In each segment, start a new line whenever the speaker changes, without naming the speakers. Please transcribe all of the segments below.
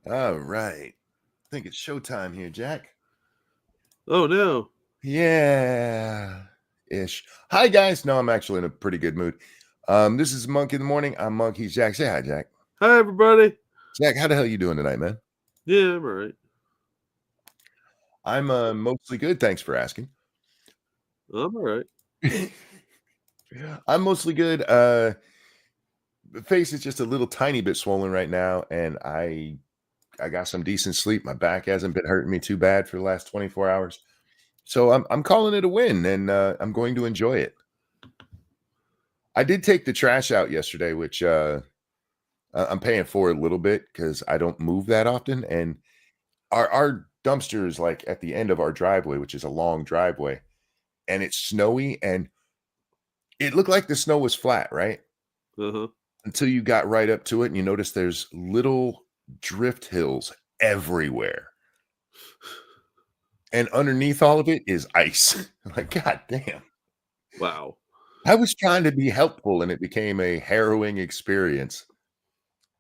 All right. I think it's showtime here, Jack.
Oh no.
Yeah. Ish. Hi, guys. No, I'm actually in a pretty good mood. This is Monk in the Morning. I'm Monk. He's Jack. Say hi, Jack.
Hi everybody.
Jack, how the hell you doing tonight, man?
Yeah, I'm alright.
I'm mostly good. Thanks for asking.
I'm alright.
I'm mostly good. The face is just a little tiny bit swollen right now, and I got some decent sleep. My back hasn't been hurting me too bad for the last 24 hours. So I'm calling it a win, and I'm going to enjoy it. I did take the trash out yesterday, which I'm paying for a little bit because I don't move that often, and our dumpster is like at the end of our driveway, which is a long driveway, and it's snowy, and it looked like the snow was flat, right?
Uh-huh.
Until you got right up to it, and you notice there's little drift hills everywhere, and underneath all of it is ice. Like, god damn.
Wow.
I was trying to be helpful, and it became a harrowing experience.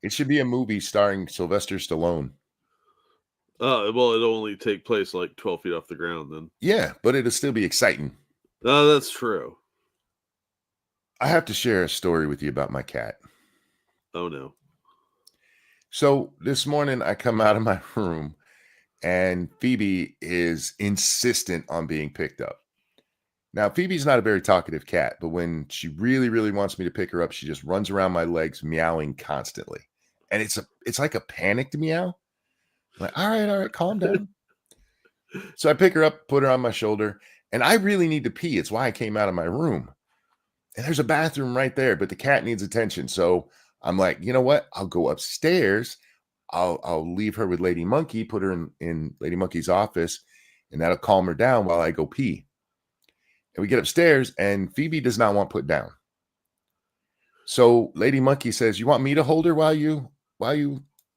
It should be a movie starring Sylvester Stallone.
Well, it'll only take place like 12 feet off the ground then.
Yeah, but it'll still be exciting.
That's true.
I have to share a story with you about my cat.
Oh no.
So this morning I come out of my room and Phoebe is insistent on being picked up. Now, Phoebe's not a very talkative cat, but when she really, really wants me to pick her up, she just runs around my legs meowing constantly. And it's like a panicked meow. I'm like, all right, calm down. So I pick her up, put her on my shoulder, and I really need to pee. It's why I came out of my room. And there's a bathroom right there, but the cat needs attention. So I'm like, you know what? I'll go upstairs. I'll leave her with Lady Monkey, put her in Lady Monkey's office, and that'll calm her down while I go pee. And we get upstairs, and Phoebe does not want put down. So Lady Monkey says, "You want me to hold her while you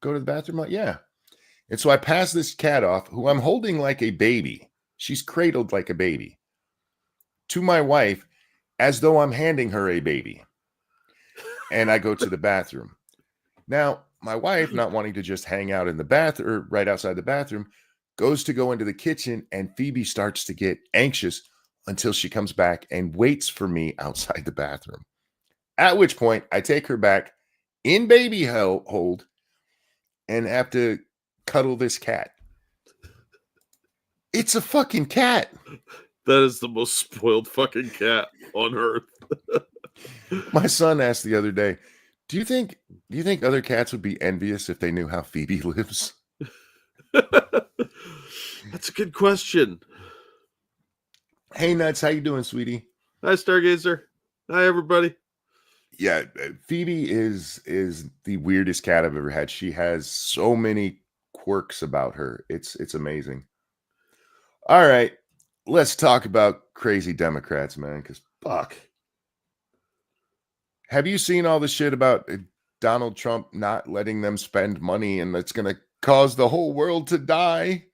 go to the bathroom?" I'm like, yeah. And so I pass this cat off, who I'm holding like a baby. She's cradled like a baby, to my wife, as though I'm handing her a baby. And I go to the bathroom. Now, my wife, not wanting to just hang out in the bathroom or right outside the bathroom, goes to go into the kitchen, and Phoebe starts to get anxious until she comes back and waits for me outside the bathroom. At which point, I take her back in baby hold and have to cuddle this cat. It's a fucking cat.
That is the most spoiled fucking cat on earth.
My son asked the other day, do you think other cats would be envious if they knew how Phoebe lives?
That's a good question.
Hey Nuts, how you doing, sweetie?
Hi Stargazer. Hi everybody.
Yeah, Phoebe is the weirdest cat I've ever had. She has so many quirks about her. It's amazing. All right, let's talk about crazy Democrats, man, because fuck. Have you seen all the shit about Donald Trump not letting them spend money, and that's going to cause the whole world to die?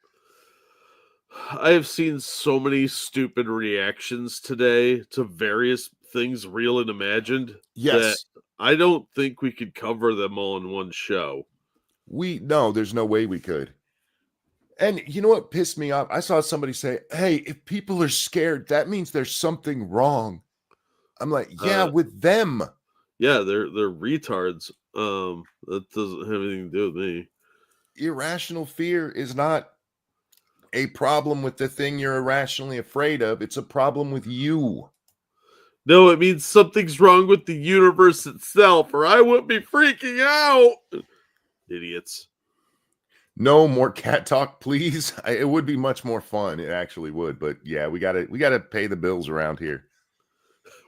I have seen so many stupid reactions today to various things, real and imagined, that
Yes.
I don't think we could cover them all in one show.
No, there's no way we could. And you know what pissed me off? I saw somebody say, "Hey, if people are scared, that means there's something wrong." I'm like, "Yeah, with them."
Yeah, they're retards. That doesn't have anything to do with me.
Irrational fear is not a problem with the thing you're irrationally afraid of. It's a problem with you.
No, it means something's wrong with the universe itself, or I wouldn't be freaking out. Idiots.
No more cat talk, please. It would be much more fun. It actually would, but yeah, we gotta pay the bills around here.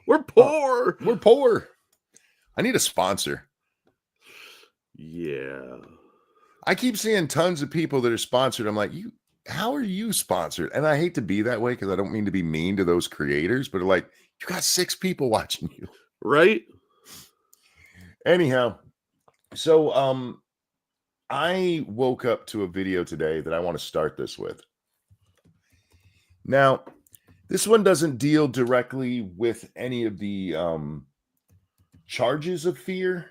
We're poor.
We're poor. I need a sponsor.
Yeah.
I keep seeing tons of people that are sponsored. I'm like, how are you sponsored? And I hate to be that way because I don't mean to be mean to those creators, but like, you got 6 people watching you.
Right?
Anyhow, so I woke up to a video today that I want to start this with. Now, this one doesn't deal directly with any of the charges of fear,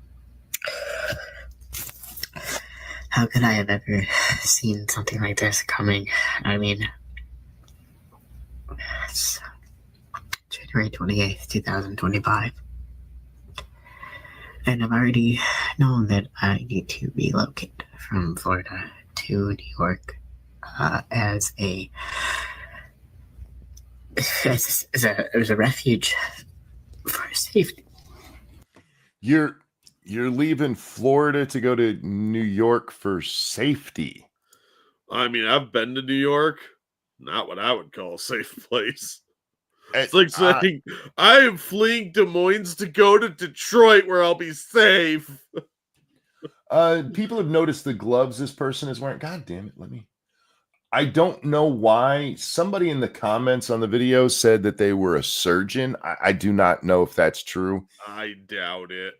How could I have ever seen something like this coming? I mean, it's January 28th, 2025. And I've already known that I need to relocate from Florida to New York as a refuge for safety.
You're leaving Florida to go to New York for safety.
I mean, I've been to New York. Not what I would call a safe place. It's like saying I am fleeing Des Moines to go to Detroit where I'll be safe.
People have noticed the gloves this person is wearing. God damn it, I don't know why. Somebody in the comments on the video said that they were a surgeon. I do not know if that's true.
I doubt it.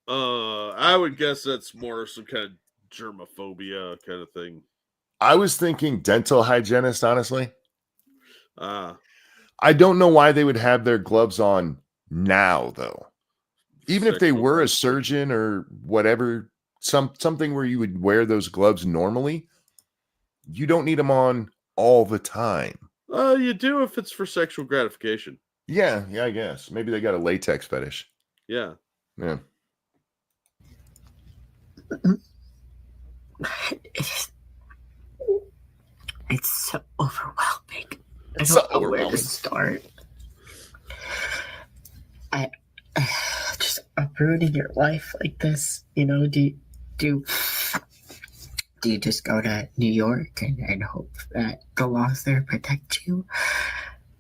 I would guess that's more some kind of germophobia kind of thing.
I was thinking dental hygienist, honestly. I don't know why they would have their gloves on now, though. Even if they were a surgeon or whatever, something where you would wear those gloves normally, you don't need them on all the time.
You do if it's for sexual gratification.
Yeah, I guess. Maybe they got a latex fetish.
Yeah.
It's so overwhelming. I don't know where to start. I just uprooting your life like this, do you just go to New York and hope that the laws there protect you,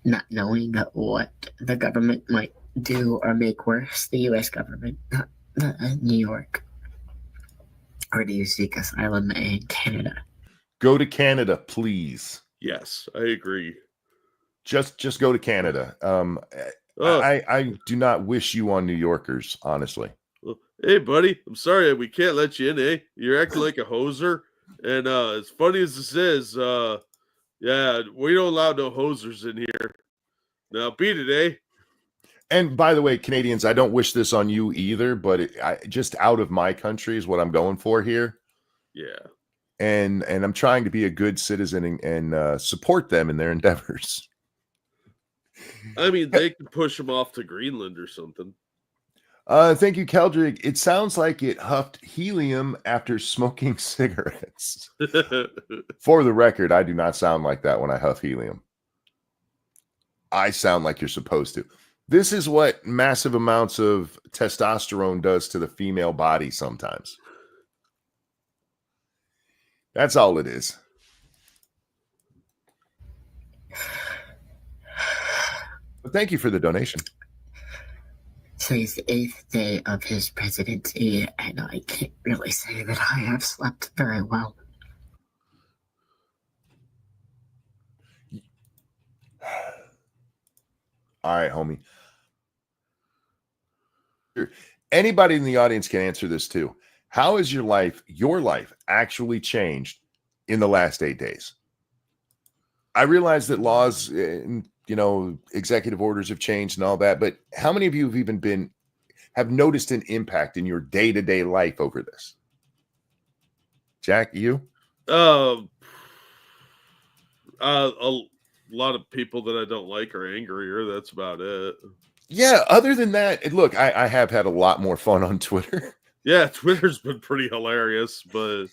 not knowing what the government might do or make worse, the U.S. government, not New York? Or do you seek asylum in Canada?
Go to Canada, please.
Yes, I agree.
Just go to Canada. I do not wish you on New Yorkers, honestly.
Hey, buddy, I'm sorry we can't let you in, eh? You're acting like a hoser. And as funny as this is, yeah, we don't allow no hosers in here. Now, beat it, eh?
And by the way, Canadians, I don't wish this on you either, but just out of my country is what I'm going for here.
Yeah.
And I'm trying to be a good citizen and support them in their endeavors.
I mean, they could push them off to Greenland or something.
Thank you, Keldrick. It sounds like it huffed helium after smoking cigarettes. For the record, I do not sound like that when I huff helium. I sound like you're supposed to. This is what massive amounts of testosterone does to the female body sometimes. That's all it is. But thank you for the donation.
So it's the 8th day of his presidency, and I can't really say that I have slept very well.
All right, homie. Anybody in the audience can answer this too. How has your life actually changed in the last 8 days? I realize that laws and executive orders have changed and all that, but how many of you have noticed an impact in your day-to-day life over this? Jack, you?
A lot of people that I don't like are angrier. That's about it.
Yeah, other than that, look, I have had a lot more fun on Twitter.
Yeah, Twitter's been pretty hilarious, but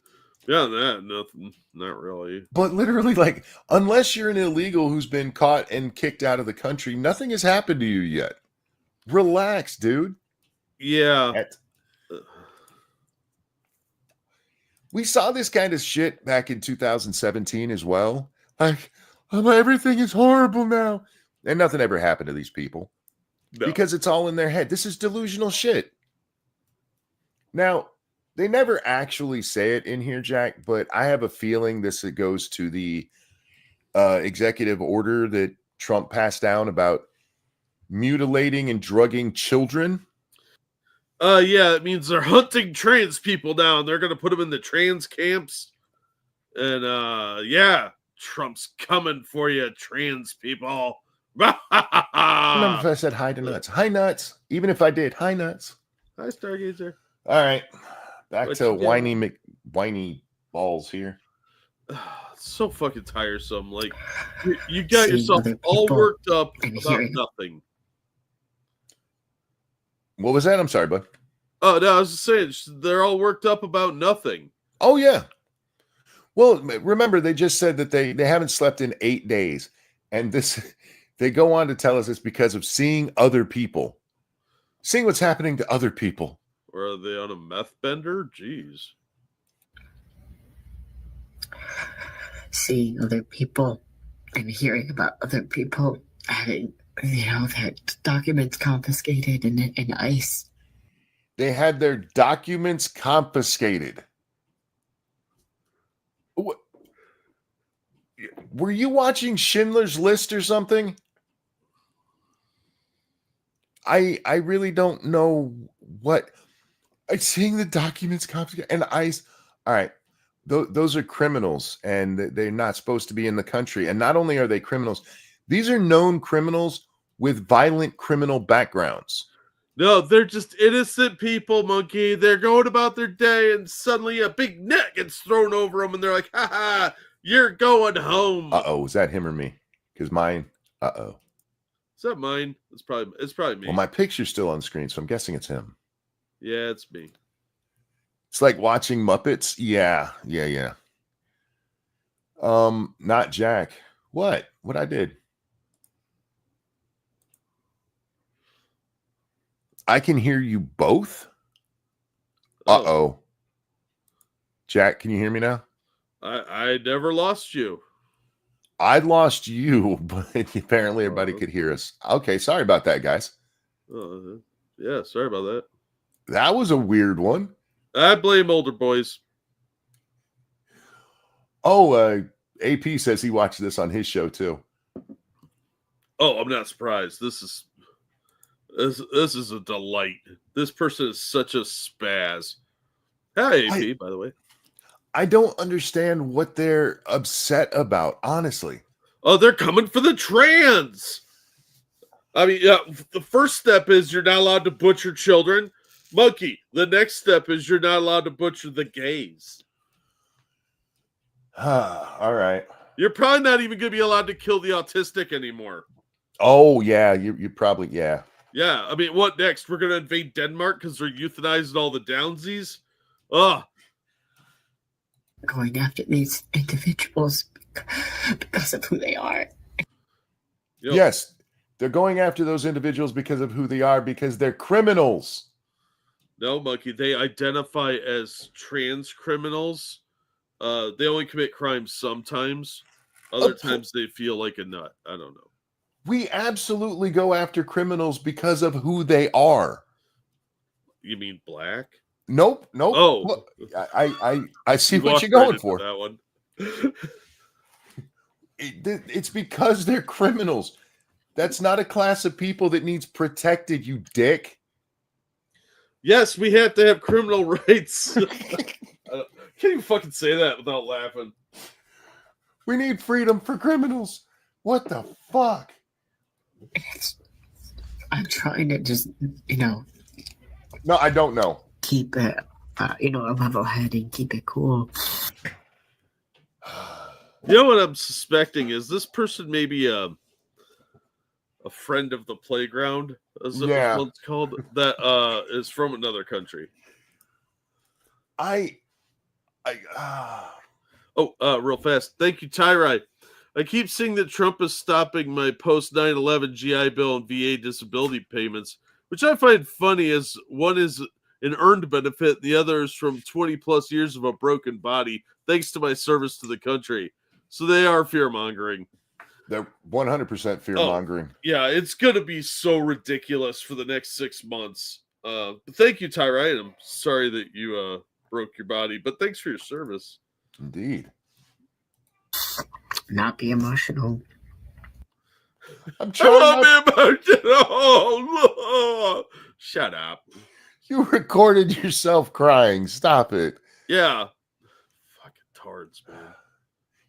beyond that, nothing. Not really.
But literally, like, unless you're an illegal who's been caught and kicked out of the country, nothing has happened to you yet. Relax, dude.
Yeah.
We saw this kind of shit back in 2017 as well. Like, everything is horrible now. And nothing ever happened to these people. No. Because it's all in their head. This is delusional shit. Now, they never actually say it in here, Jack, but I have a feeling this goes to the executive order that Trump passed down about mutilating and drugging children.
Yeah, it means they're hunting trans people now, and they're going to put them in the trans camps. And yeah, Trump's coming for you, trans people.
Remember if I said hi to Nuts? Hi, Nuts. Even if I did, hi, Nuts.
Hi, Stargazer.
All right. Back to whiny balls here.
It's so fucking tiresome. Like you got
Seeing
yourself
other
all
people
worked up
and
about
hearing-
nothing.
What was that? I'm sorry, bud.
Oh no, I was just saying they're all worked up about nothing.
Oh yeah. Well, remember they just said that they haven't slept in 8 days, and this they go on to tell us it's because of seeing other people, seeing what's happening to other people.
Or are they on a meth bender? Jeez.
Seeing other people and hearing about other people having, their documents confiscated in ICE.
They had their documents confiscated. Were you watching Schindler's List or something? I really don't know what. Seeing the documents confiscated and ICE. All right, those are criminals, and they're not supposed to be in the country. And not only are they criminals, these are known criminals with violent criminal backgrounds.
No, they're just innocent people, Monkey. They're going about their day, and suddenly a big net gets thrown over them, and they're like, "Ha ha, you're going home."
Uh-oh, is that him or me? Because mine, uh-oh.
Is that mine? It's probably me.
Well, my picture's still on screen, so I'm guessing it's him.
Yeah, it's me.
It's like watching Muppets. Yeah. Not Jack. What I did? I can hear you both. Uh-oh. Jack, can you hear me now?
I never lost you.
I lost you, but apparently everybody could hear us. Okay, sorry about that, guys.
Yeah, sorry about that.
That was a weird one.
I blame older boys.
Oh, AP says he watched this on his show too.
Oh, I'm not surprised. This is a delight. This person is such a spaz. Hi, AP, by the way.
I don't understand what they're upset about, honestly.
Oh, they're coming for the trans. I mean, yeah, the first step is you're not allowed to butcher children. Monkey, the next step is you're not allowed to butcher the gays.
All right.
You're probably not even going to be allowed to kill the autistic anymore.
Oh, yeah. You probably, yeah.
Yeah. I mean, what next? We're going to invade Denmark because they're euthanizing all the downsies? Ugh.
Going after these individuals because of who they are.
Yep.
Yes. They're going after those individuals because of who they are, because they're criminals.
No, Monkey. They identify as trans criminals. They only commit crimes sometimes. Other times they feel like a nut. I don't know.
We absolutely go after criminals because of who they are.
You mean black?
Nope.
Oh,
look, I see what you're going for.
That one.
It's because they're criminals. That's not a class of people that needs protected, you dick.
Yes, we have to have criminal rights. Can't even fucking say that without laughing.
We need freedom for criminals. What the fuck?
I'm trying to just,
No, I don't know.
keep it, a level head and keep it cool.
You know what I'm suspecting is this person may be a friend of the playground, as it was once called, that is from another country. Real fast. Thank you, Tyride. I keep seeing that Trump is stopping my post 9/11 GI Bill and VA disability payments, which I find funny as one is an earned benefit, the other is from 20 plus years of a broken body, thanks to my service to the country. So they are fear-mongering.
They're 100% fear-mongering.
Yeah, it's going to be so ridiculous for the next 6 months. But thank you, Tyride. I'm sorry that you broke your body, but thanks for your service.
Indeed.
Not be emotional.
I'm trying
not to be emotional. Shut up.
You recorded yourself crying. Stop it.
Yeah. Fucking tards, man.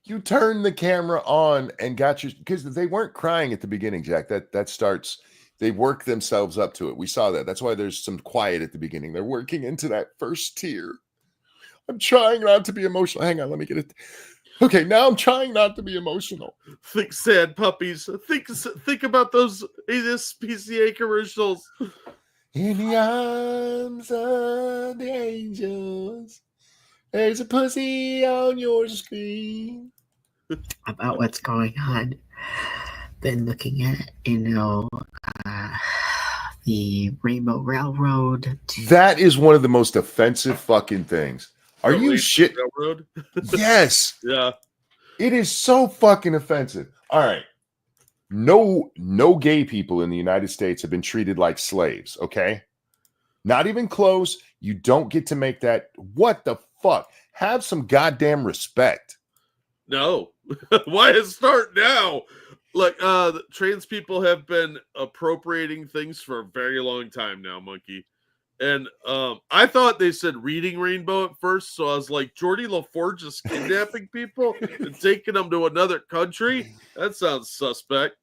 You turned the camera on and got your, because they weren't crying at the beginning, Jack. That starts, they work themselves up to it. We saw that. That's why there's some quiet at the beginning. They're working into that first tear. I'm trying not to be emotional. Hang on, let me get it. Okay, now I'm trying not to be emotional.
Think sad puppies. Think about those ASPCA commercials.
In the arms of the angels, there's a pussy on your screen.
About what's going on. Been looking at, the Rainbow Railroad.
That is one of the most offensive fucking things. Are you shit?
Railroad?
Yes.
Yeah.
It is so fucking offensive. All right. No gay people in the United States have been treated like slaves, okay? Not even close. You don't get to make that. What the fuck? Have some goddamn respect.
No. Why start now? Like, trans people have been appropriating things for a very long time now, Monkey. And I thought they said reading Rainbow at first, so I was like, Geordie LaForge is kidnapping people and taking them to another country? That sounds suspect.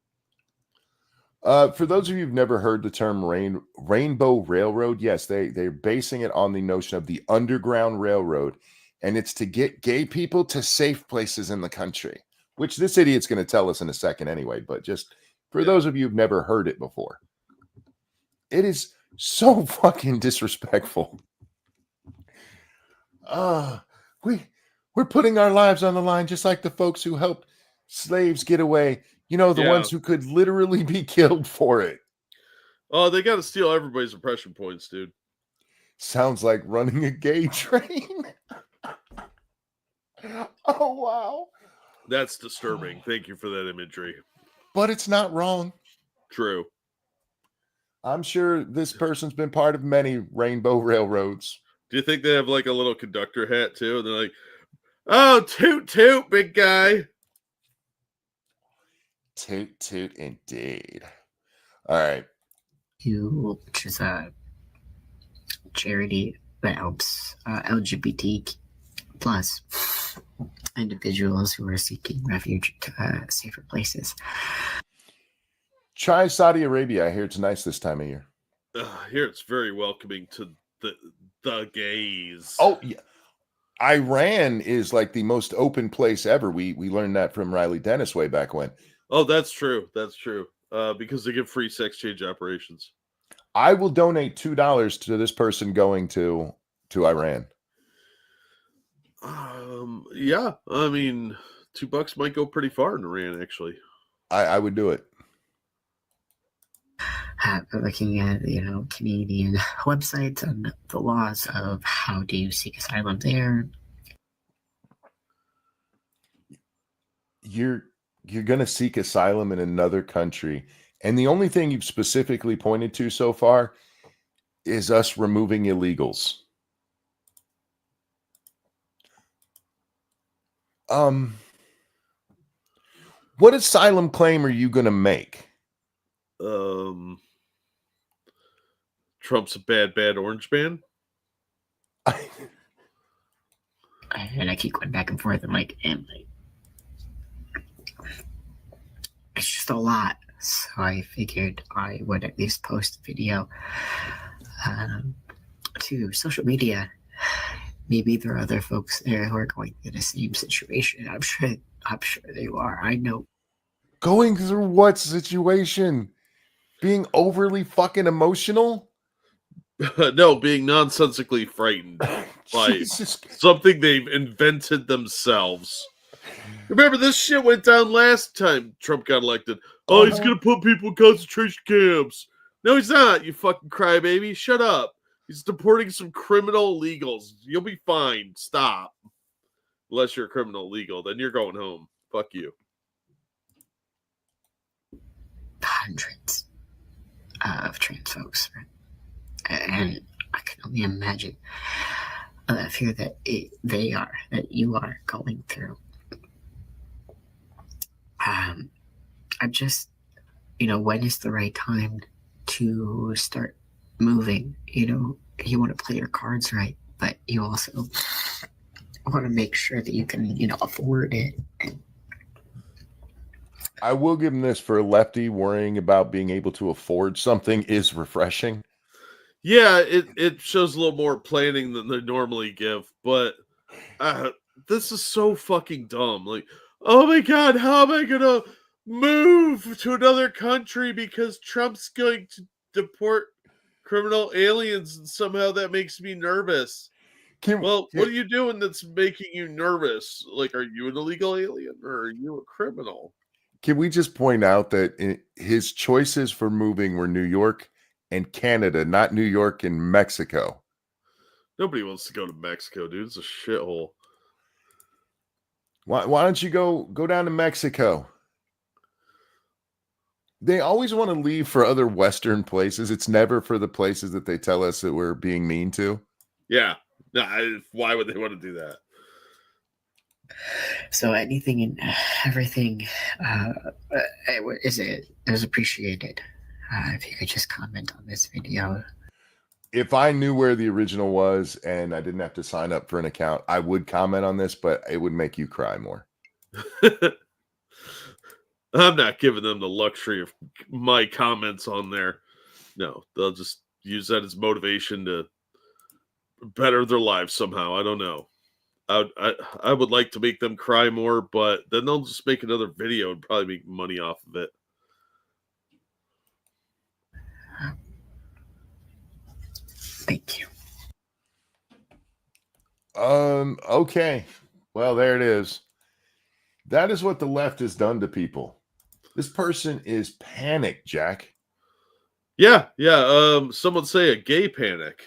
For those of you who've never heard the term Rainbow Railroad, yes, they're basing it on the notion of the Underground Railroad, and it's to get gay people to safe places in the country, which this idiot's going to tell us in a second anyway, but just for those of you who've never heard it before, it is so fucking disrespectful. We're putting our lives on the line just like the folks who helped slaves get away. You know, the ones who could literally be killed for it.
Oh, they got to steal everybody's impression points, dude.
Sounds like running a gay train. Oh, wow.
That's disturbing. Thank you for that imagery.
But it's not wrong.
True.
I'm sure this person's been part of many Rainbow Railroads.
Do you think they have like a little conductor hat too? And they're like, oh, toot, toot, big guy.
Toot, toot, indeed. All right.
Which is a charity that helps LGBT plus individuals who are seeking refuge to safer places.
Try Saudi Arabia. I hear it's nice this time of year.
Here it's very welcoming to the gays.
Oh, yeah. Iran is like the most open place ever. We learned that from Riley Dennis way back when.
Oh, that's true. That's true. Because they give free sex change operations.
I will donate $2 to this person going to Iran.
Yeah. I mean, $2 might go pretty far in Iran, actually.
I would do it.
Looking at Canadian websites and the laws of how do you seek asylum there.
You're going to seek asylum in another country, and the only thing you've specifically pointed to so far is us removing illegals. What asylum claim are you going to make?
Trump's a bad orange man.
And I keep going back and forth. I'm like, it's just a lot. So I figured I would at least post a video to social media. Maybe there are other folks there who are going through the same situation. I'm sure they are. I know.
Going through what situation? Being overly fucking emotional?
No, being nonsensically frightened by something they've invented themselves. Remember, this shit went down last time Trump got elected. Oh, he's going to put people in concentration camps. No, he's not, you fucking crybaby. Shut up. He's deporting some criminal illegals. You'll be fine. Stop. Unless you're a criminal illegal, then you're going home. Fuck you.
Hundreds of trans folks, right? And I can only imagine the fear that you are going through. I'm just, when is the right time to start moving? You want to play your cards right, but you also want to make sure that you can, afford it.
I will give him this: for a lefty, worrying about being able to afford something is refreshing.
Yeah, it shows a little more planning than they normally give, but This is so fucking dumb. Like, oh my god, how am I gonna move to another country because Trump's going to deport criminal aliens, and somehow that makes me nervous. What are you doing that's making you nervous? Like, are you an illegal alien or are you a criminal?
Can we just point out that his choices for moving were New York and Canada, not New York and Mexico?
Nobody wants to go to Mexico, dude. It's a shithole.
Why don't you go down to Mexico? They always want to leave for other Western places. It's never for the places that they tell us that we're being mean to.
Yeah. No, why would they want to do that?
So anything and everything is appreciated. If you could just comment on this video.
If I knew where the original was and I didn't have to sign up for an account, I would comment on this, but it would make you cry more.
I'm not giving them the luxury of my comments on there. No, they'll just use that as motivation to better their lives somehow. I don't know. I would like to make them cry more, but then they'll just make another video and probably make money off of it.
Thank you.
Okay. Well, there it is. That is what the left has done to people. This person is panicked, Jack.
Yeah. Some would say a gay panic.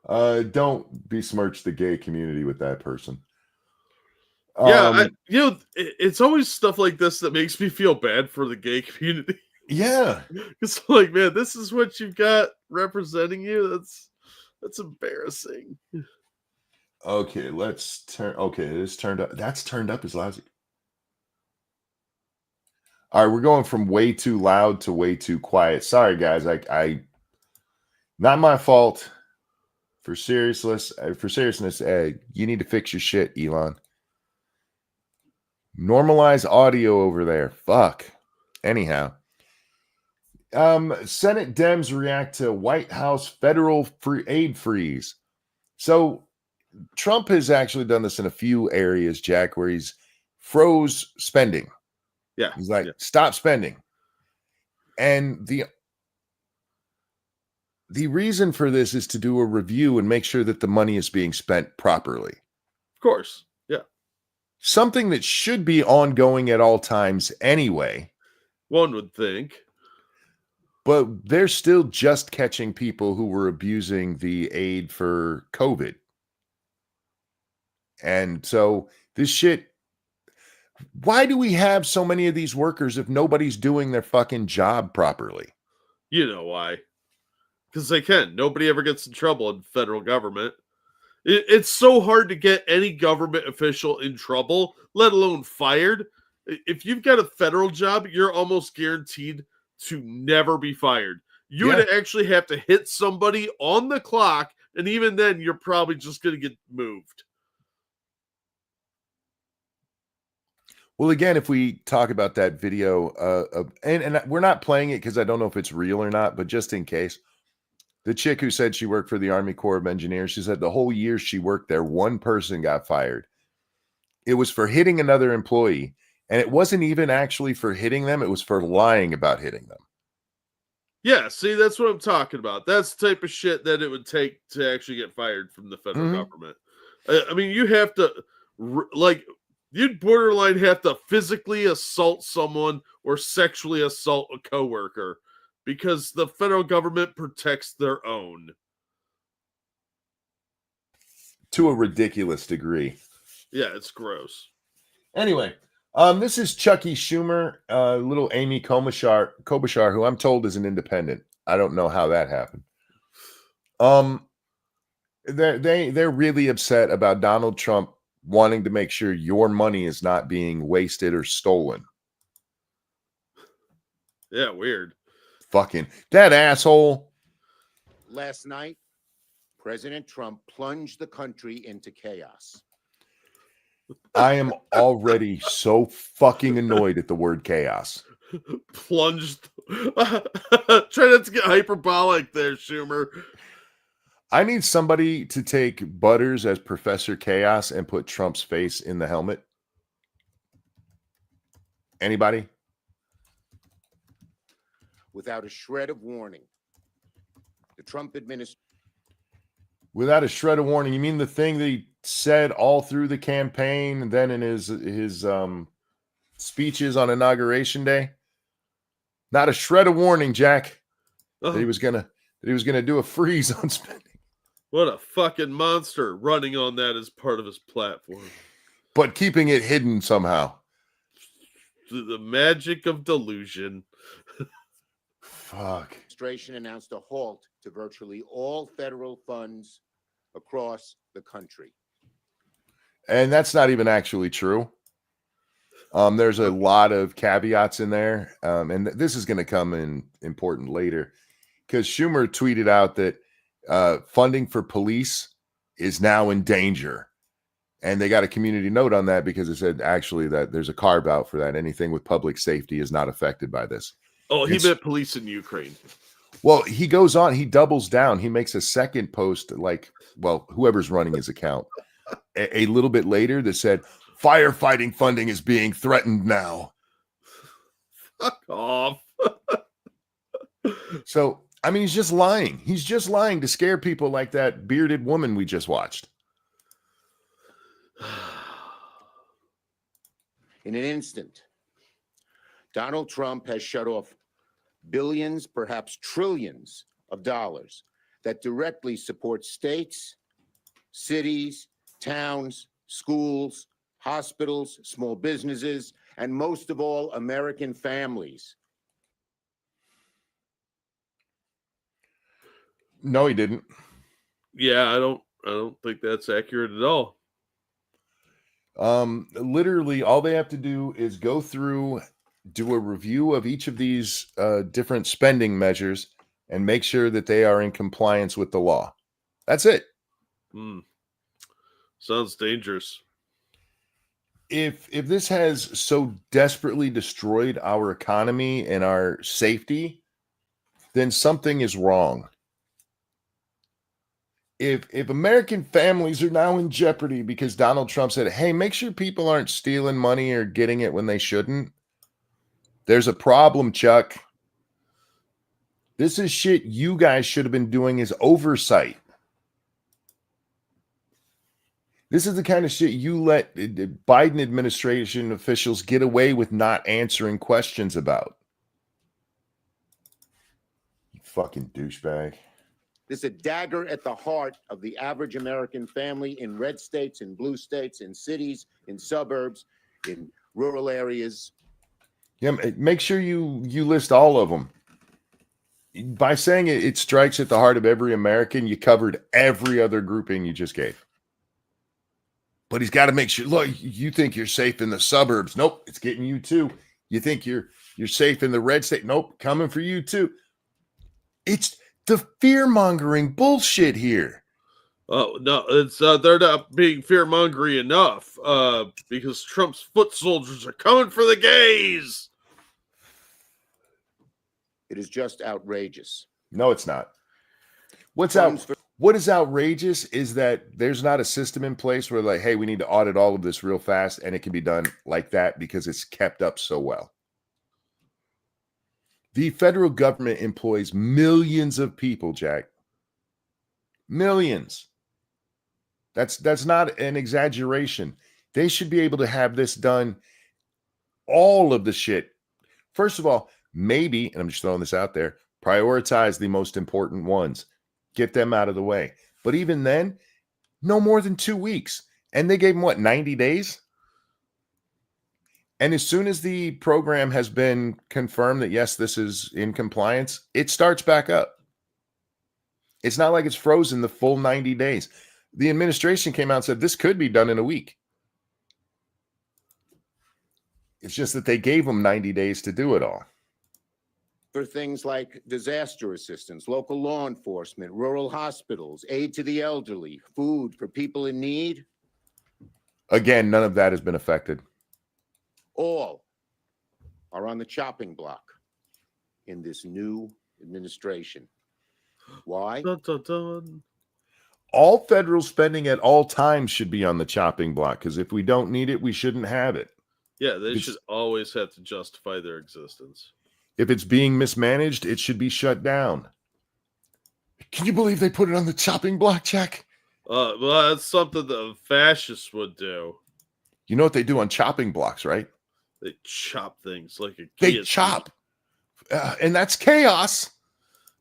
Don't besmirch the gay community with that person.
Yeah, it's always stuff like this that makes me feel bad for the gay community.
Yeah,
it's like, man, this is what you've got representing you. That's embarrassing.
Okay, let's turn. Okay, it is turned up. That's turned up as lousy. All right, we're going from way too loud to way too quiet. Sorry, guys. I not my fault. For seriousness, you need to fix your shit, Elon. Normalize audio over there. Fuck. Anyhow. Senate Dems react to White House federal aid freeze. So Trump has actually done this in a few areas, Jack, where he's froze spending.
Yeah.
He's like, stop spending. And the reason for this is to do a review and make sure that the money is being spent properly.
Of course. Yeah.
Something that should be ongoing at all times anyway.
One would think.
But they're still just catching people who were abusing the aid for COVID. And so this shit, why do we have so many of these workers if nobody's doing their fucking job properly?
You know why. Because they can. Nobody ever gets in trouble in federal government. It's so hard to get any government official in trouble, let alone fired. If you've got a federal job, you're almost guaranteed to never be fired. You would actually have to hit somebody on the clock, and even then, you're probably just going to get moved.
Well, again, if we talk about that video, and we're not playing it because I don't know if it's real or not, but just in case. The chick who said she worked for the Army Corps of Engineers, she said the whole year she worked there, one person got fired. It was for hitting another employee, and it wasn't even actually for hitting them. It was for lying about hitting them.
Yeah, see, that's what I'm talking about. That's the type of shit that it would take to actually get fired from the federal government. I mean, you have to, you'd borderline have to physically assault someone or sexually assault a coworker. Because the federal government protects their own.
To a ridiculous degree.
Yeah, it's gross.
Anyway, this is Chucky Schumer, little Amy Klobuchar, who I'm told is an independent. I don't know how that happened. They're really upset about Donald Trump wanting to make sure your money is not being wasted or stolen.
Yeah, weird.
Fucking that asshole.
Last night, President Trump plunged the country into chaos.
I am already so fucking annoyed at the word chaos.
Plunged. Try not to get hyperbolic there, Schumer.
I need somebody to take Butters as Professor Chaos and put Trump's face in the helmet. Anybody?
Without a shred of warning, the Trump administration.
Without a shred of warning, you mean the thing that he said all through the campaign and then in his speeches on Inauguration Day? Not a shred of warning, Jack, that he was gonna do a freeze on spending.
What a fucking monster, running on that as part of his platform.
But keeping it hidden somehow.
The magic of delusion.
Fuck.
Administration announced a halt to virtually all federal funds across the country.
And that's not even actually true. There's a lot of caveats in there. And this is going to come in important later because Schumer tweeted out that funding for police is now in danger. And they got a community note on that because it said actually that there's a carve out for that. Anything with public safety is not affected by this.
Oh, he meant police in Ukraine.
Well, he goes on, he doubles down. He makes a second post, like, well, whoever's running his account, a little bit later that said, firefighting funding is being threatened now.
Fuck off.
So, I mean, he's just lying. He's just lying to scare people like that bearded woman we just watched.
In an instant, Donald Trump has shut off billions, perhaps trillions of dollars that directly support states, cities, towns, schools, hospitals, small businesses, and most of all, American families.
No, he didn't.
Yeah, I don't think that's accurate at all.
Literally all they have to do is go through, do a review of each of these different spending measures and make sure that they are in compliance with the law. That's it.
Sounds dangerous.
If this has so desperately destroyed our economy and our safety, then something is wrong. If American families are now in jeopardy because Donald Trump said, hey, make sure people aren't stealing money or getting it when they shouldn't, there's a problem, Chuck. This is shit you guys should have been doing as oversight. This is the kind of shit you let Biden administration officials get away with not answering questions about. You fucking douchebag.
This is a dagger at the heart of the average American family in red states, in blue states, in cities, in suburbs, in rural areas.
Yeah, make sure you list all of them. By saying it strikes at the heart of every American, you covered every other grouping you just gave. But he's got to make sure, look, you think you're safe in the suburbs. Nope, it's getting you too. You think you're safe in the red state. Nope, coming for you too. It's the fear-mongering bullshit here.
Oh, no, it's they're not being fear-mongering enough because Trump's foot soldiers are coming for the gays.
It is just outrageous.
No, it's not. What is outrageous is that there's not a system in place where like, hey, we need to audit all of this real fast and it can be done like that because it's kept up so well. The federal government employs millions of people, Jack. Millions. That's not an exaggeration. They should be able to have this done, all of the shit. First of all, maybe, and I'm just throwing this out there, prioritize the most important ones. Get them out of the way. But even then, no more than 2 weeks. And they gave them, what, 90 days? And as soon as the program has been confirmed that, yes, this is in compliance, it starts back up. It's not like it's frozen the full 90 days. The administration came out and said this could be done in a week. It's just that they gave them 90 days to do it all.
For things like disaster assistance, local law enforcement, rural hospitals, aid to the elderly, food for people in need.
Again, none of that has been affected.
All are on the chopping block in this new administration. Why?
Dun, dun, dun.
all federal spending at all times should be on the chopping block, because if we don't need it, we shouldn't have it.
Yeah, they should always have to justify their existence.
If it's being mismanaged, it should be shut down. Can you believe they put it on the chopping block, Jack?
Well, that's something the fascists would do.
You know what they do on chopping blocks, right?
They chop things like a
They chop. And that's chaos.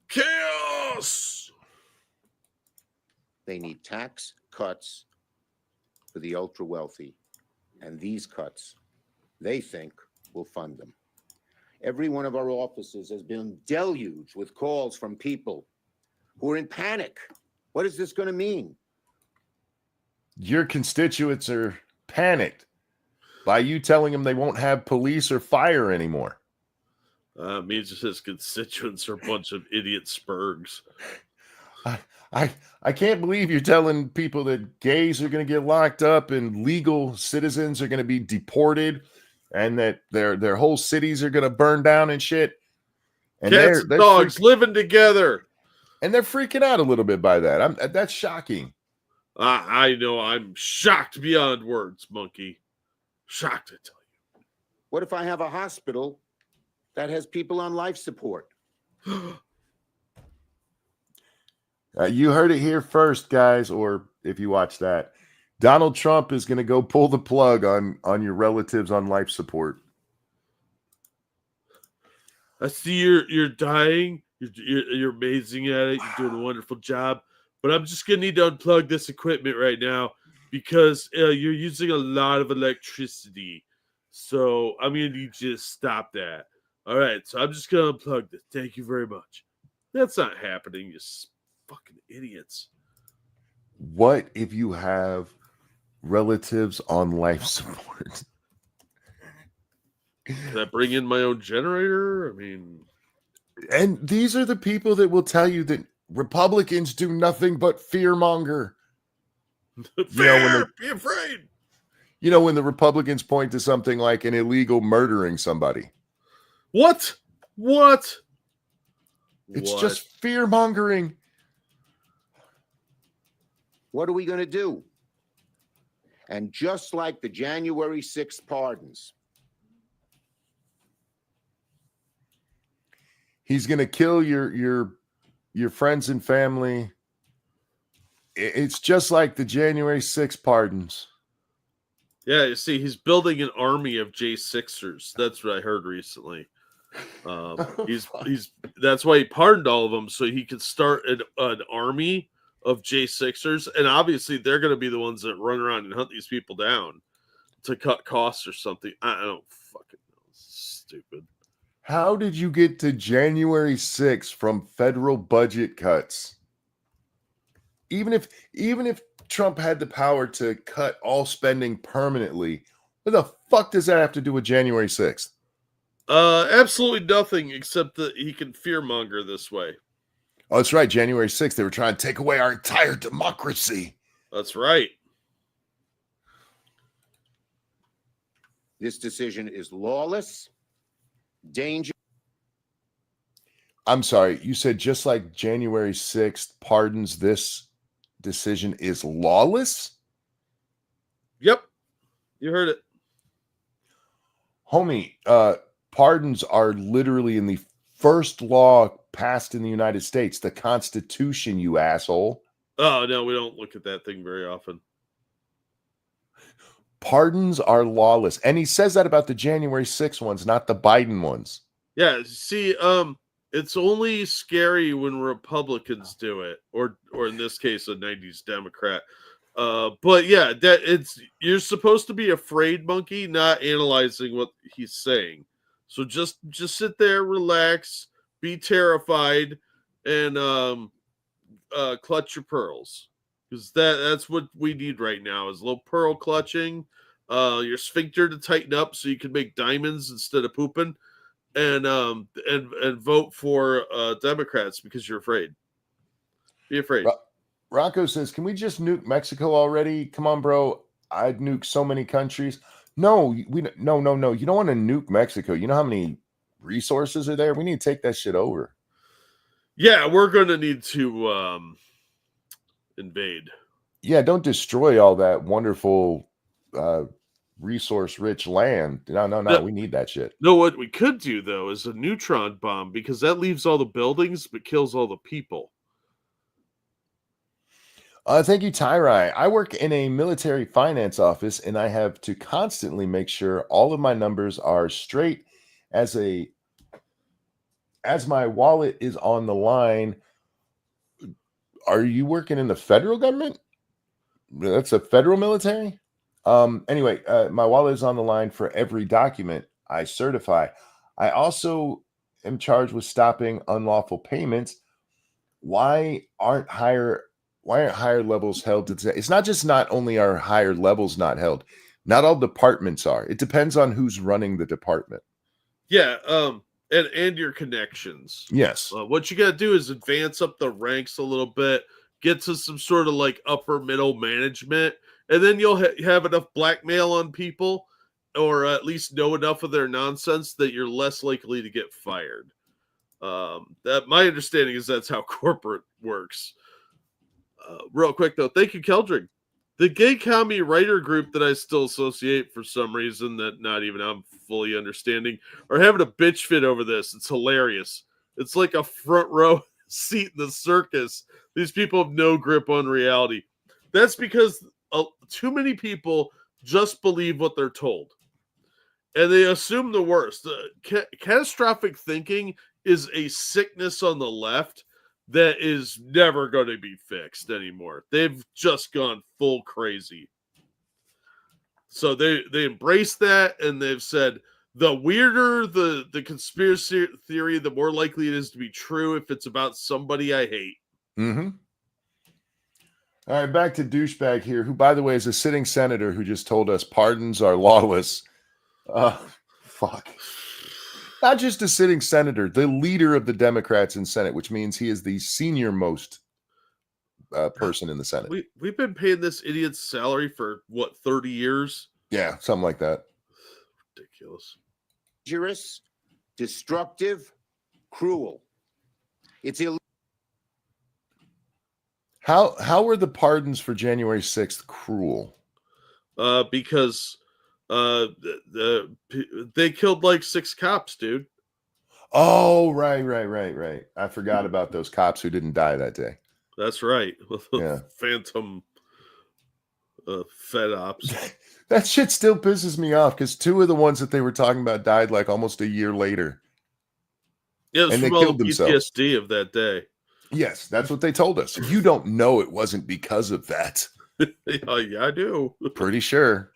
Chaos!
They need tax cuts for the ultra wealthy. And these cuts, they think, will fund them. Every one of our offices has been deluged with calls from people who are in panic. What is this going to mean?
Your constituents are panicked by you telling them they won't have police or fire anymore.
Means his constituents are a bunch of idiot spurgs.
I can't believe you're telling people that gays are going to get locked up and legal citizens are going to be deported and that their whole cities are going to burn down and shit. And
cats and dogs living together.
And they're freaking out a little bit by that. That's shocking.
I know. I'm shocked beyond words, Monkey. Shocked, I tell you.
What if I have a hospital that has people on life support?
You heard it here first, guys, or if you watch that. Donald Trump is going to go pull the plug on your relatives on life support.
I see you're dying. You're amazing at it. You're doing a wonderful job. But I'm just going to need to unplug this equipment right now because you're using a lot of electricity. So I'm going to need you to stop that. All right. So I'm just going to unplug this. Thank you very much. That's not happening. You fucking idiots.
What if you have relatives on life support?
Can I bring in my own generator? I mean...
And these are the people that will tell you that Republicans do nothing but fearmonger.
Be afraid.
You know, when the Republicans point to something like an illegal murdering somebody.
What?
It's just fear-mongering.
What are we going to do? And just like the January 6th pardons,
he's going to kill your friends and family. It's just like the January 6th pardons.
Yeah, you see, he's building an army of J6ers. That's what I heard recently. That's why he pardoned all of them, so he could start an army of J6ers. And obviously, they're going to be the ones that run around and hunt these people down to cut costs or something. I don't fucking know. It's stupid.
How did you get to January 6th from federal budget cuts? Even if Trump had the power to cut all spending permanently, what the fuck does that have to do with January 6th?
Absolutely nothing except that he can fearmonger this way.
Oh, that's right. January 6th, they were trying to take away our entire democracy.
That's right.
this decision is lawless, dangerous.
I'm sorry, you said just like January 6th pardons, this decision is lawless?
Yep. You heard it.
Homie, pardons are literally in the first law passed in the United States, the Constitution, you asshole.
Oh, no, we don't look at that thing very often.
Pardons are lawless. And he says that about the January 6th ones, not the Biden ones.
Yeah, see, it's only scary when Republicans do it, or in this case, a 90s Democrat. But yeah, you're supposed to be afraid, monkey, not analyzing what he's saying. So just sit there, relax, be terrified, and clutch your pearls, because that's what we need right now is a little pearl clutching, your sphincter to tighten up so you can make diamonds instead of pooping, and vote for Democrats because you're afraid. Be afraid.
Rocco says, can we just nuke Mexico already? Come on, bro. I'd nuke so many countries. No. You don't want to nuke Mexico. You know how many resources are there? We need to take that shit over.
Yeah, we're going to need to invade.
Yeah, don't destroy all that wonderful resource-rich land. No, we need that shit.
No, what we could do, though, is a neutron bomb, because that leaves all the buildings but kills all the people.
Thank you, Tyrai. I work in a military finance office, and I have to constantly make sure all of my numbers are straight as my wallet is on the line. Are you working in the federal government? That's a federal military? Anyway, my wallet is on the line for every document I certify. I also am charged with stopping unlawful payments. Why aren't higher levels held to today? It's not only are higher levels not held, not all departments are. It depends on who's running the department.
Yeah, and your connections.
Yes.
What you got to do is advance up the ranks a little bit, get to some sort of like upper middle management, and then you'll have enough blackmail on people, or at least know enough of their nonsense that you're less likely to get fired. That my understanding is that's how corporate works. Real quick though, thank you, Keldrick. The gay commie writer group that I still associate for some reason that not even I'm fully understanding are having a bitch fit over this. It's hilarious. It's like a front row seat in the circus. These people have no grip on reality. That's because too many people just believe what they're told. And they assume the worst. Catastrophic thinking is a sickness on the left that is never going to be fixed anymore. They've just gone full crazy. So they embrace that, and they've said the weirder the conspiracy theory, the more likely it is to be true if it's about somebody I hate.
Mm-hmm. All right, back to douchebag here, who, by the way, is a sitting senator who just told us pardons are lawless. Fuck. Not just a sitting senator, the leader of the Democrats in Senate, which means he is the senior most person in the Senate.
We've been paying this idiot's salary for, 30 years?
Yeah, something like that.
Ridiculous.
Dangerous, destructive, cruel. It's illegal.
How were the pardons for January 6th cruel?
Because they killed like 6 cops, dude.
Oh, right. I forgot about those cops who didn't die that day.
That's right.
Yeah.
Phantom Fed ops.
That shit still pisses me off because 2 of the ones that they were talking about died like almost a year later.
Yeah,
and they killed themselves.
PTSD of that day.
Yes, that's what they told us. You don't know it wasn't because of that.
Yeah, I do.
Pretty sure.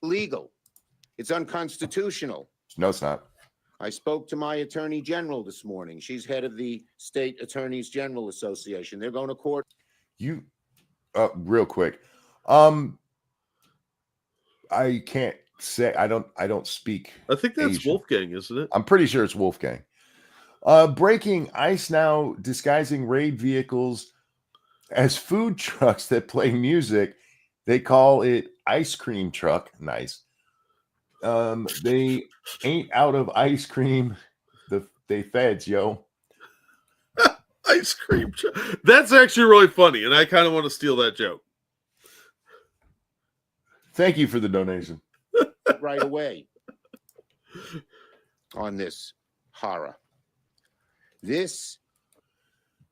Legal. It's unconstitutional.
No, it's not.
I spoke to my attorney general this morning. She's head of the State Attorneys General Association. They're going to court.
You, real quick. I can't say. I don't speak.
I think that's
Asian.
Wolfgang, isn't it?
I'm pretty sure it's Wolfgang. Breaking ICE now disguising raid vehicles as food trucks that play music. They call it ice cream truck. Nice. They ain't out of ice cream. They feds, yo.
Ice cream truck. That's actually really funny, and I kind of want to steal that joke.
Thank you for the donation.
Right away on this horror.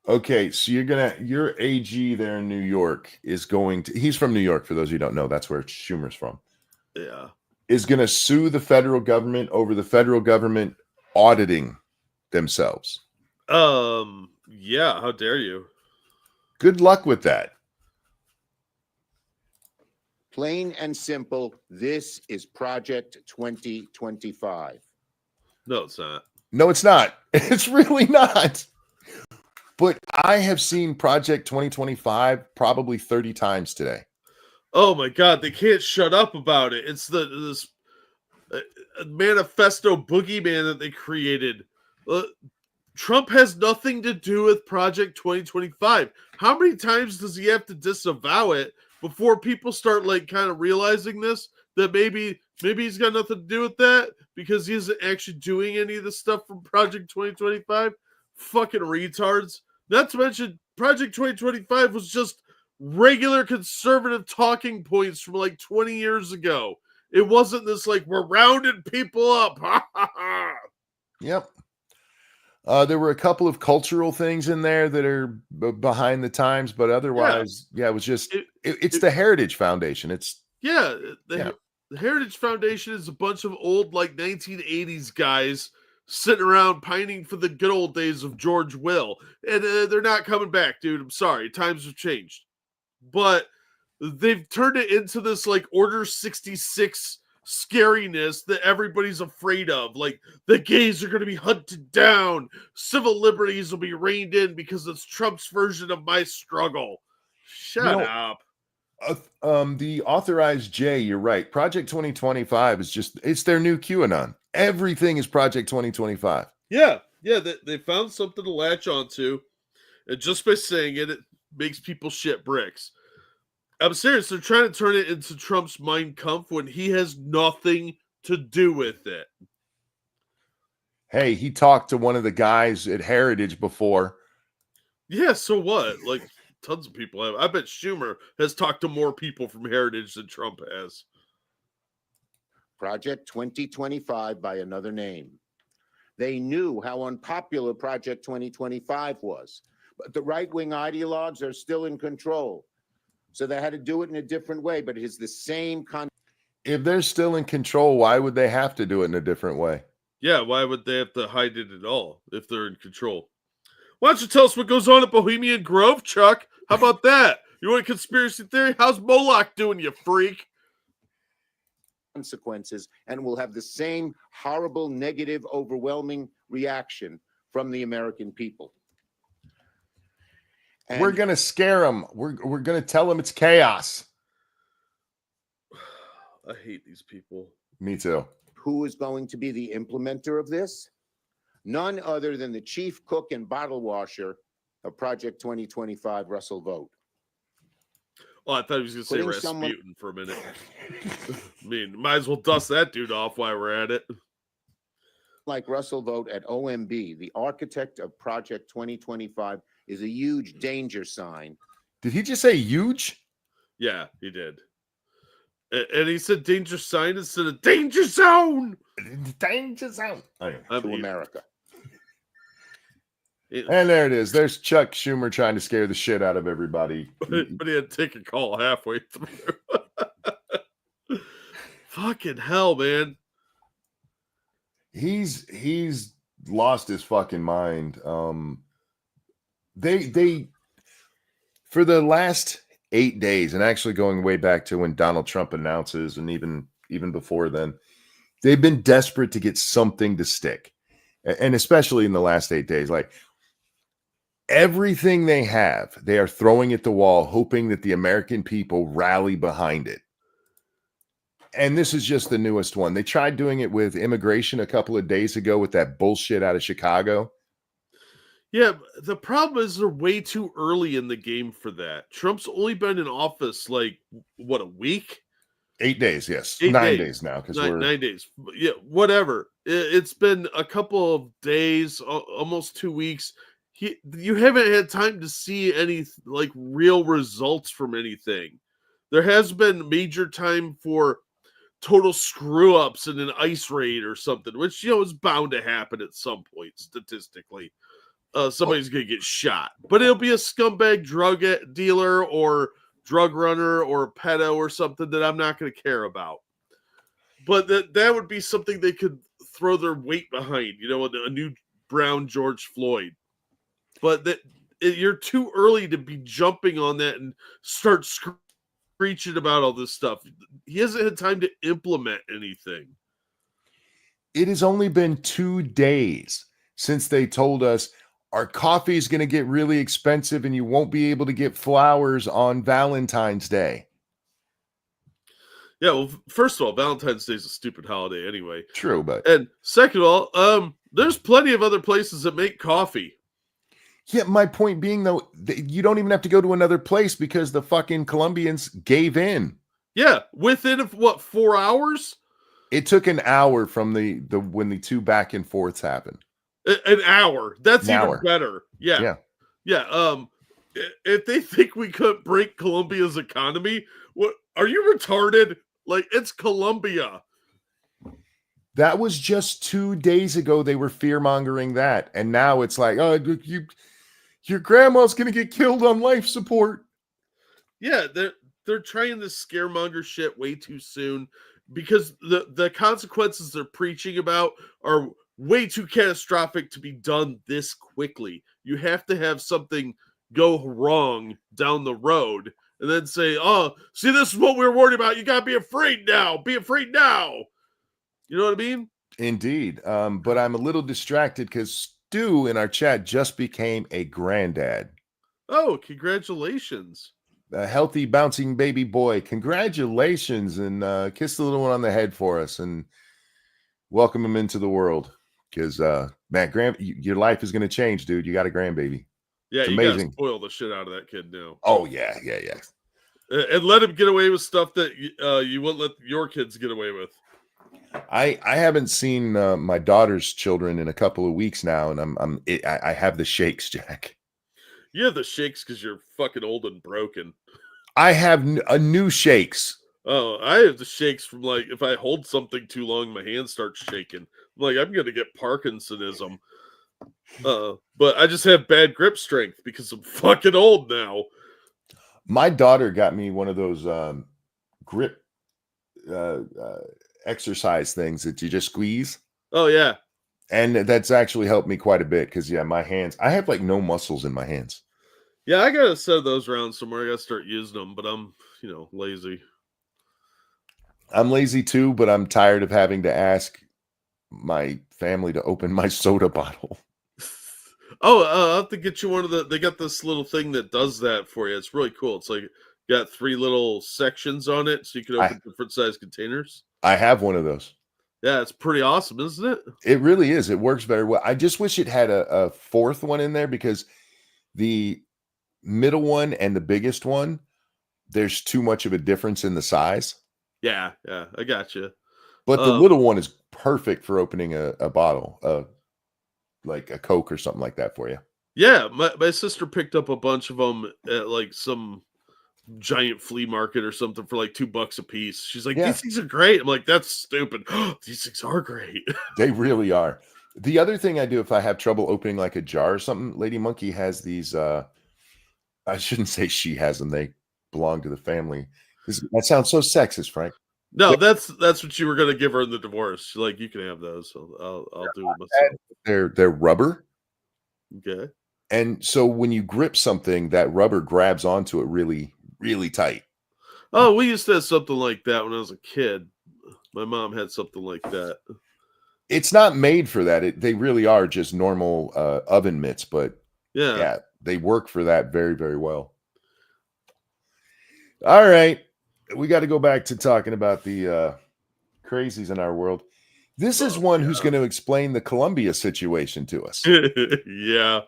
Okay, so your AG there in New York is he's from New York, for those who don't know. That's where Schumer's from.
Yeah.
Is going to sue the federal government over the federal government auditing themselves.
Yeah, how dare you?
Good luck with that.
Plain and simple, this is Project 2025.
No, it's not.
No, it's not. It's really not. But I have seen Project 2025 probably 30 times today.
Oh my God, they can't shut up about it. It's this manifesto boogeyman that they created. Trump has nothing to do with Project 2025. How many times does he have to disavow it before people start like kind of realizing this? That maybe he's got nothing to do with that because he isn't actually doing any of the stuff from Project 2025. Fucking retards. Not to mention, Project 2025 was just regular conservative talking points from like 20 years ago. It wasn't this like we're rounding people up.
Yep. There were a couple of cultural things in there that are behind the times, but otherwise, it was just it's the Heritage Foundation. It's
the Heritage Foundation is a bunch of old like 1980s guys sitting around pining for the good old days of George Will, and they're not coming back, dude. I'm sorry, times have changed, but they've turned it into this like Order 66 scariness that everybody's afraid of. Like the gays are going to be hunted down, civil liberties will be reined in because it's Trump's version of my struggle. Shut up.
The Authorized J, you're right. Project 2025 is it's their new QAnon. Everything is Project 2025.
Yeah, they found something to latch onto, and just by saying it makes people shit bricks. I'm serious. They're trying to turn it into Trump's Mein Kampf when he has nothing to do with it.
Hey, he talked to one of the guys at Heritage before.
Yeah, so what? Like, tons of people have. I bet Schumer has talked to more people from Heritage than Trump has.
Project 2025 by another name. They knew how unpopular Project 2025 was, but the right-wing ideologues are still in control. So they had to do it in a different way, but it is the same concept.
If they're still in control, why would they have to do it in a different way?
Yeah, why would they have to hide it at all if they're in control? Why don't you tell us what goes on at Bohemian Grove, Chuck? How about that? You want a conspiracy theory? How's Moloch doing, you freak?
Consequences, and will have the same horrible, negative, overwhelming reaction from the American people.
And we're going to scare them. We're going to tell them it's chaos.
I hate these people.
Me too.
Who is going to be the implementer of this? None other than the chief cook and bottle washer of Project 2025, Russell Vought.
Well, I thought he was going to say Rasputin for a minute. I mean, might as well dust that dude off while we're at it.
Like Russell Vought at OMB, the architect of Project 2025, is a huge danger sign.
Did he just say huge?
Yeah, he did. And he said danger sign instead of danger zone.
Danger zone.
To America.
And there it is. There's Chuck Schumer trying to scare the shit out of everybody.
But he had to take a call halfway through. Fucking hell, man.
He's lost his fucking mind. They for the last 8 days, and actually going way back to when Donald Trump announces, and even before then, they've been desperate to get something to stick. And especially in the last 8 days, like everything they have, they are throwing at the wall, hoping that the American people rally behind it. And this is just the newest one. They tried doing it with immigration a couple of days ago with that bullshit out of Chicago.
Yeah, the problem is they're way too early in the game for that. Trump's only been in office like, what, a week?
8 days, yes.
9
days now. Because
9 days. Yeah, whatever. It's been a couple of days, almost 2 weeks. You haven't had time to see any like real results from anything. There has been major time for total screw ups in an ICE raid or something, which is bound to happen at some point statistically. Somebody's gonna get shot, but it'll be a scumbag drug dealer or drug runner or pedo or something that I'm not gonna care about. But that would be something they could throw their weight behind, a new brown George Floyd. But you're too early to be jumping on that and start screeching about all this stuff. He hasn't had time to implement anything.
It has only been 2 days since they told us our coffee is going to get really expensive and you won't be able to get flowers on Valentine's Day.
Yeah, well, first of all, Valentine's Day is a stupid holiday anyway.
True, but...
And second of all, there's plenty of other places that make coffee.
Yeah, my point being, though, you don't even have to go to another place because the fucking Colombians gave in.
Yeah, within, 4 hours?
It took an hour from when the two back and forths happened.
An hour. That's even better. Yeah. if they think we could break Colombia's economy, what are you retarded? Like, it's Colombia.
That was just 2 days ago. They were fear mongering that, and now it's like, oh, your grandma's gonna get killed on life support.
Yeah, they're trying to scaremonger shit way too soon because the consequences they're preaching about are way too catastrophic to be done this quickly. You have to have something go wrong down the road and then say, oh, see, this is what we were worried about. You gotta be afraid now. Be afraid now. You know what I mean?
Indeed. But I'm a little distracted because Stu in our chat just became a granddad.
Oh, congratulations.
A healthy, bouncing baby boy. Congratulations. And kiss the little one on the head for us and welcome him into the world. Because, man, your life is going to change, dude. You got a grandbaby.
Yeah,
it's
you
amazing.
Gotta spoil the shit out of that kid now.
Oh, yeah.
And let him get away with stuff that you won't let your kids get away with.
I haven't seen my daughter's children in a couple of weeks now, and I have the shakes, Jack.
You have the shakes because you're fucking old and broken.
I have a new shakes.
Oh, I have the shakes from like if I hold something too long, my hand starts shaking. I'm like, I'm gonna get Parkinsonism. But I just have bad grip strength because I'm fucking old now.
My daughter got me one of those grip exercise things that you just squeeze.
Oh yeah.
And that's actually helped me quite a bit because my hands, I have like no muscles in my hands.
Yeah, I gotta set those around somewhere. I gotta start using them, but I'm lazy.
I'm lazy too, but I'm tired of having to ask my family to open my soda bottle.
Oh, I'll have to get you one of they got this little thing that does that for you. It's really cool. It's like got 3 little sections on it so you can open different size containers.
I have one of those.
Yeah, it's pretty awesome, isn't it?
It really is. It works very well. I just wish it had a 4th one in there because the middle one and the biggest one, there's too much of a difference in the size.
Yeah, I got you.
But the little one is perfect for opening a bottle, like a Coke or something like that for you.
Yeah, my sister picked up a bunch of them at like some giant flea market or something for like $2 a piece. She's like, these things are great. I'm like, that's stupid. These things are great.
They really are. The other thing I do if I have trouble opening like a jar or something, Lady Monkey has these. I shouldn't say she has them. They belong to the family. That sounds so sexist, Frank.
No, that's what you were gonna give her in the divorce. Like, you can have those. So I'll do it myself.
They're rubber.
Okay.
And so when you grip something, that rubber grabs onto it really, really tight.
Oh, we used to have something like that when I was a kid. My mom had something like that.
It's not made for that. They really are just normal oven mitts, but yeah, they work for that very, very well. All right. We got to go back to talking about the crazies in our world. This is one who's going to explain the Colombia situation to us.
Yeah.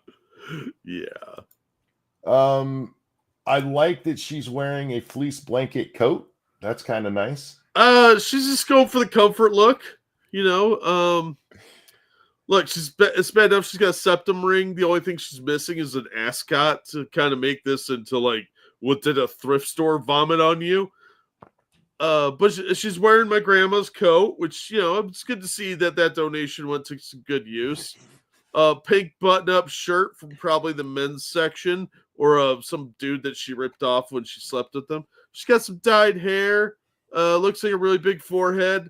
I like that she's wearing a fleece blanket coat. That's kind of nice.
She's just going for the comfort look, Look, it's bad enough she's got a septum ring. The only thing she's missing is an ascot to kind of make this into like, what did a thrift store vomit on you? But she's wearing my grandma's coat, which, it's good to see that donation went to some good use. Pink button-up shirt from probably the men's section or some dude that she ripped off when she slept with them. She's got some dyed hair, looks like a really big forehead,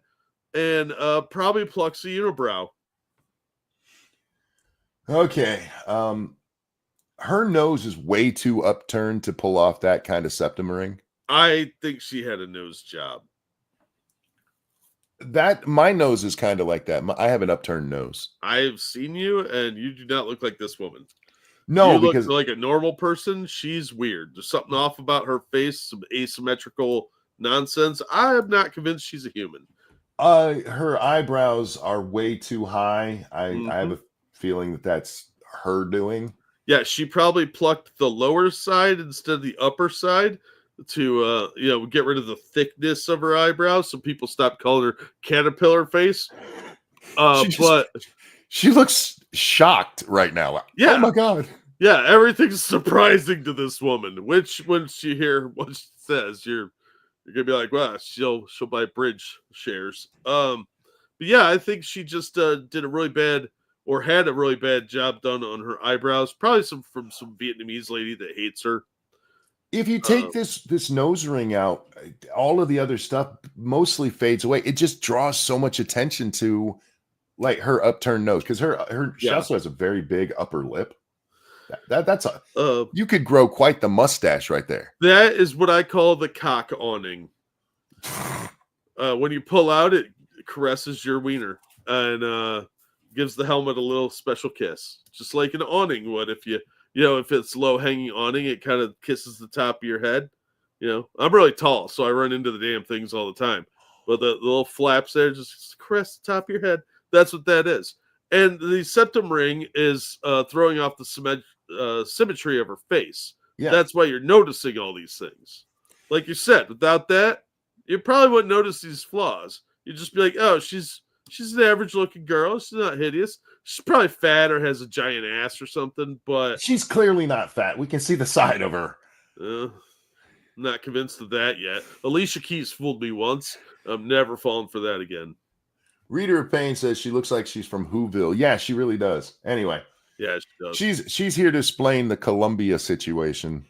and probably plucks a unibrow.
Okay. Her nose is way too upturned to pull off that kind of septum ring.
I think she had a nose job.
My nose is kind of like that. I have an upturned nose.
I've seen you, and you do not look like this woman.
No,
you
because
look like a normal person. She's weird. There's something off about her face, some asymmetrical nonsense. I am not convinced she's a human.
Her eyebrows are way too high. I have a feeling that that's her doing.
Yeah, she probably plucked the lower side instead of the upper side to get rid of the thickness of her eyebrows, so people stop calling her caterpillar face. But
she looks shocked right now.
Yeah.
Oh my god.
Yeah, everything's surprising to this woman. Which, once you hear what she says, you're gonna be like, "Wow, she'll buy bridge shares." But yeah, I think she just did a really bad, or had a really bad job done on her eyebrows. Probably from some Vietnamese lady that hates her.
If you take this nose ring out, all of the other stuff mostly fades away. It just draws so much attention to like her upturned nose because she also has a very big upper lip. That's you could grow quite the mustache right there.
That is what I call the cock awning. When you pull out, it caresses your wiener and gives the helmet a little special kiss, just like an awning would. If if it's low hanging awning, it kind of kisses the top of your head. I'm really tall, so I run into the damn things all the time. But the little flaps there just caress the top of your head. That's what that is. And the septum ring is throwing off the symmetry of her face. Yeah. That's why you're noticing all these things. Like you said, without that, you probably wouldn't notice these flaws. You'd just be like, oh, she's an average looking girl. She's not hideous. She's probably fat or has a giant ass or something, but
she's clearly not fat. We can see the side of her.
I'm not convinced of that yet. Alicia Keys fooled me once. I'm never falling for that again.
Reader of Pain says she looks like she's from Whoville. Yeah, she really does. Anyway.
Yeah, she
does. She's here to explain the Colombia situation.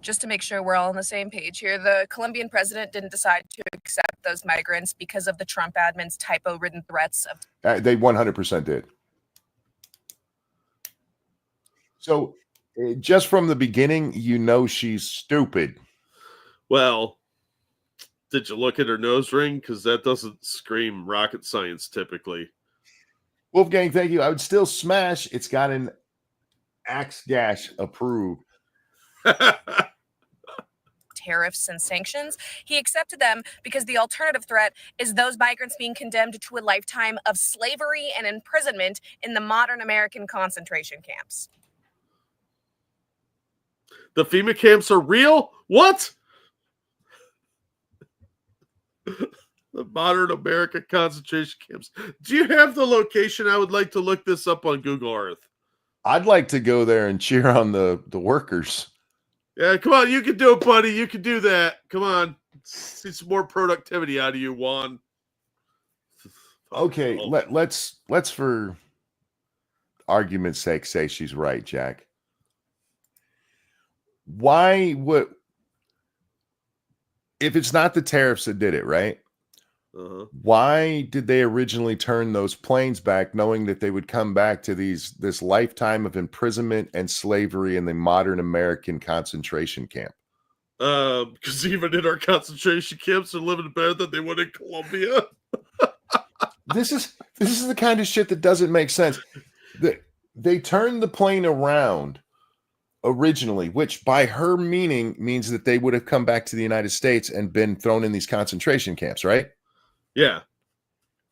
Just to make sure we're all on the same page here, the Colombian president didn't decide to accept those migrants because of the Trump admin's typo-ridden threats of.
They 100% did. So, just from the beginning, she's stupid.
Well, did you look at her nose ring? Because that doesn't scream rocket science typically.
Wolfgang, thank you. I would still smash. It's got an axe gash approved.
Tariffs and sanctions. He accepted them because the alternative threat is those migrants being condemned to a lifetime of slavery and imprisonment in the modern American concentration camps.
The FEMA camps are real? What? The modern American concentration camps. Do you have the location? I would like to look this up on Google Earth.
I'd like to go there and cheer on the workers.
Yeah, come on. You can do it, buddy. You can do that. Come on. See some more productivity out of you, Juan.
Okay, let's for argument's sake say she's right, Jack. Why would, if it's not the tariffs that did it, right? Why did they originally turn those planes back, knowing that they would come back to this lifetime of imprisonment and slavery in the modern American concentration camp?
Because even in our concentration camps, they're living better than they would in Colombia.
This is the kind of shit that doesn't make sense. They turned the plane around originally, which by her meaning means that they would have come back to the United States and been thrown in these concentration camps, right?
Yeah.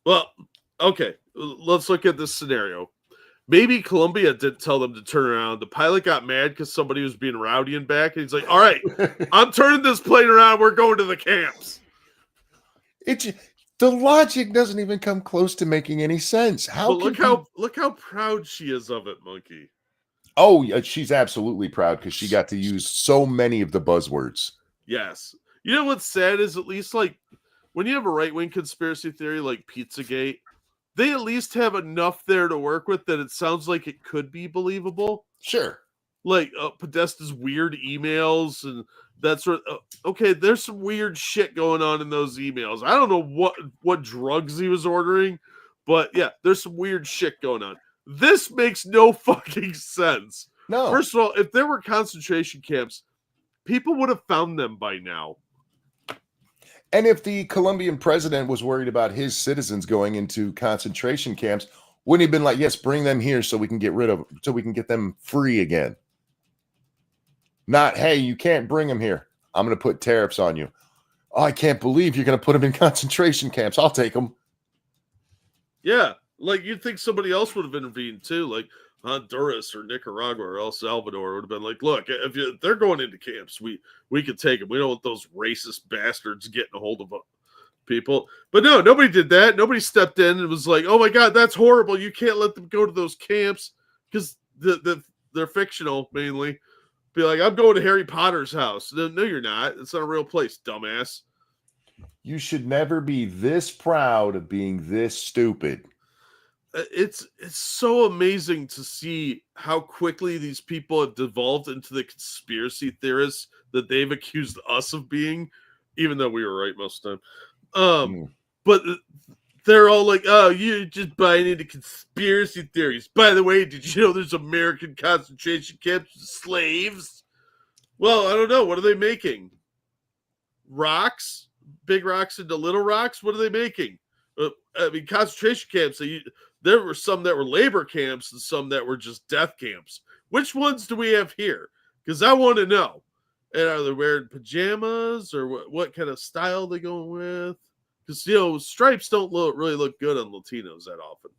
Well, okay. Let's look at this scenario. Maybe Colombia didn't tell them to turn around. The pilot got mad because somebody was being rowdy and back, and he's like, all right, I'm turning this plane around. We're going to the camps.
The logic doesn't even come close to making any sense.
Look how proud she is of it, Monkey.
Oh, yeah, she's absolutely proud because she got to use so many of the buzzwords.
Yes. You know what's sad is, at least like when you have a right-wing conspiracy theory like Pizzagate, they at least have enough there to work with that it sounds like it could be believable.
Sure.
Like Podesta's weird emails and that sort of, okay, there's some weird shit going on in those emails. I don't know what drugs he was ordering, but yeah, there's some weird shit going on. This makes no fucking sense.
No.
First of all, if there were concentration camps, people would have found them by now.
And if the Colombian president was worried about his citizens going into concentration camps, wouldn't he have been like, yes, bring them here so we can get them free again? Not, hey, you can't bring them here. I'm going to put tariffs on you. Oh, I can't believe you're going to put them in concentration camps. I'll take them.
Yeah. Like, you'd think somebody else would have intervened too, like Honduras or Nicaragua or El Salvador would have been like, look, if they're going into camps, we could take them. We don't want those racist bastards getting a hold of people. But no, nobody did that. Nobody stepped in and was like, oh my God, that's horrible. You can't let them go to those camps, because the they're fictional mainly. Be like, I'm going to Harry Potter's house. No, you're not. It's not a real place, dumbass.
You should never be this proud of being this stupid.
It's so amazing to see how quickly these people have devolved into the conspiracy theorists that they've accused us of being, even though we were right most of the time. But they're all like, oh, you're just buying into conspiracy theories. By the way, did you know there's American concentration camps with slaves? Well, I don't know. What are they making? Rocks? Big rocks into little rocks? What are they making? I mean, concentration camps, there were some that were labor camps and some that were just death camps. Which ones do we have here? Because I want to know. And are they wearing pajamas or what kind of style they going with? Because, stripes don't really look good on Latinos that often.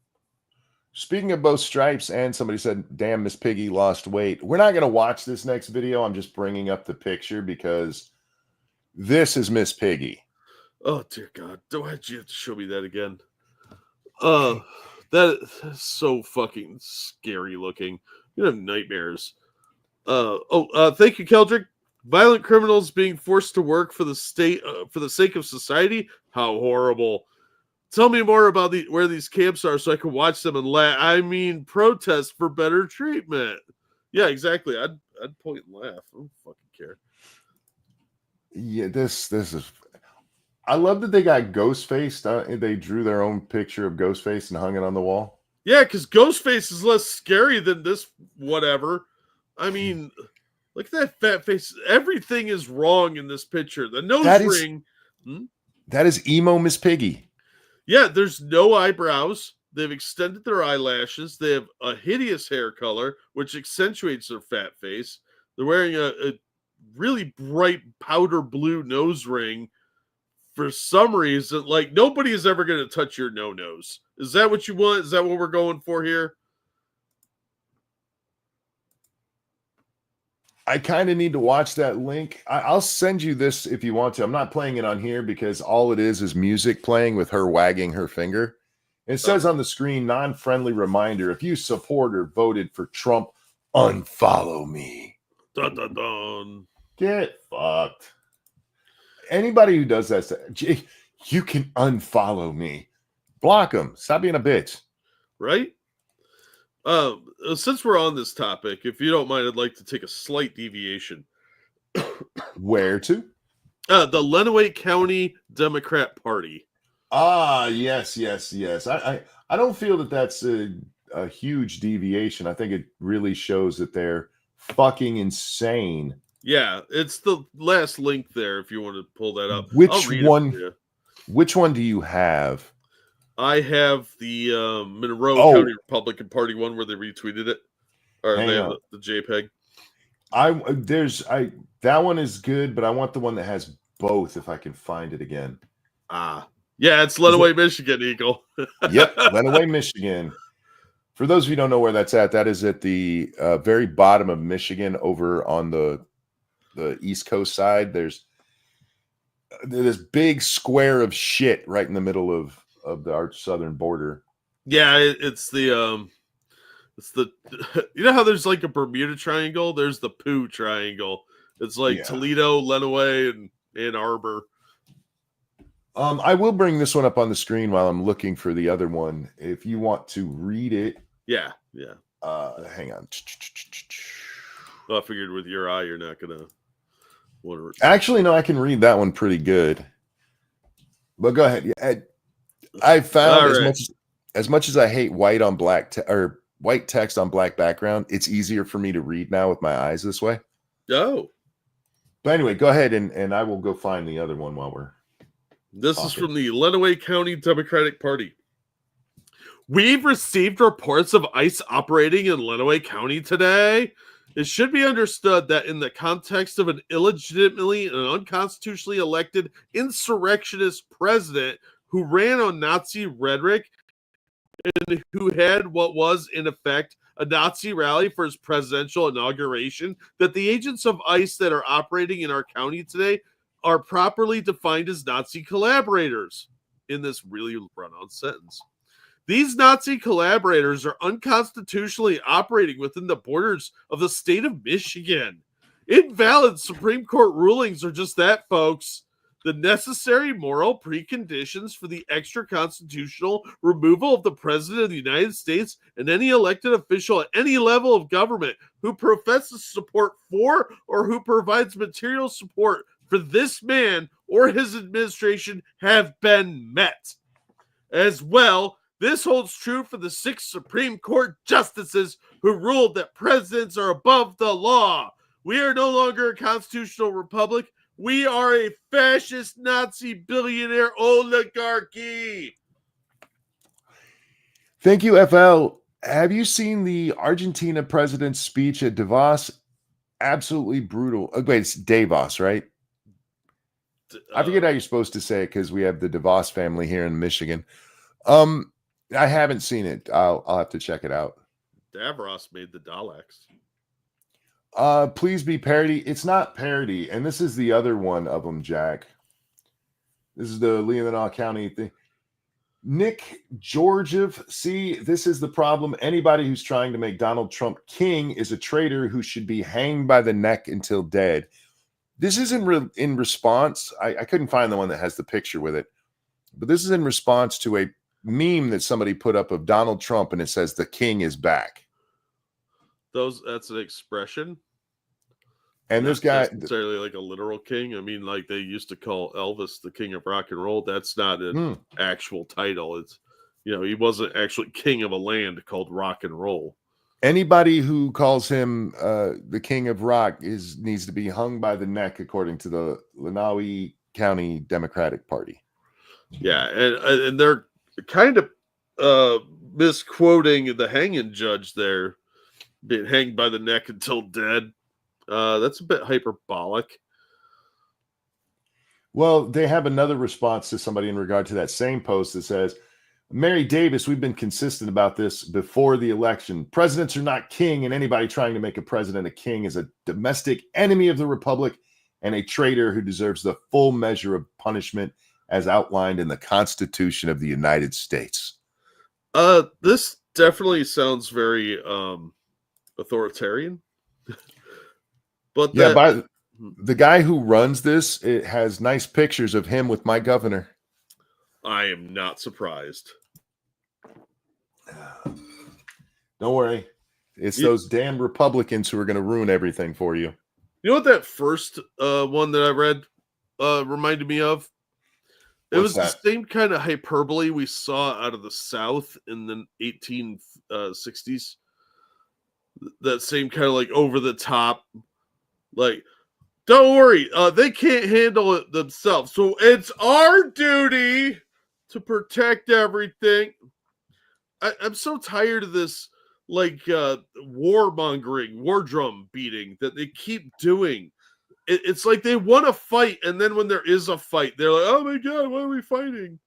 Speaking of both stripes, and somebody said, damn, Miss Piggy lost weight. We're not going to watch this next video. I'm just bringing up the picture because this is Miss Piggy.
Oh, dear God. Why'd you have to show me that again? That is so fucking scary looking. You have nightmares. Thank you, Keldrick. Violent criminals being forced to work for the state for the sake of society. How horrible! Tell me more about where these camps are so I can watch them and laugh. I mean, protest for better treatment. Yeah, exactly. I'd point and laugh. I don't fucking care.
Yeah, this is. I love that they got Ghostface. They drew their own picture of Ghostface and hung it on the wall.
Yeah, because Ghostface is less scary than this whatever. I mean, look at that fat face. Everything is wrong in this picture. The nose ring.
That is emo Miss Piggy.
Yeah, there's no eyebrows. They've extended their eyelashes. They have a hideous hair color, which accentuates their fat face. They're wearing a really bright powder blue nose ring. For some reason, like nobody is ever going to touch your no-nose. Is that what you want? Is that what we're going for here?
I kind of need to watch that link. I'll send you this if you want to. I'm not playing it on here because all it is music playing with her wagging her finger. It says on the screen, non-friendly reminder, if you support or voted for Trump, unfollow me.
Dun, dun, dun.
Get fucked. Anybody who does that, you can unfollow me. Block them. Stop being a bitch.
Right? Since we're on this topic, if you don't mind, I'd like to take a slight deviation.
Where to?
The Lenawee County Democrat Party.
Yes. I don't feel that that's a huge deviation. I think it really shows that they're fucking insane.
Yeah, it's the last link there if you want to pull that up.
Which one do you have?
I have the Monroe County Republican Party one where they retweeted it. Or they have the JPEG.
That one is good, but I want the one that has both if I can find it again.
Yeah, it's Lenawee, Michigan, Eagle.
Yep, Lenawee, Michigan. For those of you who don't know where that's at, that is at the very bottom of Michigan over on the East Coast side. There's this big square of shit right in the middle of our southern border.
Yeah, it's the you know how there's like a Bermuda Triangle? There's the Pooh Triangle. It's like Toledo, Lenawee, and Ann Arbor.
I will bring this one up on the screen while I'm looking for the other one. If you want to read it.
Yeah.
Hang on.
Well, I figured with your eye, you're not gonna want to.
Actually, no, I can read that one pretty good. But go ahead. I found as much as I hate white on black or white text on black background, it's easier for me to read now with my eyes this way.
Oh.
But anyway, go ahead and I will go find the other one while we're.
This is from the Lenawee County Democratic Party. We've received reports of ICE operating in Lenawee County today. It should be understood that in the context of an illegitimately and unconstitutionally elected insurrectionist president who ran on Nazi rhetoric and who had what was, in effect, a Nazi rally for his presidential inauguration, that the agents of ICE that are operating in our county today are properly defined as Nazi collaborators in this really run-on sentence. These Nazi collaborators are unconstitutionally operating within the borders of the state of Michigan. Invalid Supreme Court rulings are just that, folks. The necessary moral preconditions for the extra-constitutional removal of the President of the United States and any elected official at any level of government who professes support for or who provides material support for this man or his administration have been met. As well, this holds true for the 6 Supreme Court justices who ruled that presidents are above the law. We are no longer a constitutional republic. We are a fascist Nazi billionaire oligarchy.
Thank you, FL. Have you seen the Argentina president's speech at Davos? Absolutely brutal. Oh, wait, it's Davos, right? I forget how you're supposed to say it because we have the DeVos family here in Michigan. I haven't seen it. I'll have to check it out.
Davros made the Daleks.
Please be parody. It's not parody, and this is the other one of them, Jack. This is the Leelanau County thing. Nick Georgiev. See, this is the problem. Anybody who's trying to make Donald Trump king is a traitor who should be hanged by the neck until dead. This is in response. I couldn't find the one that has the picture with it, but this is in response to a meme that somebody put up of Donald Trump, and it says the king is back.
That's an expression.
And
not
this guy
necessarily like a literal king. I mean, like they used to call Elvis the king of rock and roll. That's not an actual title. It's, he wasn't actually king of a land called rock and roll.
Anybody who calls him the king of rock needs to be hung by the neck, according to the Leelanau County Democratic Party.
Yeah, and they're kind of misquoting the hanging judge there, being hanged by the neck until dead. That's a bit hyperbolic.
Well, they have another response to somebody in regard to that same post that says, Mary Davis, we've been consistent about this before the election. Presidents are not king, and anybody trying to make a president a king is a domestic enemy of the republic and a traitor who deserves the full measure of punishment as outlined in the Constitution of the United States.
This definitely sounds very authoritarian. But
yeah, the guy who runs this, it has nice pictures of him with my governor.
I am not surprised.
Don't worry. It's those damn Republicans who are going to ruin everything for you.
You know what that first one that I read reminded me of? It was the same kind of hyperbole we saw out of the South in the 1860s. That same kind of like over the top, like, don't worry, they can't handle it themselves. So it's our duty to protect everything. I'm so tired of this, like, warmongering, war drum beating that they keep doing. It's like they want to fight, and then when there is a fight, they're like, oh my God, why are we fighting?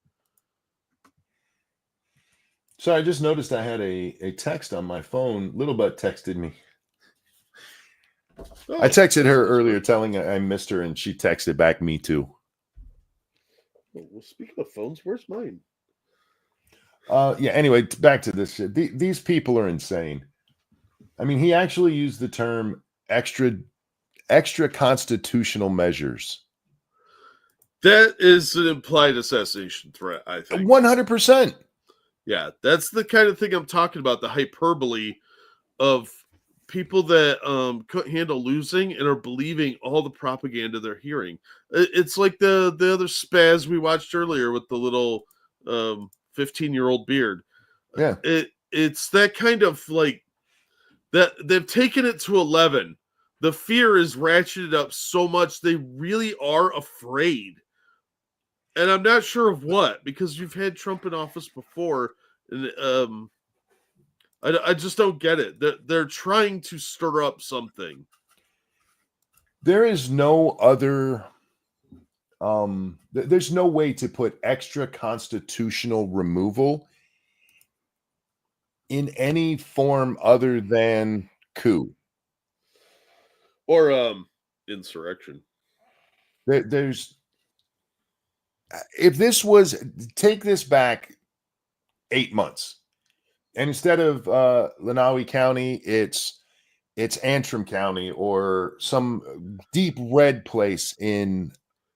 So I just noticed I had a text on my phone. Little Butt texted me. Oh, I texted her earlier telling her I missed her, and she texted back me too.
Well, speaking of phones, where's mine?
Yeah, anyway, back to this shit. These people are insane. I mean, he actually used the term extra constitutional measures.
That is an implied assassination threat, I think.
100%.
Yeah, that's the kind of thing I'm talking about, the hyperbole of people that couldn't handle losing and are believing all the propaganda they're hearing. It's like the other spaz we watched earlier with the little 15-year-old beard.
Yeah.
It's that kind of like that they've taken it to 11. The fear is ratcheted up so much they really are afraid. And I'm not sure of what, because you've had Trump in office before, and I just don't get it. They're trying to stir up something.
There is no other. There's no way to put extra constitutional removal in any form other than coup
or insurrection.
There's. If this was, take this back 8 months. And instead of Lenawi County, it's Antrim County or some deep red place in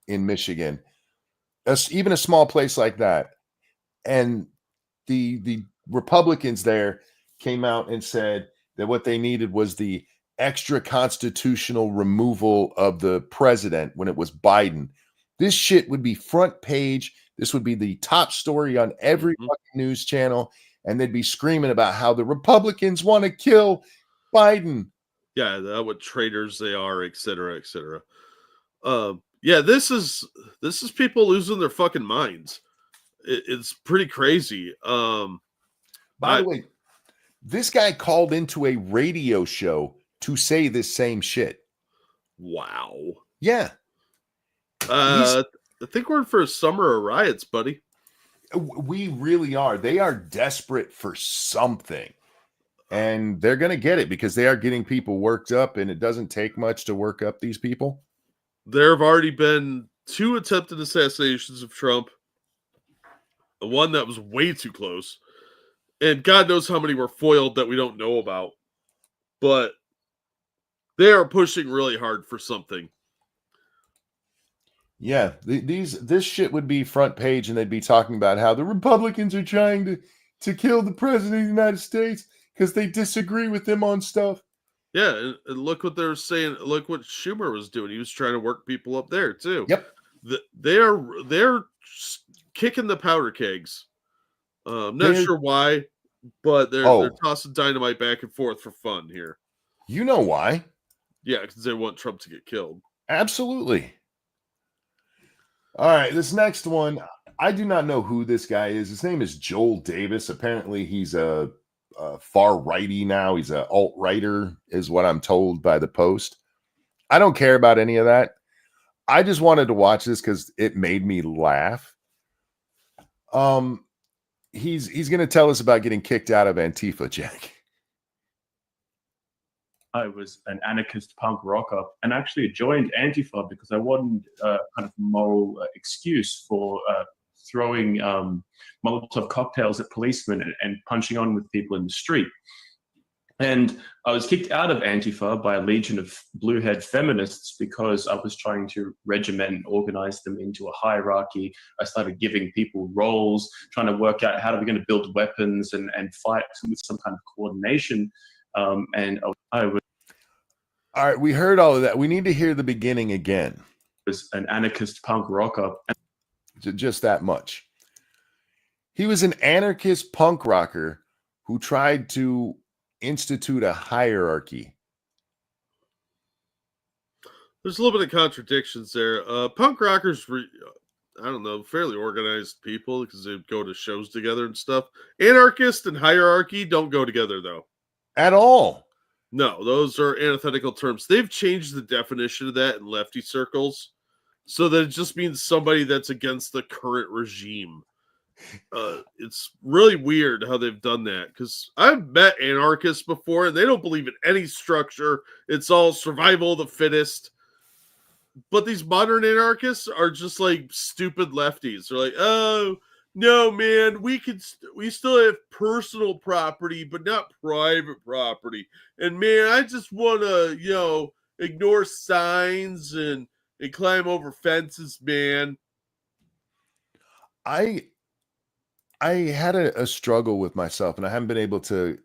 Michigan. Even a small place like that. And the Republicans there came out and said that what they needed was the extra constitutional removal of the president when it was Biden. This shit would be front page. This would be the top story on every fucking news channel, and they'd be screaming about how the Republicans want to kill Biden.
Yeah, what traitors they are, et cetera, et cetera. Yeah, this is people losing their fucking minds. It's pretty crazy.
By the way, this guy called into a radio show to say this same shit.
Wow.
Yeah.
I think we're in for a summer of riots, buddy.
We really are. They are desperate for something. And they're going to get it because they are getting people worked up, and it doesn't take much to work up these people.
There have already been 2 attempted assassinations of Trump. One that was way too close. And God knows how many were foiled that we don't know about. But they are pushing really hard for something.
Yeah, this shit would be front page, and they'd be talking about how the Republicans are trying to kill the president of the United States because they disagree with them on stuff.
Yeah, and look what they're saying. Look what Schumer was doing. He was trying to work people up there too.
Yep.
They're kicking the powder kegs. Not sure why, but they're tossing dynamite back and forth for fun here.
You know why?
Yeah, because they want Trump to get killed.
Absolutely. All right, this next one, I do not know who this guy is. His name is Joel Davis. Apparently, he's a far righty now. He's an alt-righter, is what I'm told by the Post. I don't care about any of that. I just wanted to watch this because it made me laugh. He's going to tell us about getting kicked out of Antifa, Jack.
I was an anarchist punk rocker and actually joined Antifa because I wanted kind of moral excuse for throwing Molotov cocktails at policemen and punching on with people in the street. And I was kicked out of Antifa by a legion of blue-haired feminists because I was trying to regiment and organize them into a hierarchy. I started giving people roles, trying to work out how are we going to build weapons and fight with some kind of coordination. And I was...
All right, we heard all of that. We need to hear the beginning again.
Was an anarchist punk rocker.
Just that much. He was an anarchist punk rocker who tried to institute a hierarchy.
There's a little bit of contradictions there. Punk rockers were, I don't know, fairly organized people because they go to shows together and stuff. Anarchist and hierarchy don't go together, though.
At all.
No, those are antithetical terms. They've changed the definition of that in lefty circles so that it just means somebody that's against the current regime. It's really weird how they've done that because I've met anarchists before and they don't believe in any structure. It's all survival of the fittest. But these modern anarchists are just like stupid lefties. They're like, oh, no, man, we still have personal property, but not private property. And man, I just want to, ignore signs and climb over fences, man.
I had a struggle with myself, and I haven't been able to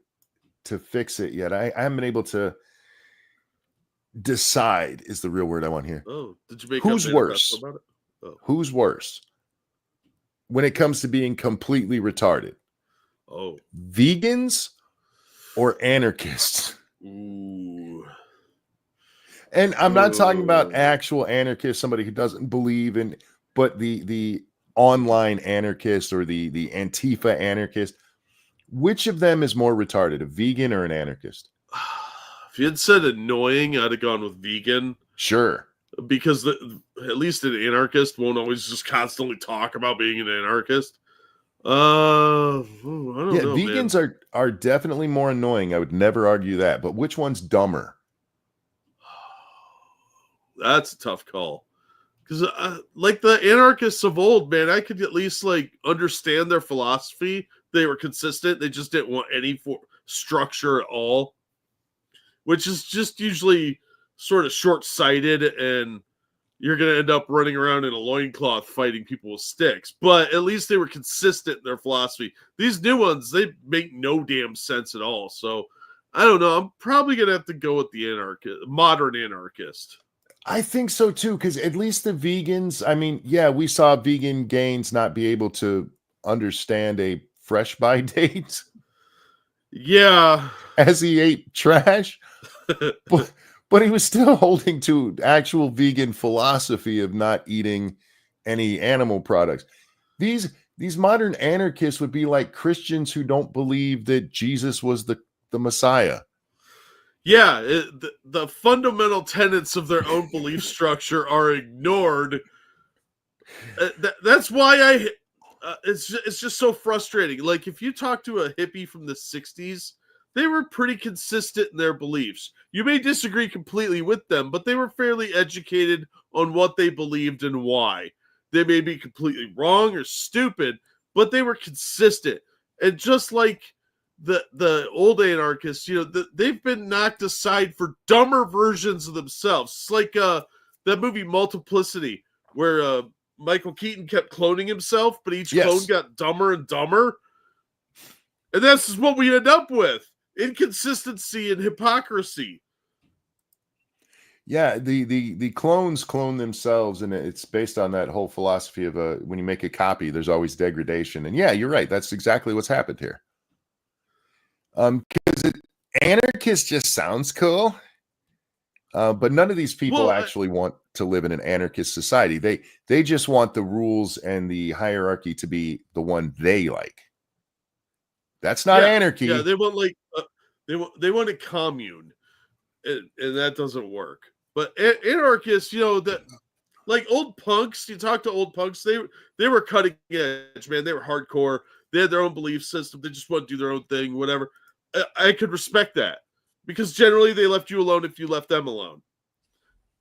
fix it yet. I haven't been able to decide is the real word I want here.
Oh, did you make
who's worse?
About it? Oh.
Who's worse when it comes to being completely retarded?
Oh,
vegans or anarchists?
Ooh.
And I'm not talking about actual anarchists, somebody who doesn't believe in, but the online anarchist or the Antifa anarchist. Which of them is more retarded, a vegan or an anarchist?
If you had said annoying, I'd have gone with vegan.
Sure.
Because at least an anarchist won't always just constantly talk about being an anarchist. I don't know,
vegans
man.
are definitely more annoying. I would never argue that. But which one's dumber?
That's a tough call. Because like the anarchists of old, man, I could at least like understand their philosophy, they were consistent. They just didn't want any structure at all, which is just usually sort of short-sighted, and you're going to end up running around in a loincloth fighting people with sticks. But at least they were consistent in their philosophy. These new ones, they make no damn sense at all. So I don't know. I'm probably going to have to go with the modern anarchist.
I think so too, because at least the vegans, I mean, yeah, we saw vegan Gaines not be able to understand a fresh by date.
Yeah.
As he ate trash. but he was still holding to actual vegan philosophy of not eating any animal products. These modern anarchists would be like Christians who don't believe that Jesus was the Messiah.
Yeah, the fundamental tenets of their own belief structure are ignored. That's why it's just so frustrating. Like, if you talk to a hippie from the 60s, they were pretty consistent in their beliefs. You may disagree completely with them, but they were fairly educated on what they believed and why. They may be completely wrong or stupid, but they were consistent. And just like the old anarchists, they've been knocked aside for dumber versions of themselves. It's like that movie Multiplicity, where Michael Keaton kept cloning himself, but each clone got dumber and dumber. And that's what we end up with. Inconsistency and hypocrisy.
Yeah, the clones clone themselves, and it's based on that whole philosophy of when you make a copy, there's always degradation. And yeah, you're right. That's exactly what's happened here. Because anarchist just sounds cool, but none of these people actually want to live in an anarchist society. They just want the rules and the hierarchy to be the one they like. That's not anarchy.
Yeah, they want they want a commune, and that doesn't work. But anarchists, that like old punks. You talk to old punks, they were cutting edge, man. They were hardcore. They had their own belief system. They just want to do their own thing, whatever. I could respect that, because generally they left you alone if you left them alone.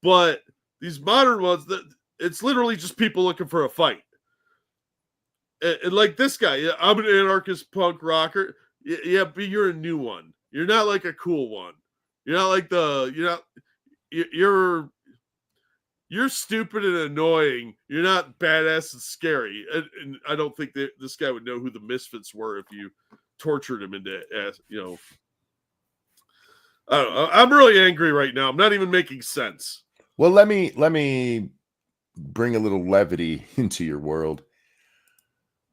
But these modern ones, it's literally just people looking for a fight. And like this guy, I'm an anarchist punk rocker. Yeah, but you're a new one. You're not like a cool one. You're not like you're stupid and annoying. You're not badass and scary. And I don't think that this guy would know who the Misfits were if you tortured him into, I don't know. I'm really angry right now. I'm not even making sense.
Well, let me bring a little levity into your world.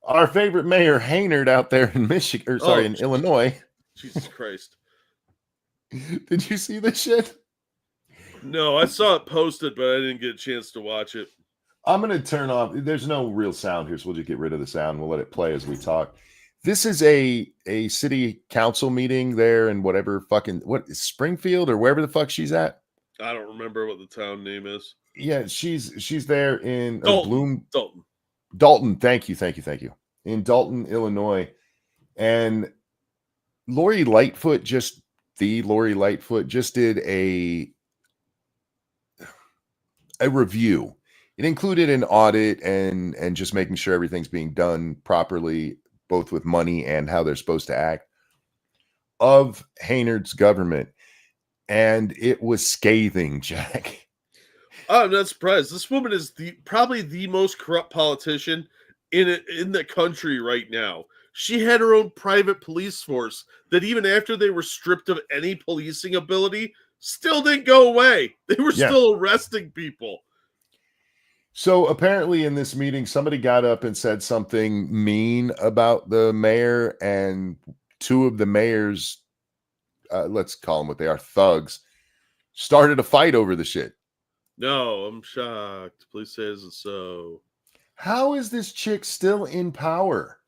Our favorite mayor, Haynard, out there in Michigan, in Illinois.
Jesus Christ.
Did you see this shit?
No, I saw it posted, but I didn't get a chance to watch it.
I'm going to turn off. There's no real sound here, so we'll just get rid of the sound. We'll let it play as we talk. This is a city council meeting there in Springfield or wherever the fuck she's at.
I don't remember what the town name is.
Yeah, she's there in
Dalton.
Thank you. In Dalton, Illinois. And Lori Lightfoot just did a review. It included an audit and just making sure everything's being done properly, both with money and how they're supposed to act, of Haynard's government. And it was scathing, Jack.
Oh, I'm not surprised. This woman is probably the most corrupt politician in the country right now. She had her own private police force that, even after they were stripped of any policing ability, still didn't go away. They were still arresting people.
So apparently in this meeting, somebody got up and said something mean about the mayor, and two of the mayor's, let's call them what they are, thugs, started a fight over the shit.
No, I'm shocked. Please say it's so.
How is this chick still in power?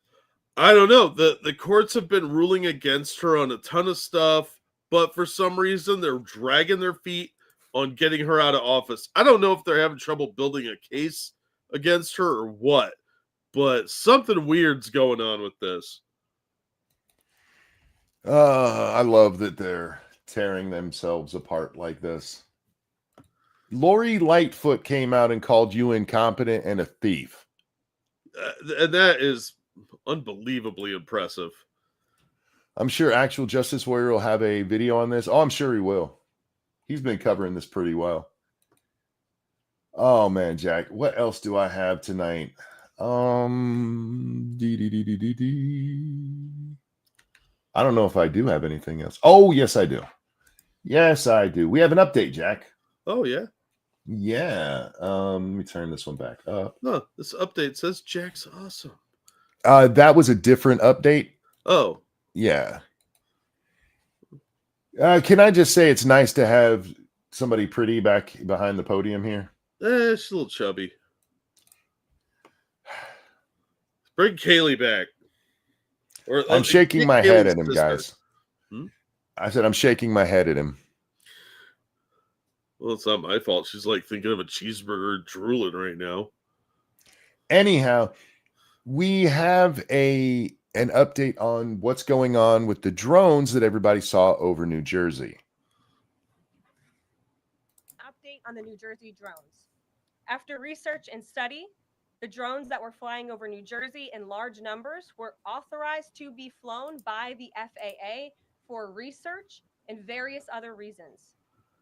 I don't know. The courts have been ruling against her on a ton of stuff, but for some reason they're dragging their feet on getting her out of office. I don't know if they're having trouble building a case against her or what, but something weird's going on with this.
I love that they're tearing themselves apart like this. Lori Lightfoot came out and called you incompetent and a thief.
And that is unbelievably impressive.
I'm sure Actual Justice Warrior will have a video on this. Oh, I'm sure he will. He's been covering this pretty well. Oh man, Jack, what else do I have tonight? I don't know if I do have anything else. Oh, yes, I do. Yes, I do. We have an update, Jack.
Oh yeah.
Yeah. Let me turn this one back up.
No, this update says Jack's awesome.
That was a different update.
Oh.
Yeah. Can I just say it's nice to have somebody pretty back behind the podium here?
She's a little chubby. Bring Kaylee back. Or
I'm shaking my head at him, guys.
Hmm?
I said I'm shaking my head at him.
Well, it's not my fault. She's like thinking of a cheeseburger drooling right now.
Anyhow, we have an update on what's going on with the drones that everybody saw over New Jersey.
Update on the New Jersey drones. After research and study, the drones that were flying over New Jersey in large numbers were authorized to be flown by the FAA for research and various other reasons.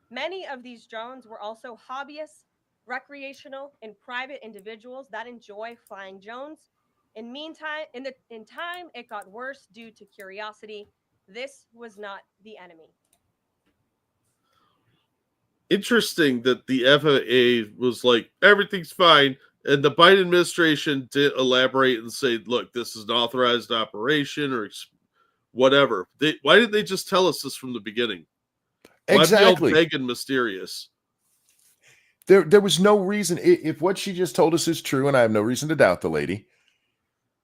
Many of these drones were also hobbyists, recreational, and private individuals that enjoy flying drones. In time, it got worse due to curiosity. This was not the enemy.
Interesting that the FAA was like, everything's fine. And the Biden administration did elaborate and say, look, this is an authorized operation or whatever. Why didn't they just tell us this from the beginning?
Exactly.
Why be all vague and mysterious?
There was no reason. If what she just told us is true, and I have no reason to doubt the lady,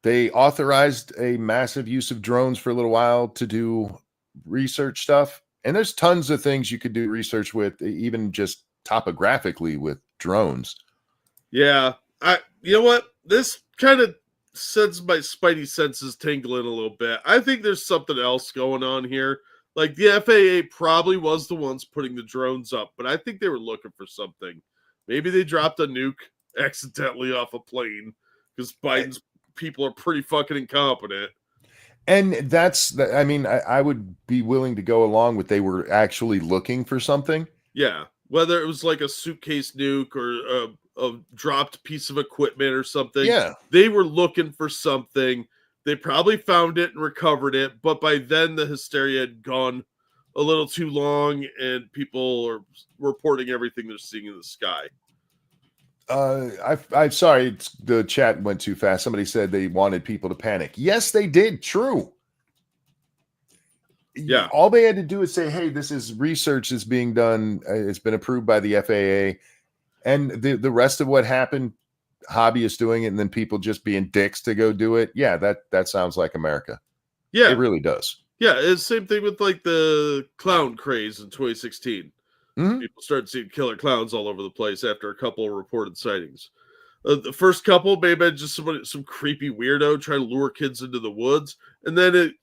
they authorized a massive use of drones for a little while to do research stuff. And there's tons of things you could do research with, even just topographically with drones.
Yeah. You know what? This kind of sends my spidey senses tingling a little bit. I think there's something else going on here. Like the FAA probably was the ones putting the drones up, but I think they were looking for something. Maybe they dropped a nuke accidentally off a plane because Biden's people are pretty fucking incompetent.
And I mean, I would be willing to go along with they were actually looking for something.
Yeah. Whether it was like a suitcase nuke or a dropped piece of equipment or something.
Yeah.
They were looking for something. They probably found it and recovered it. But by then, the hysteria had gone a little too long and people are reporting everything they're seeing in the sky.
I'm sorry, the chat went too fast. Somebody said they wanted people to panic. Yes, they did. True.
Yeah.
All they had to do is say, hey, this is research is being done. It's been approved by the FAA. And the rest of what happened, hobbyists doing it and then people just being dicks to go do it. Yeah, that sounds like America.
Yeah.
It really does.
Yeah, it's the same thing with like the clown craze in 2016.
Mm-hmm.
People started seeing killer clowns all over the place after a couple of reported sightings. The first couple may have been just some creepy weirdo trying to lure kids into the woods, and then it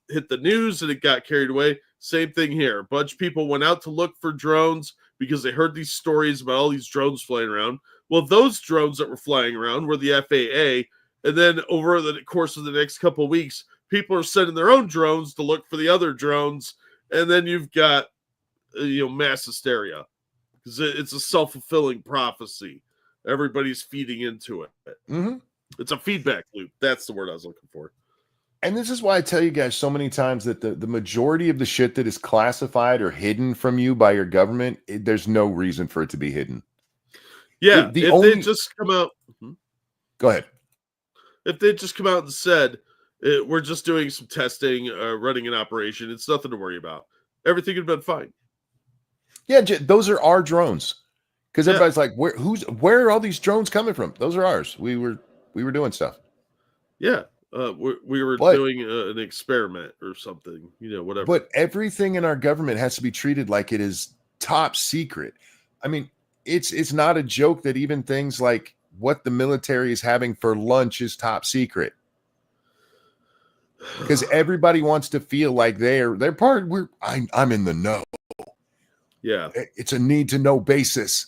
hit the news and it got carried away. Same thing here. A bunch of people went out to look for drones because they heard these stories about all these drones flying around. Well, those drones that were flying around were the FAA, and then over the course of the next couple of weeks, people are sending their own drones to look for the other drones, and then you've got mass hysteria because it's a self-fulfilling prophecy. Everybody's feeding into it.
Mm-hmm.
It's a feedback loop. That's the word I was looking for.
And this is why I tell you guys so many times that the majority of the shit that is classified or hidden from you by your government, there's no reason for it to be hidden.
Yeah, if they just come out.
Go ahead.
If they just come out and said, we're just doing some testing, running an operation, it's nothing to worry about. Everything would have been fine.
Yeah, those are our drones. Because everybody's like, where are all these drones coming from? Those are ours. We were doing stuff.
Yeah, we were doing an experiment or something, whatever.
But everything in our government has to be treated like it is top secret. I mean, it's not a joke that even things like what the military is having for lunch is top secret. Because everybody wants to feel like they're part. I'm in the know.
Yeah,
it's a need to know basis.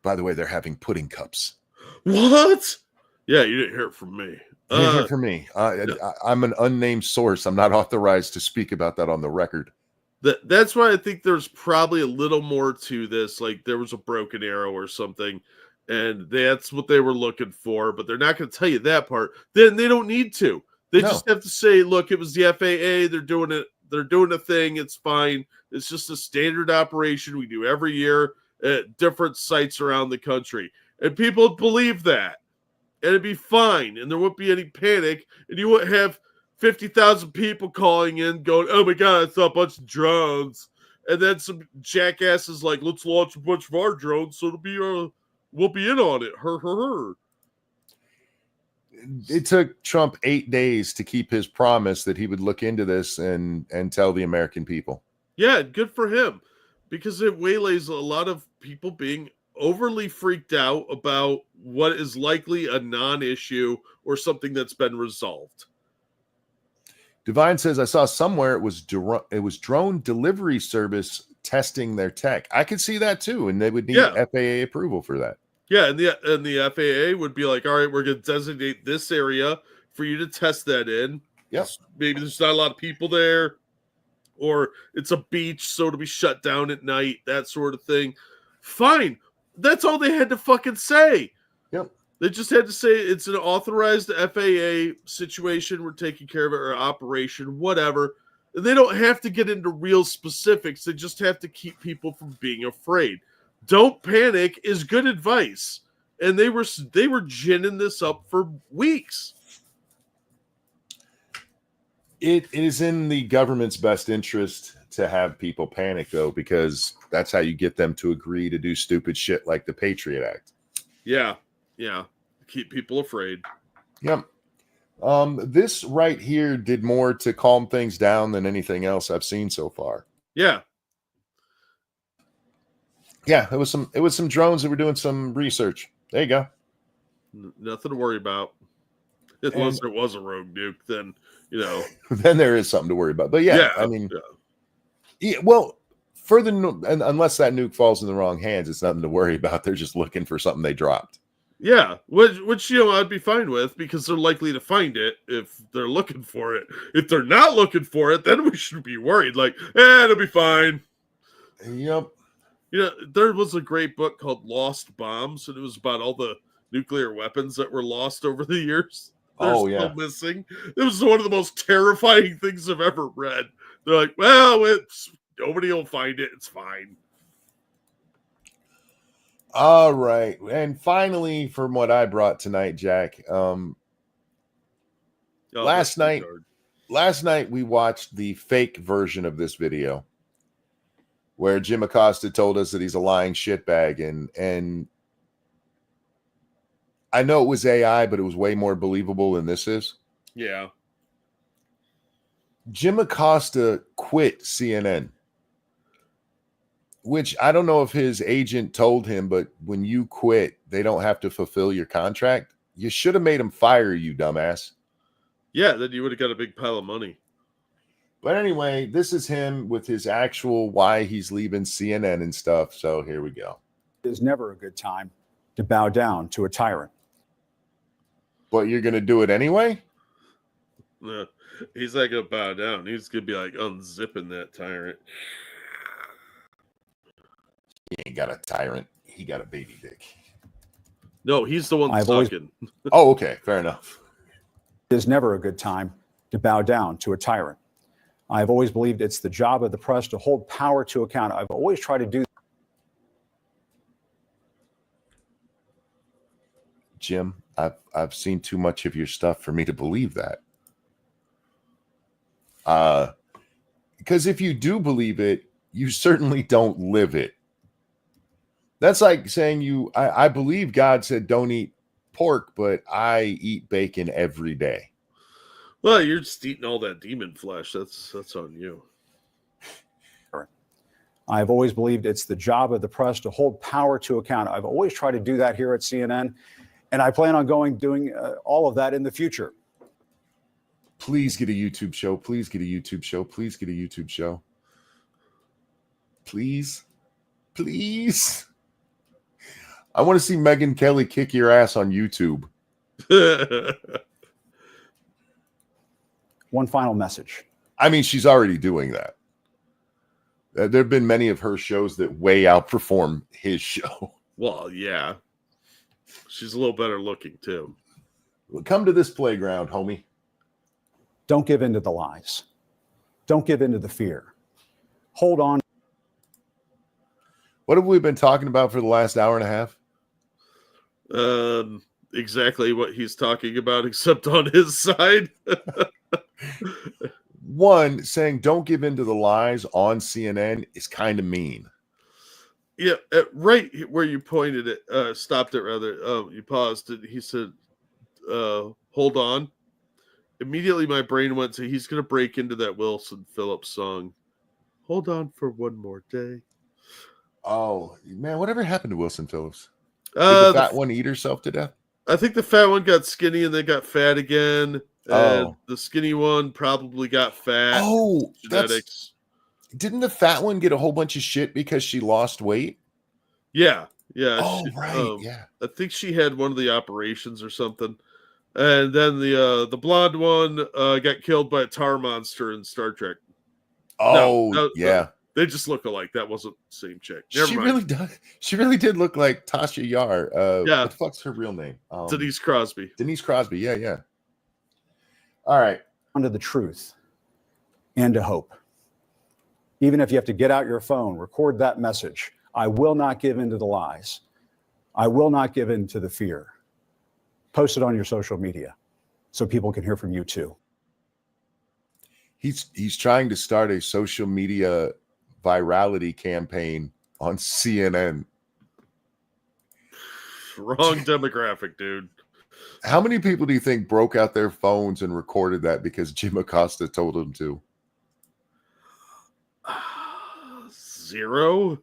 By the way, they're having pudding cups.
What? Yeah, you didn't hear it from me.
Hear from me. I'm an unnamed source. I'm not authorized to speak about that on the record.
That's why I think there's probably a little more to this. Like there was a broken arrow or something, and that's what they were looking for. But they're not going to tell you that part. Then they don't need to. They just have to say, "Look, it was the FAA. They're doing it. They're doing a thing. It's fine. It's just a standard operation we do every year at different sites around the country." And people would believe that, and it'd be fine, and there wouldn't be any panic, and you wouldn't have 50,000 people calling in going, "Oh my God, I saw a bunch of drones." And then some jackasses like, "Let's launch a bunch of our drones so it'll be we'll be in on it." Her.
It took Trump 8 days to keep his promise that he would look into this and tell the American people.
Yeah, good for him, because it waylays a lot of people being overly freaked out about what is likely a non-issue or something that's been resolved.
Divine says, I saw somewhere it was drone delivery service testing their tech. I could see that too, and they would need FAA approval for that.
Yeah, and the FAA would be like, "All right, we're going to designate this area for you to test that in."
Yes.
Maybe there's not a lot of people there, or it's a beach, so it'll be shut down at night, that sort of thing. Fine. That's all they had to fucking say.
Yep.
They just had to say it's an authorized FAA situation. We're taking care of it, or operation, whatever. And they don't have to get into real specifics. They just have to keep people from being afraid. Don't panic is good advice. And they were ginning this up for weeks.
It is in the government's best interest to have people panic, though, because that's how you get them to agree to do stupid shit like the Patriot Act.
Yeah. Keep people afraid.
Yep. This right here did more to calm things down than anything else I've seen so far.
Yeah.
Yeah, it was some drones that were doing some research. There you go.
Nothing to worry about. Unless there was a rogue nuke, then
then there is something to worry about. But yeah. I mean, well, unless that nuke falls in the wrong hands, it's nothing to worry about. They're just looking for something they dropped.
Yeah, which I'd be fine with, because they're likely to find it if they're looking for it. If they're not looking for it, then we should be worried. Like, it'll be fine.
Yep.
There was a great book called Lost Bombs, and it was about all the nuclear weapons that were lost over the years. They're still missing. It was one of the most terrifying things I've ever read. They're like, well, nobody will find it. It's fine.
All right. And finally, from what I brought tonight, Jack, last night we watched the fake version of this video where Jim Acosta told us that he's a lying shitbag, and I know it was AI, but it was way more believable than this is.
Yeah.
Jim Acosta quit CNN, which I don't know if his agent told him, but when you quit, they don't have to fulfill your contract. You should have made him fire you, dumbass.
Yeah, then you would have got a big pile of money.
But anyway, this is him with his actual why he's leaving CNN and stuff. So here we go.
It is never a good time to bow down to a tyrant.
But you're going to do it anyway?
No, he's not going to bow down. He's going to be like unzipping that tyrant.
He ain't got a tyrant. He got a baby dick.
No, he's the one talking.
Oh, okay. Fair enough.
It is never a good time to bow down to a tyrant. I've always believed it's the job of the press to hold power to account. I've always tried to do.
Jim, I've seen too much of your stuff for me to believe that. Because if you do believe it, you certainly don't live it. That's like saying I believe God said don't eat pork, but I eat bacon every day.
Well, you're just eating all that demon flesh. That's on you.
I've always believed it's the job of the press to hold power to account. I've always tried to do that here at CNN, and I plan on doing all of that in the future.
Please get a YouTube show. Please get a YouTube show. Please get a YouTube show. Please. Please. I want to see Megyn Kelly kick your ass on YouTube.
One final message.
I mean, she's already doing that. There have been many of her shows that way outperform his show.
Well, yeah. She's a little better looking, too.
Come to this playground, homie.
Don't give in to the lies. Don't give in to the fear. Hold on.
What have we been talking about for the last hour and a half?
Exactly what he's talking about, except on his side.
One, saying don't give in to the lies on CNN is kind of mean.
Yeah, right where you pointed it, stopped it rather. You paused it. He said, hold on. Immediately my brain went to, he's going to break into that Wilson Phillips song. Hold on for one more day.
Oh, man, whatever happened to Wilson Phillips? Did
The
the fat one eat herself to death?
I think the fat one got skinny and then got fat again. And the skinny one probably got fat.
Oh,
genetics.
Didn't the fat one get a whole bunch of shit because she lost weight?
Yeah.
Oh, right. Yeah.
I think she had one of the operations or something. And then the blonde one got killed by a tar monster in Star Trek.
Oh, yeah.
They just look alike. That wasn't the same chick.
She really does. She really did look like Tasha Yar.
Yeah.
What the fuck's her real name?
Denise Crosby.
Denise Crosby. Yeah. All right.
To the truth and to hope. Even if you have to get out your phone, record that message. I will not give in to the lies. I will not give in to the fear. Post it on your social media so people can hear from you too.
He's trying to start a social media virality campaign on CNN.
Wrong demographic, dude.
How many people do you think broke out their phones and recorded that because Jim Acosta told them to?
0.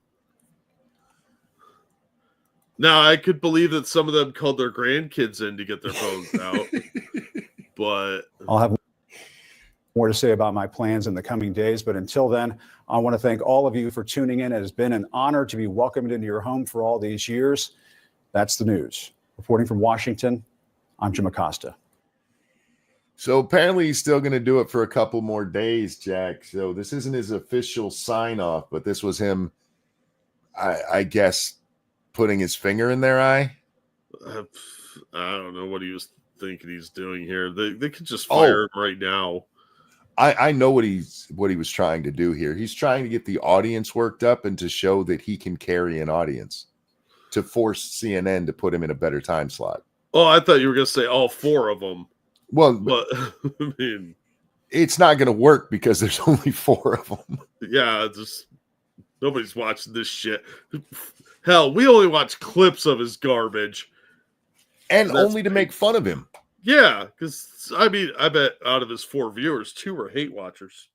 Now, I could believe that some of them called their grandkids in to get their phones out. But
I'll have more to say about my plans in the coming days. But until then, I want to thank all of you for tuning in. It has been an honor to be welcomed into your home for all these years. That's the news. Reporting from Washington, I'm Jim Acosta.
So apparently he's still going to do it for a couple more days, Jack. So this isn't his official sign off, but this was him, I guess, putting his finger in their eye.
I don't know what he was thinking he's doing here. They could just fire him right now.
I know what he was trying to do here. He's trying to get the audience worked up and to show that he can carry an audience, to force CNN to put him in a better time slot.
Oh, I thought you were going to say all 4 of them.
Well,
but I mean,
it's not going to work because there's only 4 of them.
Yeah, just nobody's watching this shit. Hell, we only watch clips of his garbage,
and only to make fun of him.
Yeah, because I mean, I bet out of his 4 viewers, 2 were hate watchers.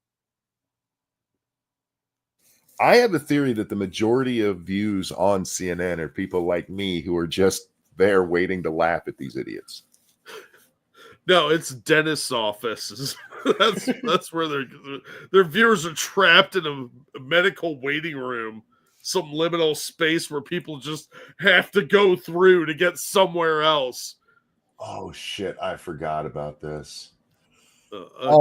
I have a theory that the majority of views on CNN are people like me who are just there waiting to laugh at these idiots.
No, it's dentist's offices. that's where their viewers are trapped in a medical waiting room, some liminal space where people just have to go through to get somewhere else.
Oh shit! I forgot about this.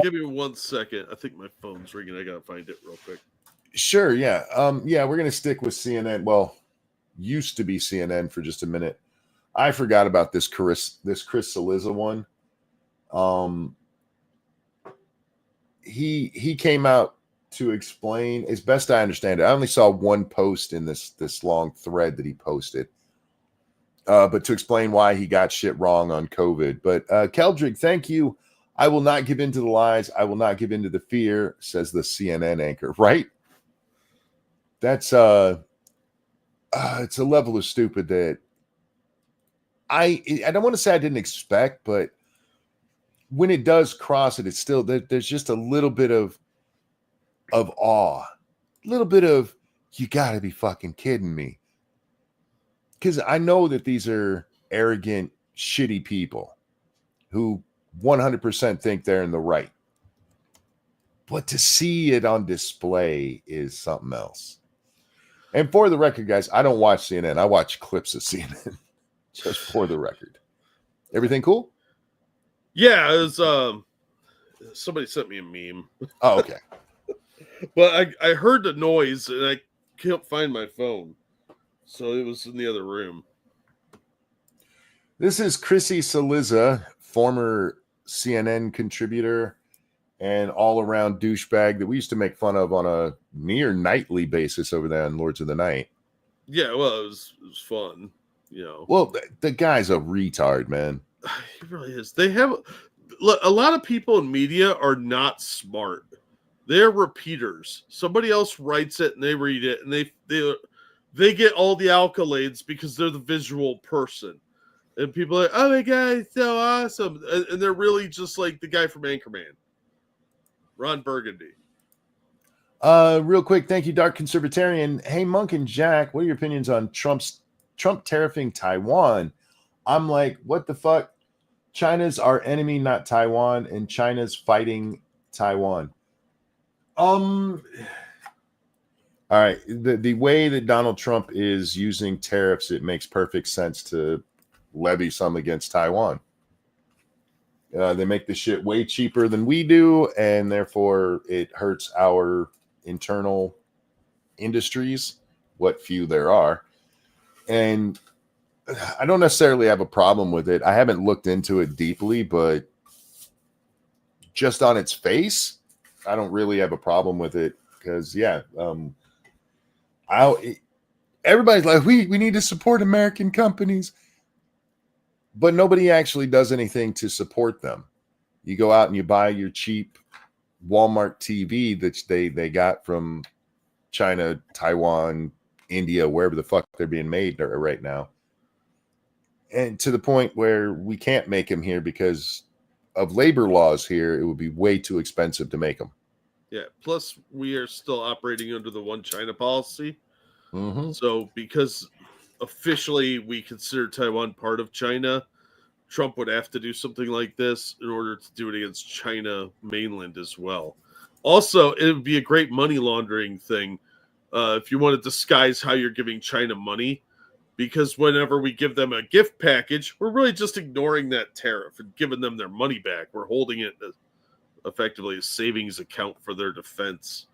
Give me 1 second. I think my phone's ringing. I gotta find it real quick.
Sure. Yeah. We're gonna stick with CNN. Well, used to be CNN for just a minute. I forgot about this Chris Cillizza one. He came out to explain, as best I understand it. I only saw one post in this long thread that he posted, but to explain why he got shit wrong on COVID. But Keldrick, thank you. I will not give in to the lies. I will not give in to the fear, says the CNN anchor. Right? That's it's a level of stupid that I don't want to say I didn't expect, but when it does cross it, it's still there's just a little bit of awe, a little bit of, you got to be fucking kidding me. Because I know that these are arrogant, shitty people who 100% think they're in the right. But to see it on display is something else. And for the record, guys, I don't watch CNN. I watch clips of CNN. Just for the record. Everything cool?
Yeah, it was Somebody sent me a meme.
Oh, okay.
But I heard the noise and I can't find my phone. So it was in the other room.
This is Chrissy Saliza, former CNN contributor and all-around douchebag that we used to make fun of on a near nightly basis over there on Lords of the Night.
Yeah, well, it was fun, you know.
Well, the guy's a retard, man.
He really is. They have a lot of people in media are not smart. They're repeaters. Somebody else writes it and they read it and they get all the accolades because they're the visual person. And people are like, oh my God, it's so awesome. And they're really just like the guy from Anchorman, Ron Burgundy.
Real quick, thank you, Dark Conservatarian. Hey, Monk and Jack, what are your opinions on Trump tariffing Taiwan? I'm like, what the fuck? China's our enemy, not Taiwan, and China's fighting Taiwan. All right, the way that Donald Trump is using tariffs, it makes perfect sense to levy some against Taiwan. They make the shit way cheaper than we do, and therefore it hurts our internal industries, what few there are. And I don't necessarily have a problem with it. I haven't looked into it deeply, but just on its face, I don't really have a problem with it because, yeah, everybody's like, we need to support American companies, but nobody actually does anything to support them. You go out and you buy your cheap Walmart TV that they got from China, Taiwan, India, wherever the fuck they're being made right now. And to the point where we can't make them here because of labor laws here, it would be way too expensive to make them.
Yeah. Plus, we are still operating under the one China policy.
Mm-hmm.
So, because officially we consider Taiwan part of China, Trump would have to do something like this in order to do it against China mainland as well. Also, it would be a great money laundering thing if you want to disguise how you're giving China money. Because whenever we give them a gift package, we're really just ignoring that tariff and giving them their money back. We're holding it as effectively a savings account for their defense.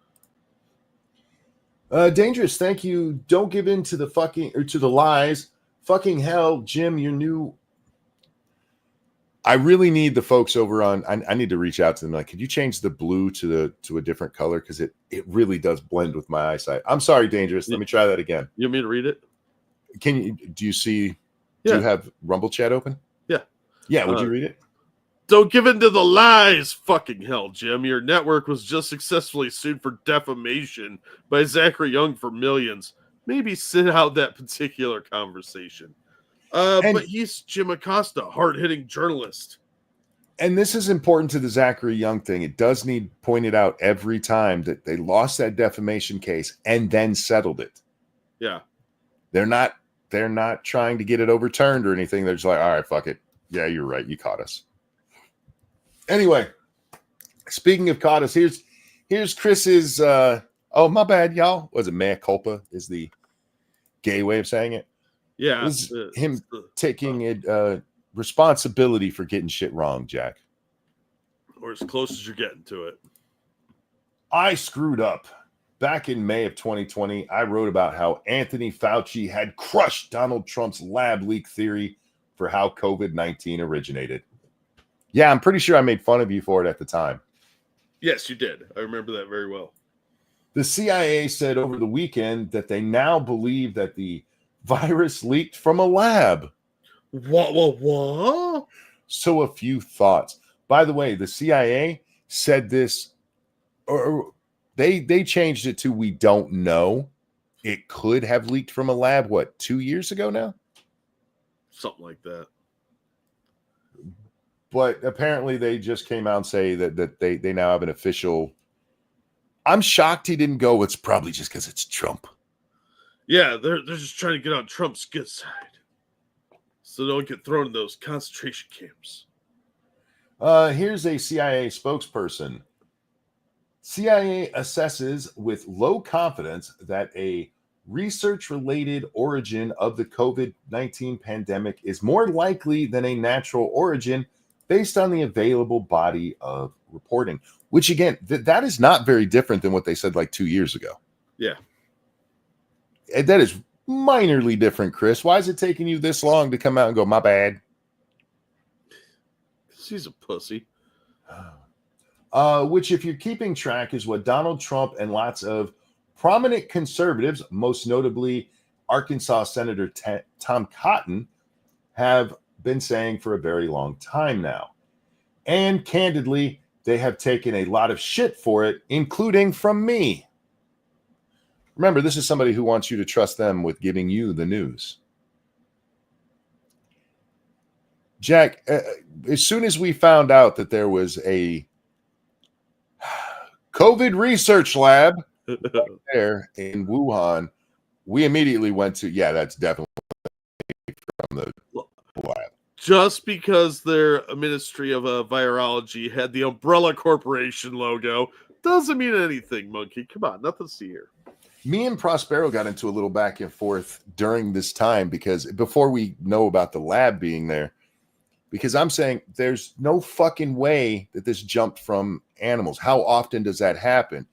Dangerous, thank you. Don't give in to the lies. Fucking hell, Jim, your new. I really need the folks over on. I need to reach out to them. Like, could you change the blue to a different color because it really does blend with my eyesight. I'm sorry, Dangerous. Let me try that again.
You want me to read it?
Do you see?
Yeah.
Do you have Rumble chat open?
Yeah.
Yeah. Would you read it?
Don't give in to the lies. Fucking hell, Jim. Your network was just successfully sued for defamation by Zachary Young for millions. Maybe sit out that particular conversation. But he's Jim Acosta, hard-hitting journalist.
And this is important to the Zachary Young thing. It does need pointed out every time that they lost that defamation case and then settled it.
Yeah.
They're not trying to get it overturned or anything. They're just like, all right, fuck it. Yeah, you're right. You caught us. Anyway, speaking of caught us, here's Chris's oh, my bad, y'all. Was it mea culpa is the gay way of saying it?
Yeah.
It was him taking responsibility for getting shit wrong, Jack.
Or as close as you're getting to it.
I screwed up. Back in May of 2020, I wrote about how Anthony Fauci had crushed Donald Trump's lab leak theory for how COVID-19 originated. Yeah, I'm pretty sure I made fun of you for it at the time.
Yes, you did. I remember that very well.
The CIA said over the weekend that they now believe that the virus leaked from a lab.
What?
So a few thoughts. By the way, the CIA said this, or they changed it to we don't know. It could have leaked from a lab, 2 years ago now?
Something like that.
But apparently they just came out and say that they now have an official. I'm shocked he didn't go. It's probably just because it's Trump.
Yeah, they're just trying to get on Trump's good side. So they don't get thrown in those concentration camps.
Here's a CIA spokesperson. CIA assesses with low confidence that a research-related origin of the COVID-19 pandemic is more likely than a natural origin based on the available body of reporting, which again, that is not very different than what they said like 2 years ago.
Yeah.
And that is minorly different, Chris. Why is it taking you this long to come out and go, my bad?
She's a pussy.
Which, if you're keeping track, is what Donald Trump and lots of prominent conservatives, most notably Arkansas Senator Tom Cotton, have been saying for a very long time now. And candidly, they have taken a lot of shit for it, including from me. Remember, this is somebody who wants you to trust them with giving you the news. Jack, as soon as we found out that there was a COVID research lab there in Wuhan, we immediately went to, yeah, that's definitely from the lab.
Just because their Ministry of Virology had the Umbrella Corporation logo doesn't mean anything, Monkey. Come on, nothing to see here.
Me and Prospero got into a little back and forth during this time because before we know about the lab being there, because I'm saying there's no fucking way that this jumped from animals. How often does that happen?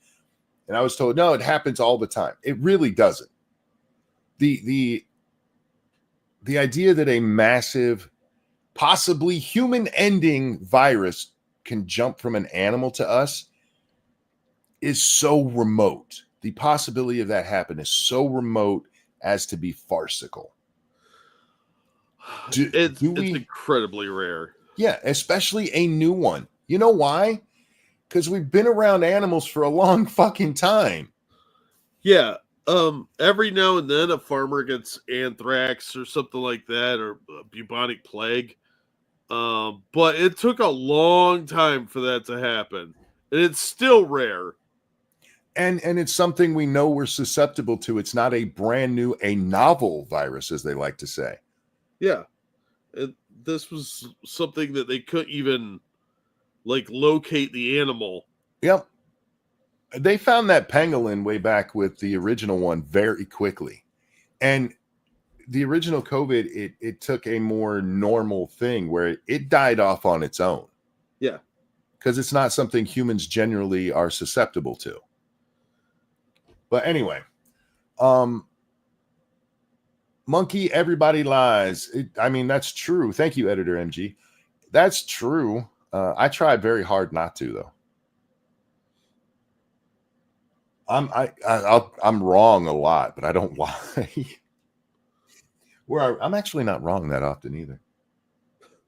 And I was told, no, it happens all the time. It really doesn't. The idea that a massive, possibly human-ending virus can jump from an animal to us is so remote. The possibility of that happening is so remote as to be farcical.
It's incredibly rare.
Yeah, especially a new one. You know why? Because we've been around animals for a long fucking time.
Yeah. Every now and then a farmer gets anthrax or something like that, or bubonic plague. But it took a long time for that to happen. And it's still rare.
And it's something we know we're susceptible to. It's not a brand new, a novel virus, as they like to say.
Yeah. This was something that they couldn't even locate the animal.
Yep. They found that pangolin way back with the original one very quickly. And the original COVID, it took a more normal thing where it died off on its own.
Yeah.
Because it's not something humans generally are susceptible to. But anyway, Monkey, everybody lies. That's true. Thank you, Editor MG. That's true. I tried very hard not to, though. I'm wrong a lot, but I don't lie. I'm actually not wrong that often either.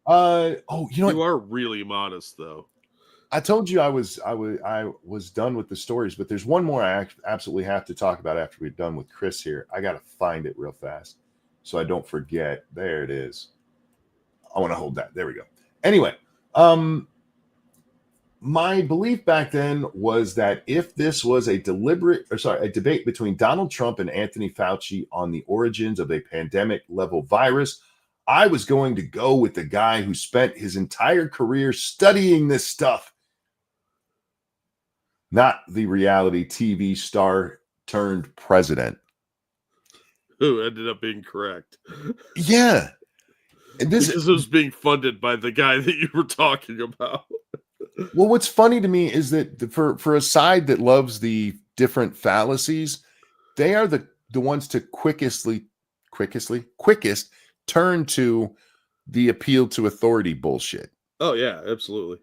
You are really modest, though.
I told you I was done with the stories, but there's one more I absolutely have to talk about after we're done with Chris here. I got to find it real fast so I don't forget. There it is. I want to hold that. There we go. Anyway, my belief back then was that if this was a debate between Donald Trump and Anthony Fauci on the origins of a pandemic level virus, I was going to go with the guy who spent his entire career studying this stuff, not the reality TV star turned president.
Who ended up being correct.
Yeah. And this
was being funded by the guy that you were talking about.
Well, what's funny to me is that for a side that loves the different fallacies, they are the ones to quickest turn to the appeal to authority bullshit.
Oh, yeah, absolutely.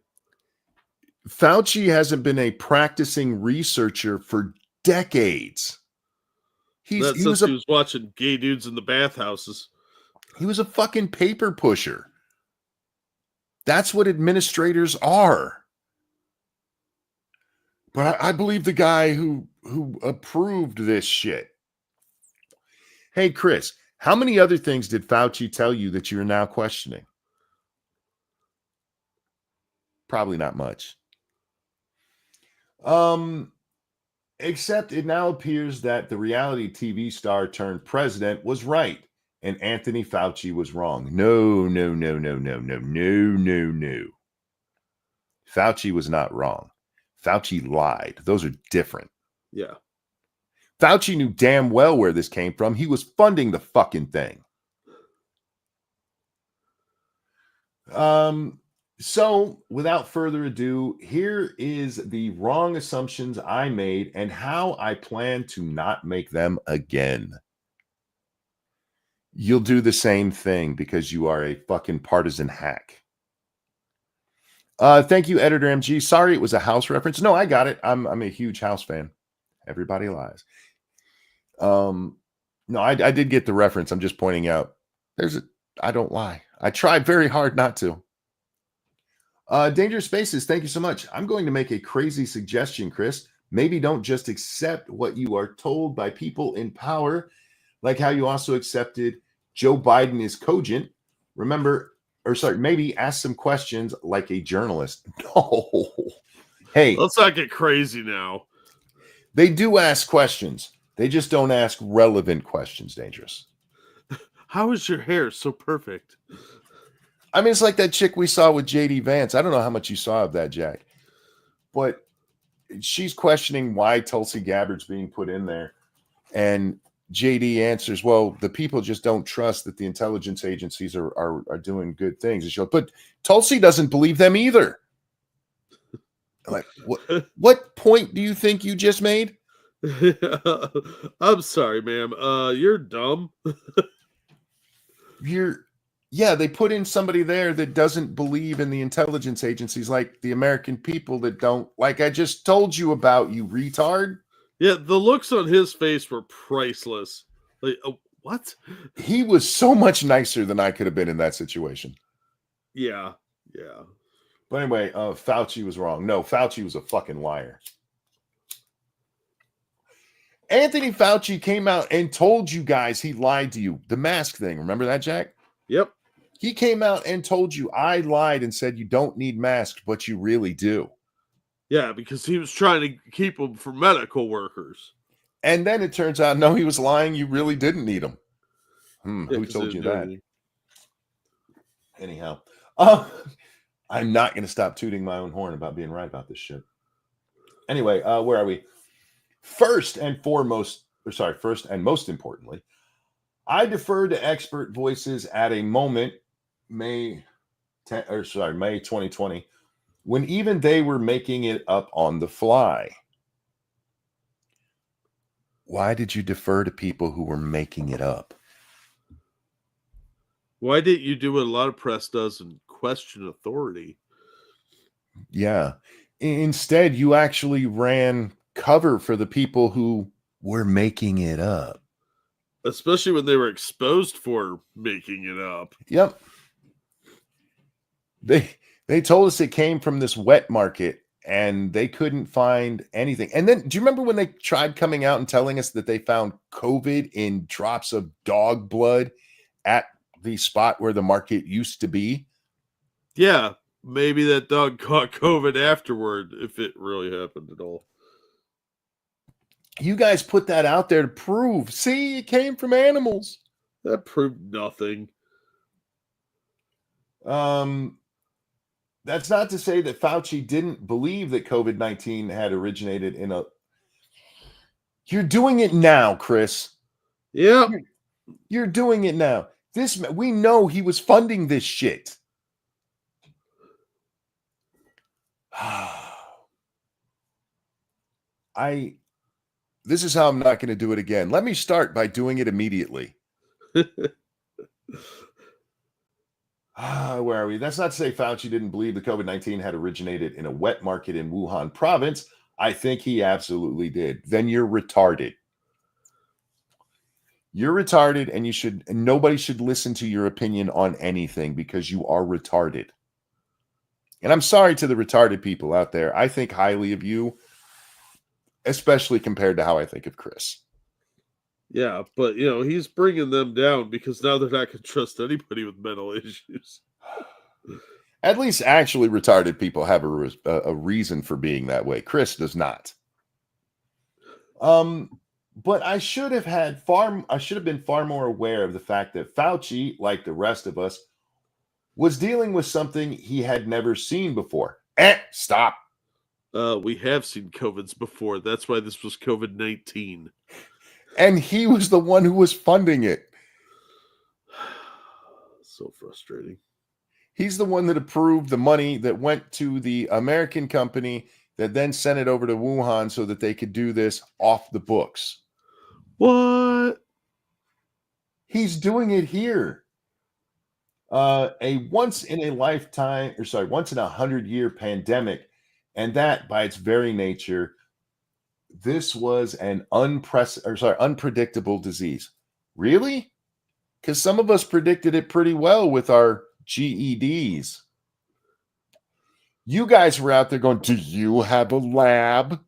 Fauci hasn't been a practicing researcher for decades. He was
watching gay dudes in the bathhouses.
He was a fucking paper pusher. That's what administrators are. But I believe the guy who approved this shit. Hey, Chris, how many other things did Fauci tell you that you're now questioning? Probably not much. Except it now appears that the reality TV star turned president was right and Anthony Fauci was wrong. No. Fauci was not wrong. Fauci lied. Those are different.
Yeah.
Fauci knew damn well where this came from. He was funding the fucking thing. So, without further ado, here is the wrong assumptions I made and how I plan to not make them again. You'll do the same thing because you are a fucking partisan hack. Thank you, Editor MG. Sorry it was a House reference. No, I got it. I'm a huge House fan. Everybody lies. No, I did get the reference. I'm just pointing out I don't lie. I tried very hard not to. Dangerous Spaces, thank you so much. I'm going to make a crazy suggestion, Chris. Maybe don't just accept what you are told by people in power, like how you also accepted Joe Biden is cogent. Maybe ask some questions like a journalist. No. Hey.
Let's not get crazy now.
They do ask questions. They just don't ask relevant questions, Dangerous.
How is your hair so perfect?
I mean, it's like that chick we saw with JD Vance. I don't know how much you saw of that, Jack. But she's questioning why Tulsi Gabbard's being put in there. And JD answers, well, the people just don't trust that the intelligence agencies are doing good things. And she goes, but Tulsi doesn't believe them either. I'm like, what point do you think you just made?
I'm sorry, ma'am. You're dumb.
They put in somebody there that doesn't believe in the intelligence agencies like the American people that don't, like I just told you about, you retard.
Yeah, the looks on his face were priceless. Like, what?
He was so much nicer than I could have been in that situation.
Yeah.
But anyway, Fauci was wrong. No, Fauci was a fucking liar. Anthony Fauci came out and told you guys he lied to you. The mask thing. Remember that, Jack?
Yep.
He came out and told you I lied and said you don't need masks, but you really do.
Yeah, because he was trying to keep them for medical workers.
And then it turns out, no, he was lying. You really didn't need them. Who told you that? Anyhow, I'm not going to stop tooting my own horn about being right about this shit. Anyway, where are we? First and most importantly, I defer to expert voices at a moment, May 2020, when even they were making it up on the fly. Why did you defer to people who were making it up?
Why didn't you do what a lot of press does and question authority?
Yeah. Instead, you actually ran cover for the people who were making it up.
Especially when they were exposed for making it up.
Yep. They told us it came from this wet market and they couldn't find anything. And then, do you remember when they tried coming out and telling us that they found COVID in drops of dog blood at the spot where the market used to be?
Yeah, maybe that dog caught COVID afterward, if it really happened at all.
You guys put that out there to prove, see, it came from animals.
That proved nothing.
That's not to say that Fauci didn't believe that COVID-19 had originated in a... You're doing it now, Chris.
Yeah.
You're doing it now. We know he was funding this shit. This is how I'm not going to do it again. Let me start by doing it immediately. Where are we? That's not to say Fauci didn't believe the COVID-19 had originated in a wet market in Wuhan province. I think he absolutely did. Then you're retarded. You're retarded, and nobody should listen to your opinion on anything because you are retarded. And I'm sorry to the retarded people out there. I think highly of you, especially compared to how I think of Chris.
Yeah, but, he's bringing them down because now they're not going to trust anybody with mental issues.
At least actually retarded people have a reason for being that way. Chris does not. But I should have been far more aware of the fact that Fauci, like the rest of us, was dealing with something he had never seen before. Stop.
We have seen COVIDs before. That's why this was COVID-19.
And he was the one who was funding it.
So frustrating.
He's the one that approved the money that went to the American company that then sent it over to Wuhan so that they could do this off the books.
What?
He's doing it here. A once in a 100-year pandemic, and that by its very nature, this was an unpredictable disease. Really? Because some of us predicted it pretty well with our GEDs. You guys were out there going, do you have a lab?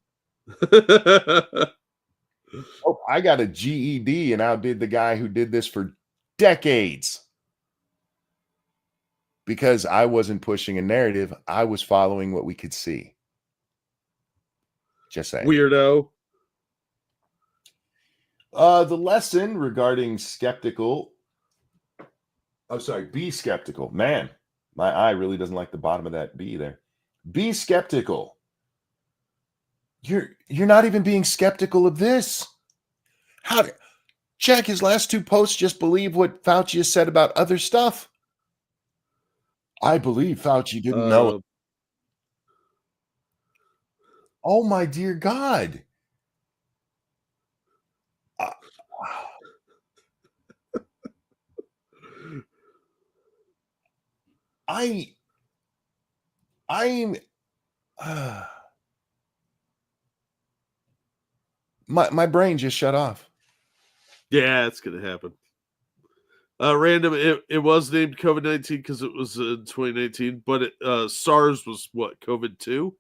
Oh, I got a GED and outdid the guy who did this for decades. Because I wasn't pushing a narrative, I was following what we could see. Just saying.
Weirdo.
The lesson regarding be skeptical. Man, my eye really doesn't like the bottom of that B there. Be skeptical. You're not even being skeptical of this. Check his last two posts just believe what Fauci has said about other stuff. I believe Fauci didn't know it. Oh my dear God. My brain just shut off.
Yeah, it's gonna happen. Random. It was named COVID-19 because it was in 2019, but SARS was what? COVID-2.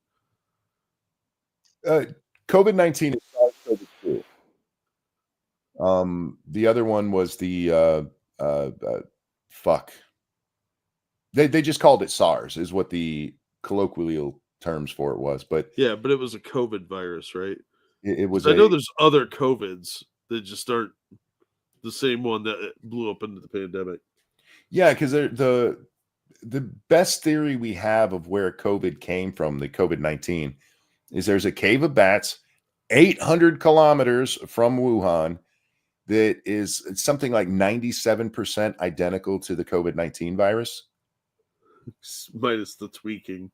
COVID-19 is SARS-CoV-2. The other one was the fuck. They just called it SARS, is what the colloquial terms for it was. But
yeah, but it was a COVID virus, right?
It was.
I know there's other COVIDs that just aren't the same one that blew up into the pandemic.
Yeah, because the best theory we have of where COVID came from, the COVID-19, is there's a cave of bats 800 kilometers from Wuhan that is something like 97% identical to the COVID-19 virus.
Minus the tweaking.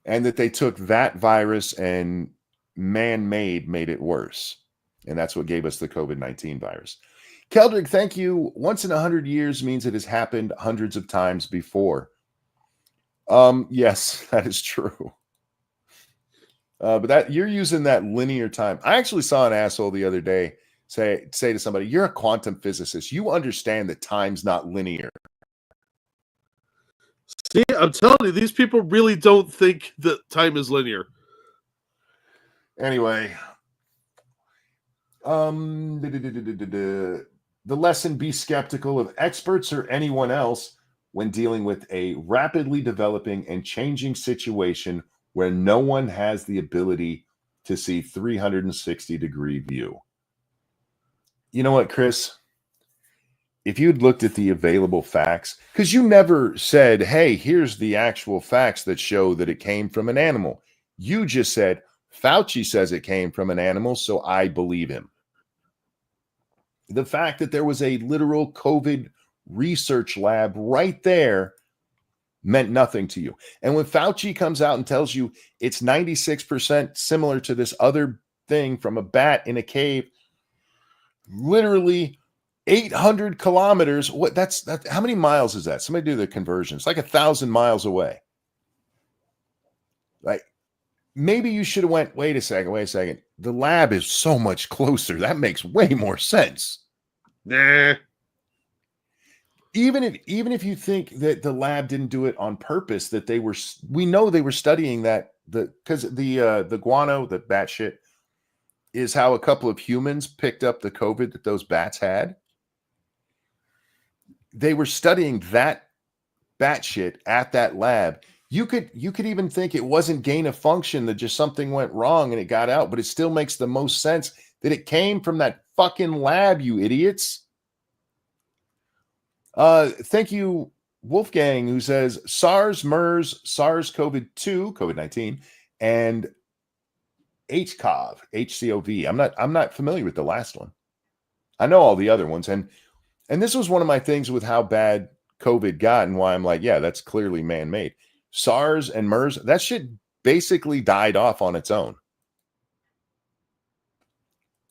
And that they took that virus and man-made made it worse. And that's what gave us the COVID-19 virus. Keldrick, thank you. Once in 100 years means it has happened hundreds of times before. Yes, that is true. But that you're using that linear time. I actually saw an asshole the other day say to somebody, you're a quantum physicist. You understand that time's not linear.
See, I'm telling you, these people really don't think that time is linear.
Anyway, the lesson: be skeptical of experts or anyone else when dealing with a rapidly developing and changing situation where no one has the ability to see 360-degree view. You know what, Chris? If you'd looked at the available facts, because you never said, hey, here's the actual facts that show that it came from an animal. You just said, Fauci says it came from an animal, so I believe him. The fact that there was a literal COVID research lab right there meant nothing to you. And when Fauci comes out and tells you it's 96% similar to this other thing from a bat in a cave, literally 800 kilometers. That's how many miles is that? Somebody do the conversion. It's like 1,000 miles away. Like, maybe you should have went, wait a second. The lab is so much closer. That makes way more sense.
Nah.
Even if you think that the lab didn't do it on purpose, we know they were studying that because the guano, the bat shit, is how a couple of humans picked up the COVID that those bats had. They were studying that bat shit at that lab. You could even think it wasn't gain of function, that just something went wrong and it got out, but it still makes the most sense that it came from that fucking lab, you idiots. Thank you, Wolfgang, who says SARS, MERS, SARS-CoV-2, COVID-19, and HCOV. I'm not familiar with the last one. I know all the other ones, and this was one of my things with how bad COVID got and why I'm like, yeah, that's clearly man-made. SARS and MERS, that shit basically died off on its own.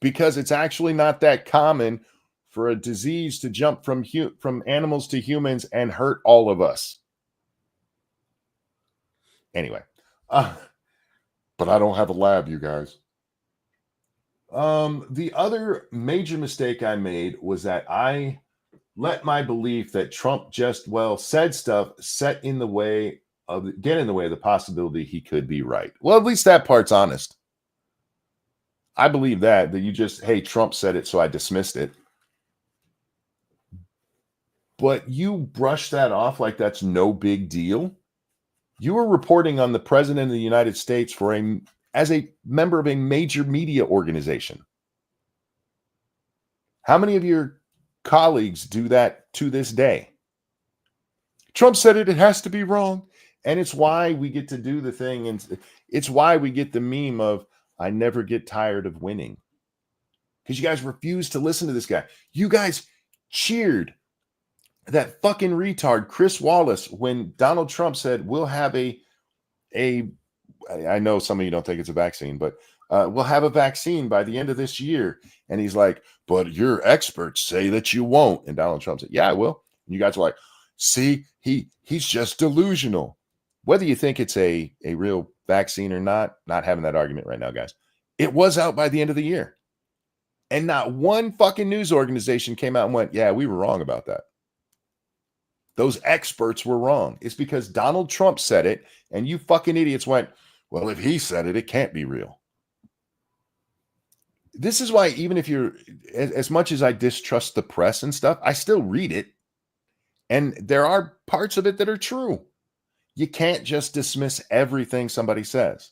Because it's actually not that common for a disease to jump from animals to humans and hurt all of us. Anyway, but I don't have a lab, you guys. The other major mistake I made was that I let my belief that Trump just, said stuff get in the way of the possibility he could be right. Well, at least that part's honest. I believe that you just, hey, Trump said it, so I dismissed it. But you brush that off like that's no big deal. You were reporting on the president of the United States as a member of a major media organization. How many of your colleagues do that to this day? Trump said it has to be wrong. And it's why we get to do the thing. And it's why we get the meme of, I never get tired of winning. Because you guys refuse to listen to this guy. You guys cheered that fucking retard, Chris Wallace, when Donald Trump said, we'll have I know some of you don't think it's a vaccine, but we'll have a vaccine by the end of this year. And he's like, but your experts say that you won't. And Donald Trump said, yeah, I will. And you guys are like, see, he's just delusional. Whether you think it's a real vaccine or not having that argument right now, guys. It was out by the end of the year. And not one fucking news organization came out and went, yeah, we were wrong about that. Those experts were wrong. It's because Donald Trump said it, and you fucking idiots went, well, if he said it, it can't be real. This is why, even if you're, as much as I distrust the press and stuff, I still read it. And there are parts of it that are true. You can't just dismiss everything somebody says.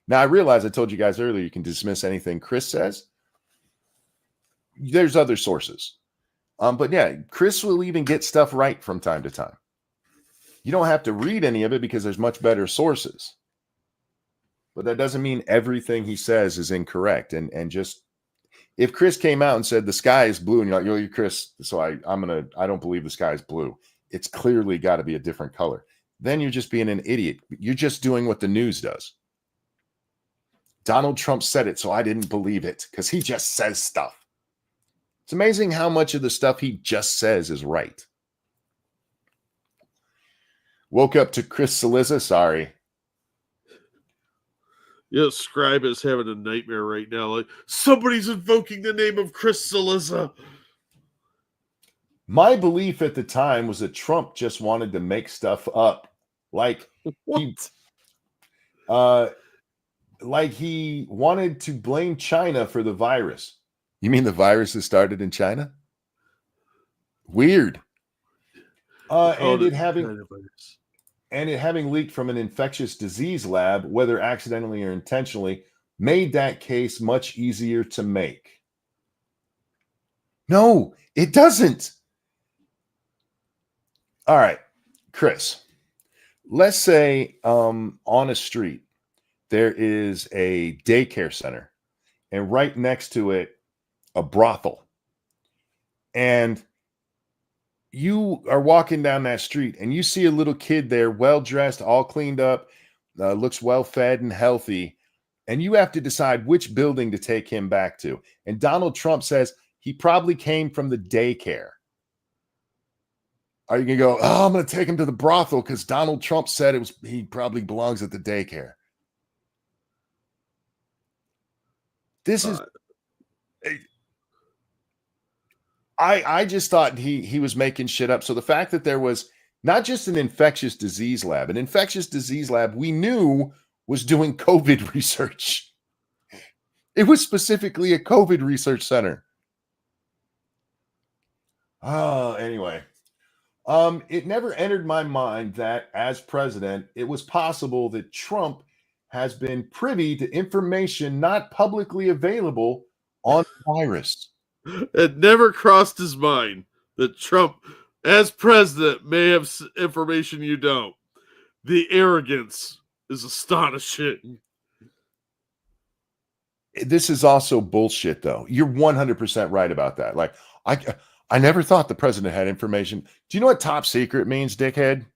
Now, I realize I told you guys earlier, you can dismiss anything Chris says. There's other sources. But yeah, Chris will even get stuff right from time to time. You don't have to read any of it because there's much better sources. But that doesn't mean everything he says is incorrect. And just, if Chris came out and said the sky is blue, and you're like, yo, you're Chris, so I don't believe the sky is blue. It's clearly got to be a different color. Then you're just being an idiot. You're just doing what the news does. Donald Trump said it, so I didn't believe it because he just says stuff. It's amazing how much of the stuff he just says is right. Woke up to Chris Cillizza. Sorry.
Yeah, Scribe is having a nightmare right now. Like, somebody's invoking the name of Chris Cillizza.
My belief at the time was that Trump just wanted to make stuff up. Like he wanted to blame China for the virus. You mean the virus that started in China? Weird. And it having leaked from an infectious disease lab, whether accidentally or intentionally, made that case much easier to make. No, it doesn't. All right, Chris, let's say on a street, there is a daycare center, and right next to it, a brothel. And you are walking down that street and you see a little kid there, well-dressed, all cleaned up, looks well-fed and healthy. And you have to decide which building to take him back to. And Donald Trump says he probably came from the daycare. Are you going to go, oh, I'm going to take him to the brothel because Donald Trump said he probably belongs at the daycare? This is... I just thought he was making shit up. So the fact that there was not just an infectious disease lab we knew was doing COVID research. It was specifically a COVID research center. Anyway. It never entered my mind that as president, it was possible that Trump has been privy to information not publicly available on the virus.
It never crossed his mind that Trump, as president, may have information you don't. The arrogance is astonishing.
This is also bullshit, though. You're 100% right about that. Like, I never thought the president had information. Do you know what top secret means, dickhead?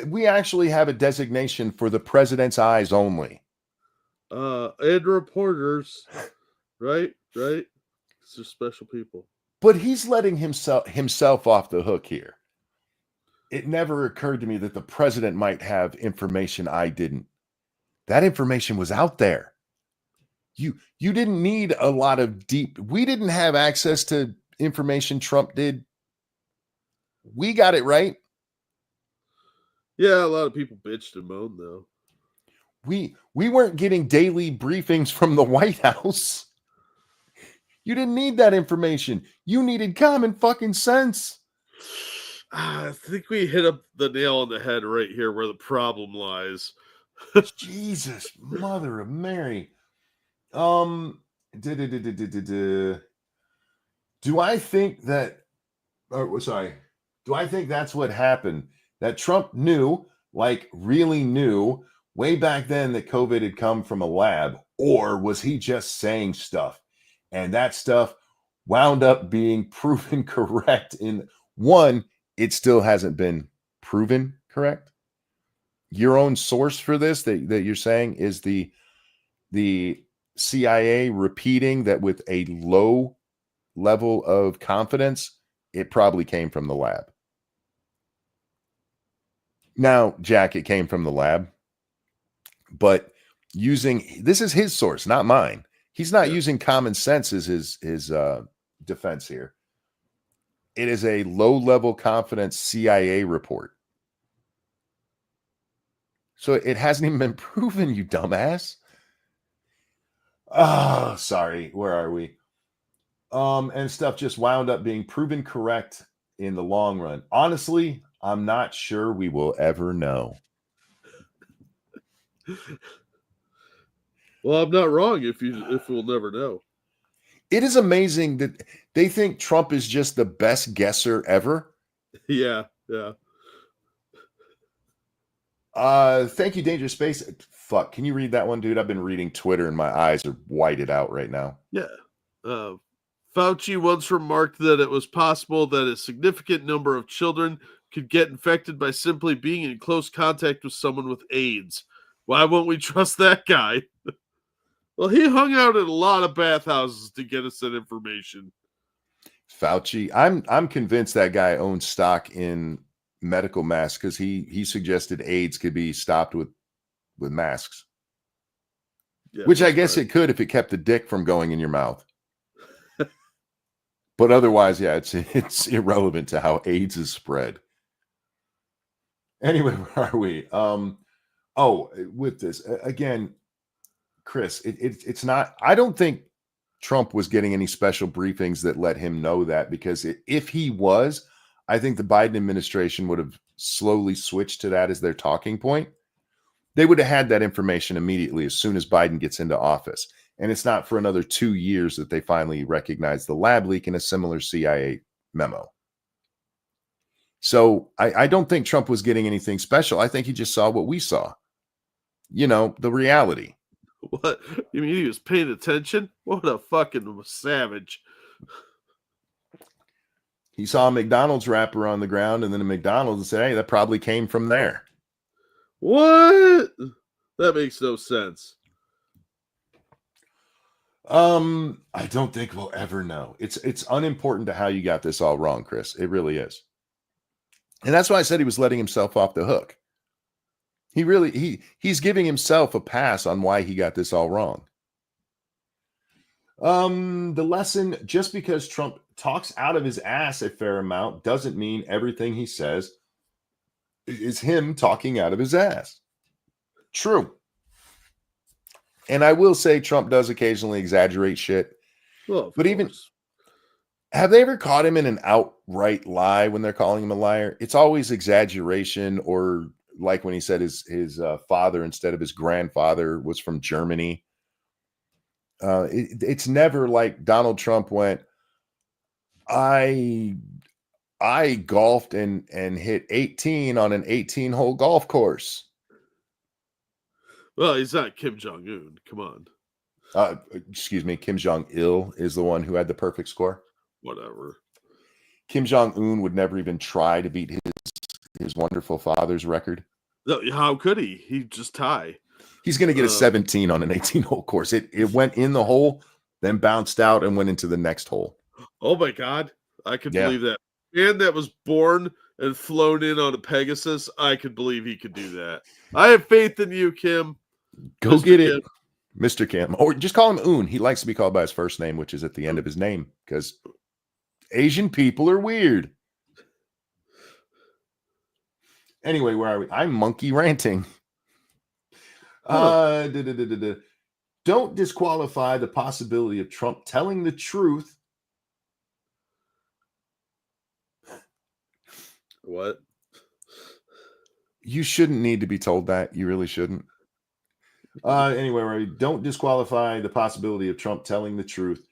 We actually have a designation for the president's eyes only.
And reporters, right? They're special people.
But he's letting himself off the hook here. It never occurred to me that the president might have information I didn't. That information was out there. You didn't need a lot of deep. We didn't have access to information Trump did. We got it right.
Yeah, a lot of people bitched and moaned though.
We weren't getting daily briefings from the White House. You didn't need that information. You needed common fucking sense.
I think we hit up the nail on the head right here where the problem lies.
Jesus, mother of Mary. Do I think that, do I think that's what happened? That Trump knew, like really knew, way back then that COVID had come from a lab? Or was he just saying stuff? And that stuff wound up being proven correct in one, it still hasn't been proven correct. Your own source for this that you're saying is the CIA repeating that with a low level of confidence, it probably came from the lab. Now, Jack, it came from the lab, but this is his source, not mine. He's not using common sense as his defense here. It is a low-level confidence CIA report. So it hasn't even been proven, you dumbass. Oh, sorry. Where are we? And stuff just wound up being proven correct in the long run. Honestly, I'm not sure we will ever know.
Well, I'm not wrong if we'll never know.
It is amazing that they think Trump is just the best guesser ever.
Yeah.
Thank you, Dangerous Space. Fuck, can you read that one, dude? I've been reading Twitter and my eyes are whited out right now.
Yeah. Fauci once remarked that it was possible that a significant number of children could get infected by simply being in close contact with someone with AIDS. Why won't we trust that guy? Well, he hung out at a lot of bathhouses to get us that information.
Fauci, I'm convinced that guy owns stock in medical masks because he suggested AIDS could be stopped with masks. Yeah, which I guess it could if it kept the dick from going in your mouth. But otherwise, yeah, it's irrelevant to how AIDS is spread. Anyway, where are we? With this again, Chris, it's not. I don't think Trump was getting any special briefings that let him know that, because if he was, I think the Biden administration would have slowly switched to that as their talking point. They would have had that information immediately as soon as Biden gets into office. And it's not for another 2 years that they finally recognize the lab leak in a similar CIA memo. So I don't think Trump was getting anything special. I think he just saw what we saw. You know, the reality.
What? You mean he was paying attention? What a fucking savage.
He saw a McDonald's wrapper on the ground and then a McDonald's and said, hey, that probably came from there.
What? That makes no sense.
I don't think we'll ever know. It's unimportant to how you got this all wrong, Chris. It really is. And that's why I said he was letting himself off the hook. He's giving himself a pass on why he got this all wrong. The lesson, just because Trump talks out of his ass a fair amount doesn't mean everything he says is him talking out of his ass. True. And I will say Trump does occasionally exaggerate shit.
Well,
but even, have they ever caught him in an outright lie when they're calling him a liar? It's always exaggeration, or like when he said his father instead of his grandfather was from Germany. It's never like Donald Trump went, I golfed and hit 18 on an 18-hole golf course.
Well, he's not Kim Jong-un. Come on.
Excuse me, Kim Jong-il is the one who had the perfect score.
Whatever.
Kim Jong-un would never even try to beat his wonderful father's record.
No, how could he? He'd just tie.
He's going to get a 17 on an 18-hole course. It went in the hole, then bounced out and went into the next hole.
Oh my God. I could believe that. Man that was born and flown in on a Pegasus, I could believe he could do that. I have faith in you, Kim.
Go Mr. get Kim. It, Mr. Kim. Or just call him Un. He likes to be called by his first name, which is at the end of his name, because Asian people are weird. Anyway, where are we? I'm monkey ranting. Don't disqualify the possibility of Trump telling the truth.
What?
You shouldn't need to be told that. You really shouldn't. Anyway, don't disqualify the possibility of Trump telling the truth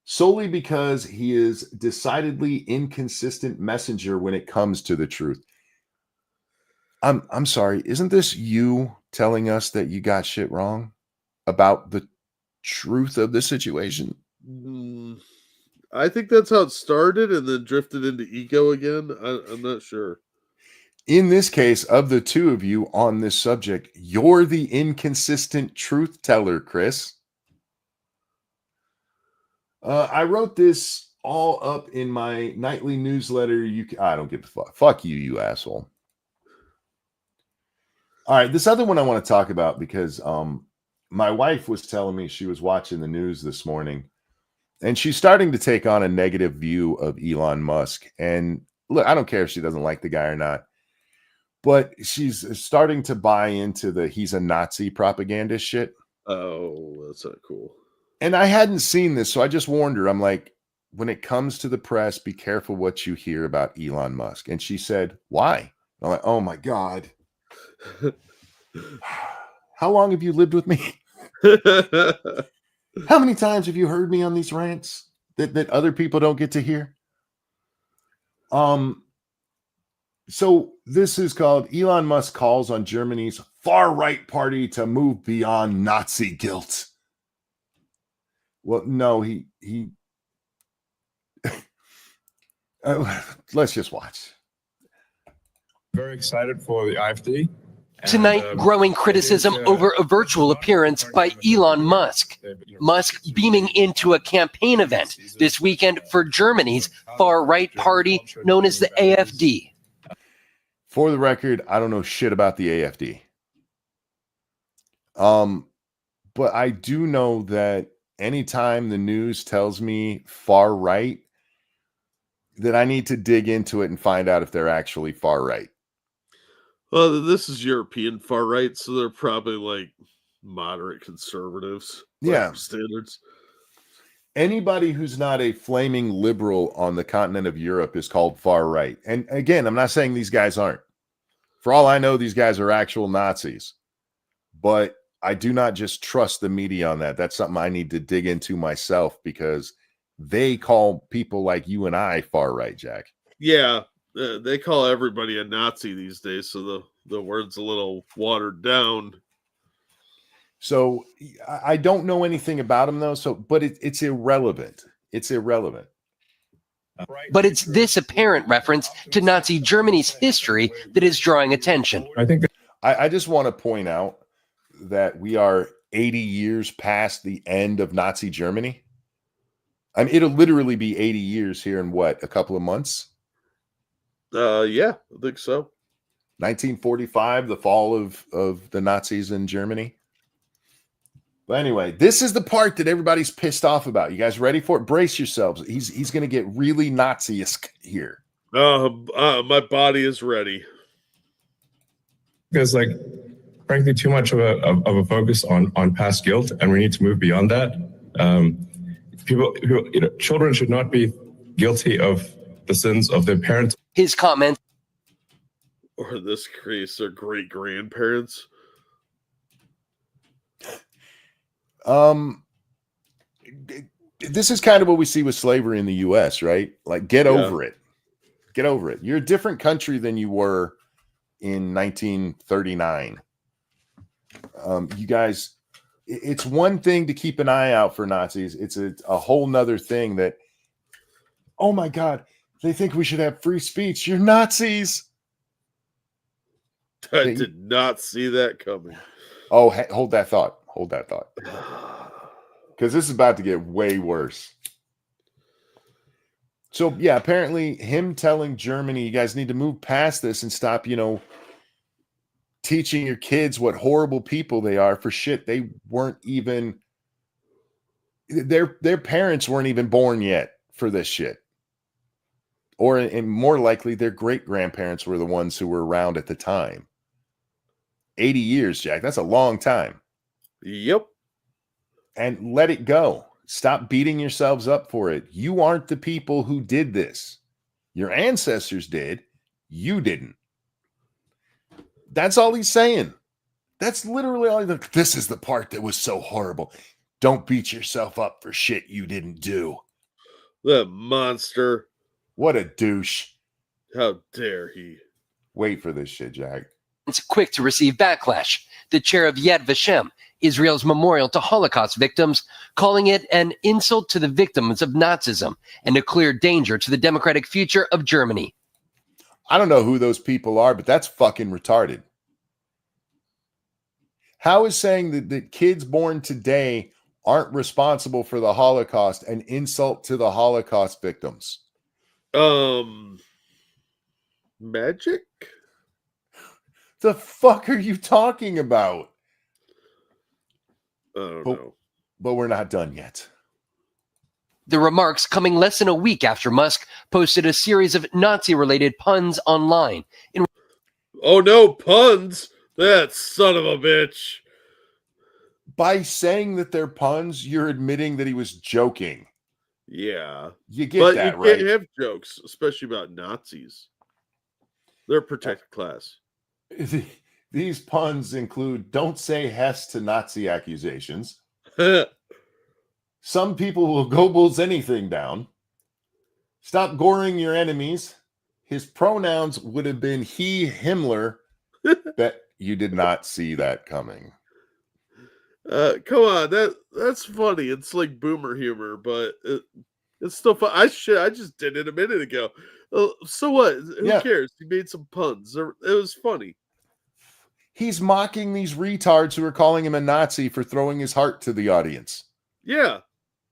solely because he is decidedly inconsistent messenger when it comes to the truth. I'm sorry. Isn't this you telling us that you got shit wrong about the truth of the situation?
I think that's how it started and then drifted into ego again. I'm not sure.
In this case, of the two of you on this subject, you're the inconsistent truth teller, Chris. I wrote this all up in my nightly newsletter. I don't give a fuck. Fuck you, you asshole. All right, this other one I want to talk about because my wife was telling me she was watching the news this morning, and she's starting to take on a negative view of Elon Musk. And look, I don't care if she doesn't like the guy or not, but she's starting to buy into the he's a Nazi propaganda shit.
Oh, that's not cool.
And I hadn't seen this, so I just warned her. I'm like, when it comes to the press, be careful what you hear about Elon Musk. And she said, why? I'm like, oh my God. How long have you lived with me? How many times have you heard me on these rants that other people don't get to hear? So this is called Elon Musk calls on Germany's far-right party to move beyond Nazi guilt. Well, no, he let's just watch.
Very excited for the AfD.
Tonight, growing criticism over a virtual appearance by Elon Musk. Musk beaming into a campaign event this weekend for Germany's far-right party known as the AfD.
For the record, I don't know shit about the AfD. But I do know that anytime the news tells me far right, that I need to dig into it and find out if they're actually far right.
Well, this is European far right, so they're probably like moderate conservatives.
Yeah.
Standards.
Anybody who's not a flaming liberal on the continent of Europe is called far right. And again, I'm not saying these guys aren't. For all I know, these guys are actual Nazis. But I do not just trust the media on that. That's something I need to dig into myself because they call people like you and I far right, Jack.
Yeah. They call everybody a Nazi these days, so the word's a little watered down.
So I don't know anything about him, though. But it's irrelevant. It's irrelevant.
But it's this apparent reference to Nazi Germany's history that is drawing attention.
I just want to point out that we are 80 years past the end of Nazi Germany. I mean, it'll literally be 80 years here in what, a couple of months?
Yeah, I think so.
1945, the fall of the Nazis in Germany. But anyway, this is the part that everybody's pissed off about. You guys ready for it? Brace yourselves. He's going to get really Nazi-esque here.
My body is ready.
Because, frankly, too much of a focus on past guilt, and we need to move beyond that. Children should not be guilty of the sins of their parents.
His comment.
Or in this case, their great grandparents.
This is kind of what we see with slavery in the U.S., right? Like, get over it. Get over it. You're a different country than you were in 1939. You guys it's one thing to keep an eye out for Nazis. It's a whole nother thing that, oh my God, they think we should have free speech. You're Nazis.
I did not see that coming.
Oh, hold that thought. Hold that thought. Because this is about to get way worse. So, yeah, apparently him telling Germany, you guys need to move past this and stop, teaching your kids what horrible people they are for shit they weren't even, their parents weren't even born yet for this shit. Or, and more likely, their great-grandparents were the ones who were around at the time. 80 years, Jack. That's a long time.
Yep.
And let it go. Stop beating yourselves up for it. You aren't the people who did this. Your ancestors did. You didn't. That's all he's saying. That's literally all. This is the part that was so horrible. Don't beat yourself up for shit you didn't do.
The monster.
What a douche.
How dare he?
Wait for this shit, Jack.
It's quick to receive backlash. The chair of Yad Vashem, Israel's memorial to Holocaust victims, calling it an insult to the victims of Nazism and a clear danger to the democratic future of Germany.
I don't know who those people are, but that's fucking retarded. How is saying that kids born today aren't responsible for the Holocaust an insult to the Holocaust victims?
Magic?
The fuck are you talking about?
I don't know.
But we're not done yet.
The remarks coming less than a week after Musk posted a series of Nazi-related puns online.
Oh no, puns! That son of a bitch.
By saying that they're puns, you're admitting that he was joking.
Yeah.
You get that, right?
But you can't have jokes, especially about Nazis. They're a protected class.
These puns include, don't say Hess to Nazi accusations. Some people will Goebbels anything down. Stop goring your enemies. His pronouns would have been he, Himmler. Bet you did not see that coming.
Come on, that's funny. It's like boomer humor, but it's still fun. I just did it a minute ago. So what? Who cares? He made some puns. It was funny.
He's mocking these retards who are calling him a Nazi for throwing his heart to the audience.
Yeah.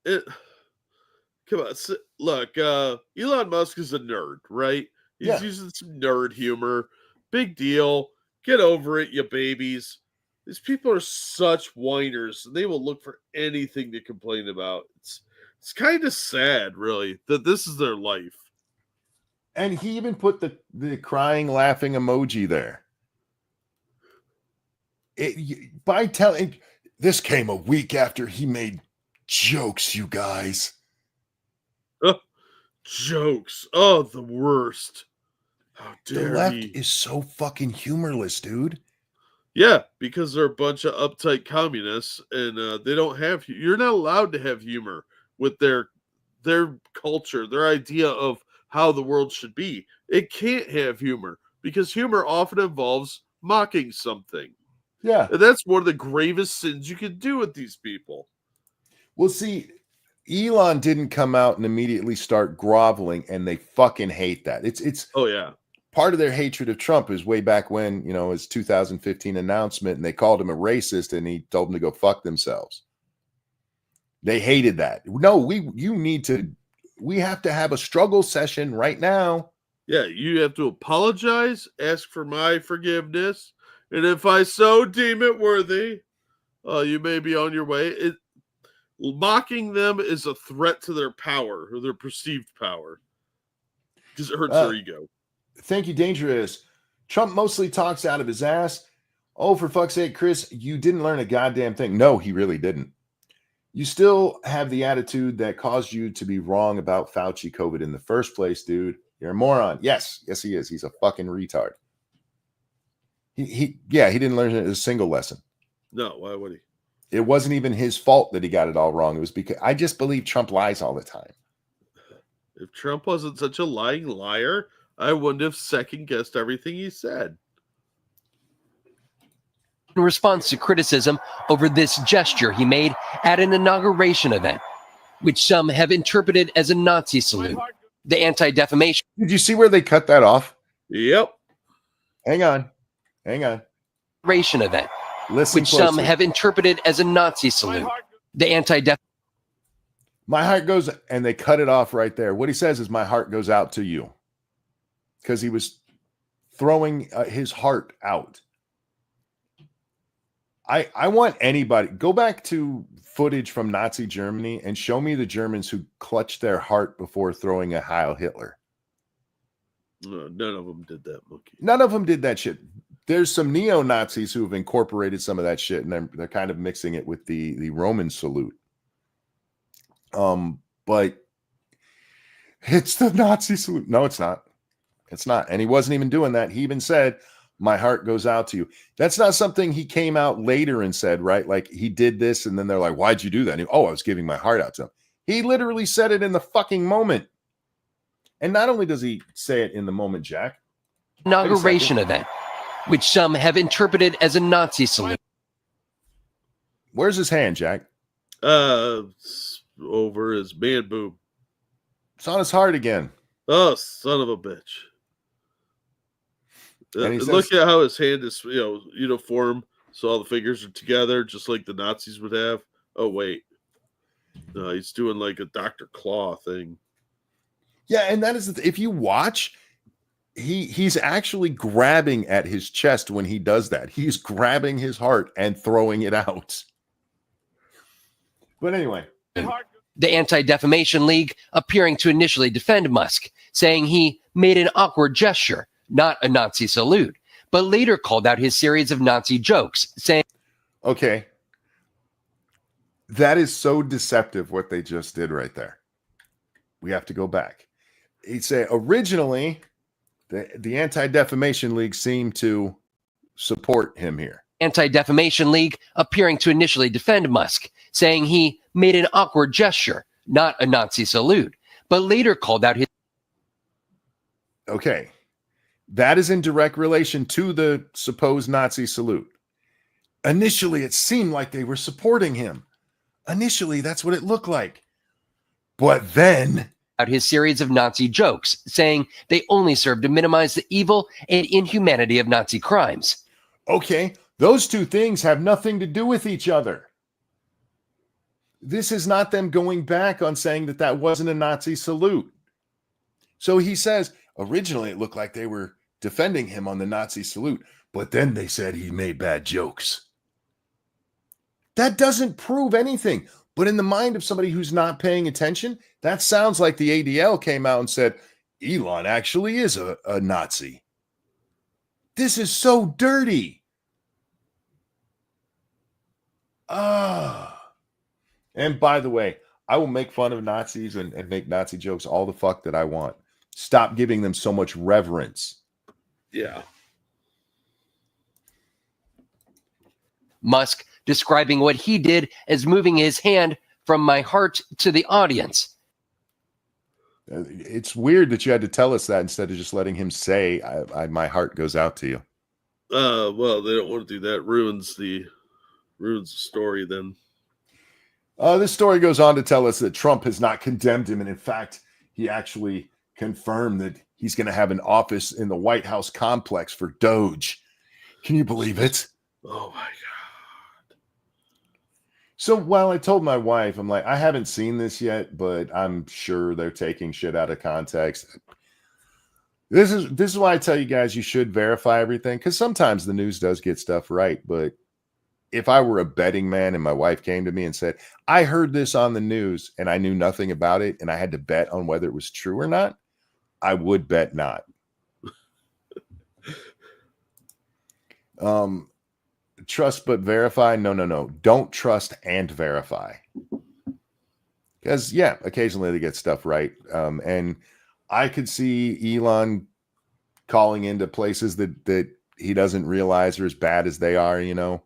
Come on. Look, Elon Musk is a nerd, right? He's using some nerd humor. Big deal. Get over it, you babies. These people are such whiners, and they will look for anything to complain about. It's kind of sad, really, that this is their life.
And he even put the crying, laughing emoji there. By telling, this came a week after he made jokes, you guys.
Jokes. Oh, the worst. How dare
the left
he?
Is so fucking humorless, dude.
Yeah, because they're a bunch of uptight communists, and they don't have. You're not allowed to have humor with their culture, their idea of how the world should be. It can't have humor because humor often involves mocking something.
Yeah,
and that's one of the gravest sins you could do with these people.
Well, see, Elon didn't come out and immediately start groveling, and they fucking hate that. It's
oh yeah.
Part of their hatred of Trump is way back when, his 2015 announcement, and they called him a racist, and he told them to go fuck themselves. They hated that. No, we have to have a struggle session right now.
Yeah, you have to apologize, ask for my forgiveness, and if I so deem it worthy, you may be on your way. Mocking them is a threat to their power, or their perceived power, because it hurts their ego.
Thank you, Dangerous. Trump mostly talks out of his ass. Oh, for fuck's sake, Chris, you didn't learn a goddamn thing. No, he really didn't. You still have the attitude that caused you to be wrong about Fauci COVID in the first place, dude. You're a moron. Yes, he is. He's a fucking retard. He didn't learn a single lesson.
No, why would he?
It wasn't even his fault that he got it all wrong. It was because I just believe Trump lies all the time.
If Trump wasn't such a lying liar, I wouldn't have second guessed everything he said.
in response to criticism over this gesture he made at an inauguration event, which some have interpreted as a Nazi salute. The Anti-Defamation.
Did you see where they cut that off?
Yep.
Hang on.
Event,
Listen
which
closely.
some have interpreted as a Nazi salute. The Anti-Defamation.
My heart goes, and they cut it off right there. What he says is, my heart goes out to you. Because he was throwing his heart out. I want anybody, go back to footage from Nazi Germany and show me the Germans who clutched their heart before throwing a Heil Hitler.
None of them did that, Mookie.
None of them did that shit. There's some neo-Nazis who have incorporated some of that shit, and they're kind of mixing it with the Roman salute. But it's the Nazi salute. No, it's not. It's not. And he wasn't even doing that. He even said, my heart goes out to you. That's not something he came out later and said, right? Like he did this, and then they're like, why'd you do that? And I was giving my heart out to him. He literally said it in the fucking moment. And not only does he say it in the moment, Jack.
Inauguration event, which some have interpreted as a Nazi salute.
Where's his hand, Jack?
Over his man boob.
It's on his heart again.
Oh, son of a bitch. Look at how his hand is, uniform. So all the fingers are together, just like the Nazis would have. Oh, wait. No, he's doing like a Dr. Claw thing.
Yeah, and that is, if you watch, he's actually grabbing at his chest when he does that. He's grabbing his heart and throwing it out. But anyway.
The Anti-Defamation League appearing to initially defend Musk, saying he made an awkward gesture, not a Nazi salute, but later called out his series of Nazi jokes, saying,
okay, that is so deceptive what they just did right there. We have to go back. He'd say originally the Anti-Defamation League seemed to support him here.
Anti-Defamation League appearing to initially defend Musk, saying he made an awkward gesture, not a Nazi salute, but later called out his...
Okay. That is in direct relation to the supposed Nazi salute. Initially, it seemed like they were supporting him. Initially, that's what it looked like. But then...
out his series of Nazi jokes, saying they only serve to minimize the evil and inhumanity of Nazi crimes.
Okay, those two things have nothing to do with each other. This is not them going back on saying that that wasn't a Nazi salute. So he says, originally it looked like they were defending him on the Nazi salute, but then they said he made bad jokes. That doesn't prove anything. But in the mind of somebody who's not paying attention, that sounds like the ADL came out and said, Elon actually is a Nazi. This is so dirty. And by the way, I will make fun of Nazis and make Nazi jokes all the fuck that I want. Stop giving them so much reverence.
Yeah.
Musk describing what he did as moving his hand from my heart to the audience.
It's weird that you had to tell us that instead of just letting him say, my heart goes out to you.
Well, they don't want to do that. Ruins the story then.
This story goes on to tell us that Trump has not condemned him. And in fact, he actually confirmed that he's going to have an office in the White House complex for Doge. Can you believe it?
Oh, my God.
So while I told my wife, I'm like, I haven't seen this yet, but I'm sure they're taking shit out of context. This is why I tell you guys you should verify everything, because sometimes the news does get stuff right. But if I were a betting man and my wife came to me and said, I heard this on the news and I knew nothing about it and I had to bet on whether it was true or not, I would bet not. Trust but verify. No. Don't trust and verify. Because, yeah, occasionally they get stuff right. And I could see Elon calling into places that he doesn't realize are as bad as they are, you know.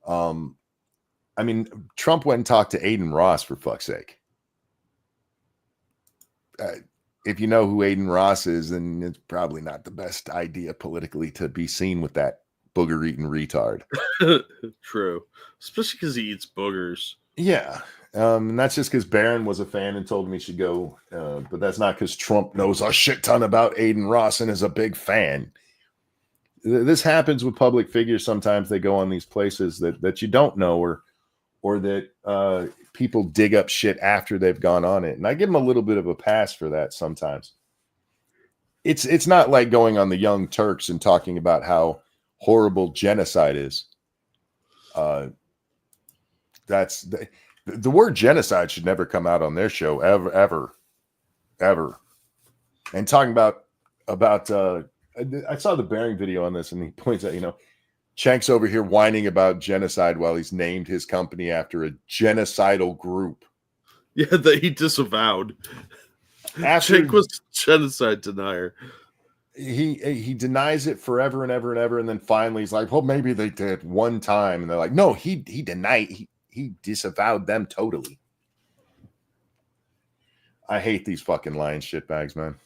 I mean, Trump went and talked to Aiden Ross, for fuck's sake. If you know who Aiden Ross is, then it's probably not the best idea politically to be seen with that booger eating retard.
True, especially because he eats boogers.
Yeah. And that's just because Barron was a fan and told him he should go. But that's not because Trump knows a shit ton about Aiden Ross and is a big fan. This happens with public figures. Sometimes they go on these places that you don't know or that people dig up shit after they've gone on it. And I give them a little bit of a pass for that sometimes. It's not like going on the Young Turks and talking about how horrible genocide is. That's the word genocide should never come out on their show ever. And talking about I saw the Bering video on this, and he points out, Chank's over here whining about genocide while he's named his company after a genocidal group.
Yeah, that he disavowed. Chank was a genocide denier.
He denies it forever and ever and ever, and then finally he's like, well, maybe they did one time, and they're like, no, he denied, he disavowed them totally. I hate these fucking lying shitbags, man.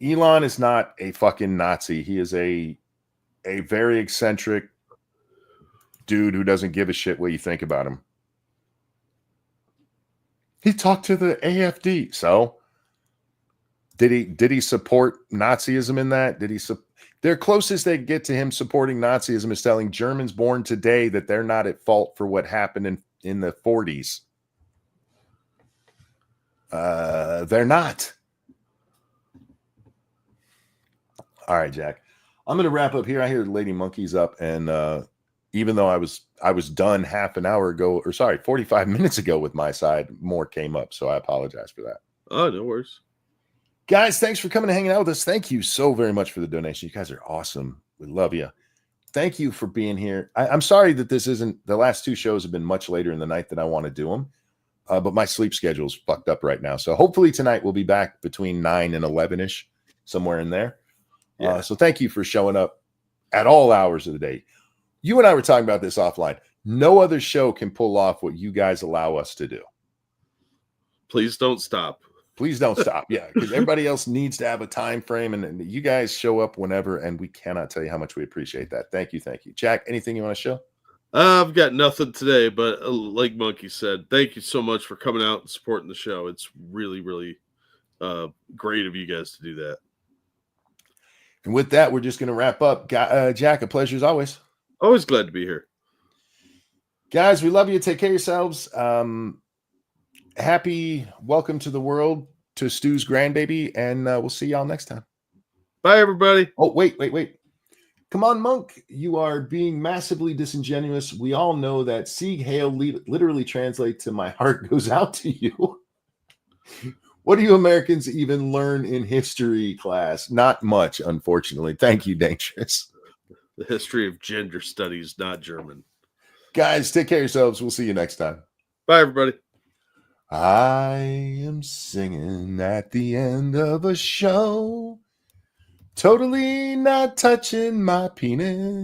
Elon is not a fucking Nazi. He is a very eccentric dude who doesn't give a shit what you think about him. He talked to the AFD. So did he support Nazism in that? Their closest they get to him supporting Nazism is telling Germans born today that they're not at fault for what happened in the 40s. They're not. All right, Jack. I'm going to wrap up here. I hear Lady Monkey's up, and even though I was done half an hour ago, 45 minutes ago with my side, more came up, so I apologize for that.
Oh, no worries.
Guys, thanks for coming and hanging out with us. Thank you so very much for the donation. You guys are awesome. We love you. Thank you for being here. I'm sorry that this isn't, the last two shows have been much later in the night than I want to do them, but my sleep schedule is fucked up right now. So hopefully tonight we'll be back between 9 and 11-ish, somewhere in there. Yeah. So thank you for showing up at all hours of the day. You and I were talking about this offline. No other show can pull off what you guys allow us to do.
Please don't stop.
Please don't stop. Yeah, because everybody else needs to have a time frame, and you guys show up whenever, and we cannot tell you how much we appreciate that. Thank you. Jack, anything you want to show?
I've got nothing today, but like Monkey said, thank you so much for coming out and supporting the show. It's really, really great of you guys to do that.
And with that, we're just going to wrap up. Jack, a pleasure as always.
Always glad to be here.
Guys, we love you. Take care of yourselves. Happy welcome to the world to Stu's grandbaby, and we'll see y'all next time.
Bye, everybody.
Oh, wait. Come on, Monk. You are being massively disingenuous. We all know that Sieg Heil literally translates to my heart goes out to you. What do you Americans even learn in history class? Not much, unfortunately. Thank you, Dangerous.
The history of gender studies, not German.
Guys, take care of yourselves. We'll see you next time.
Bye, everybody.
I am singing at the end of a show, totally not touching my penis.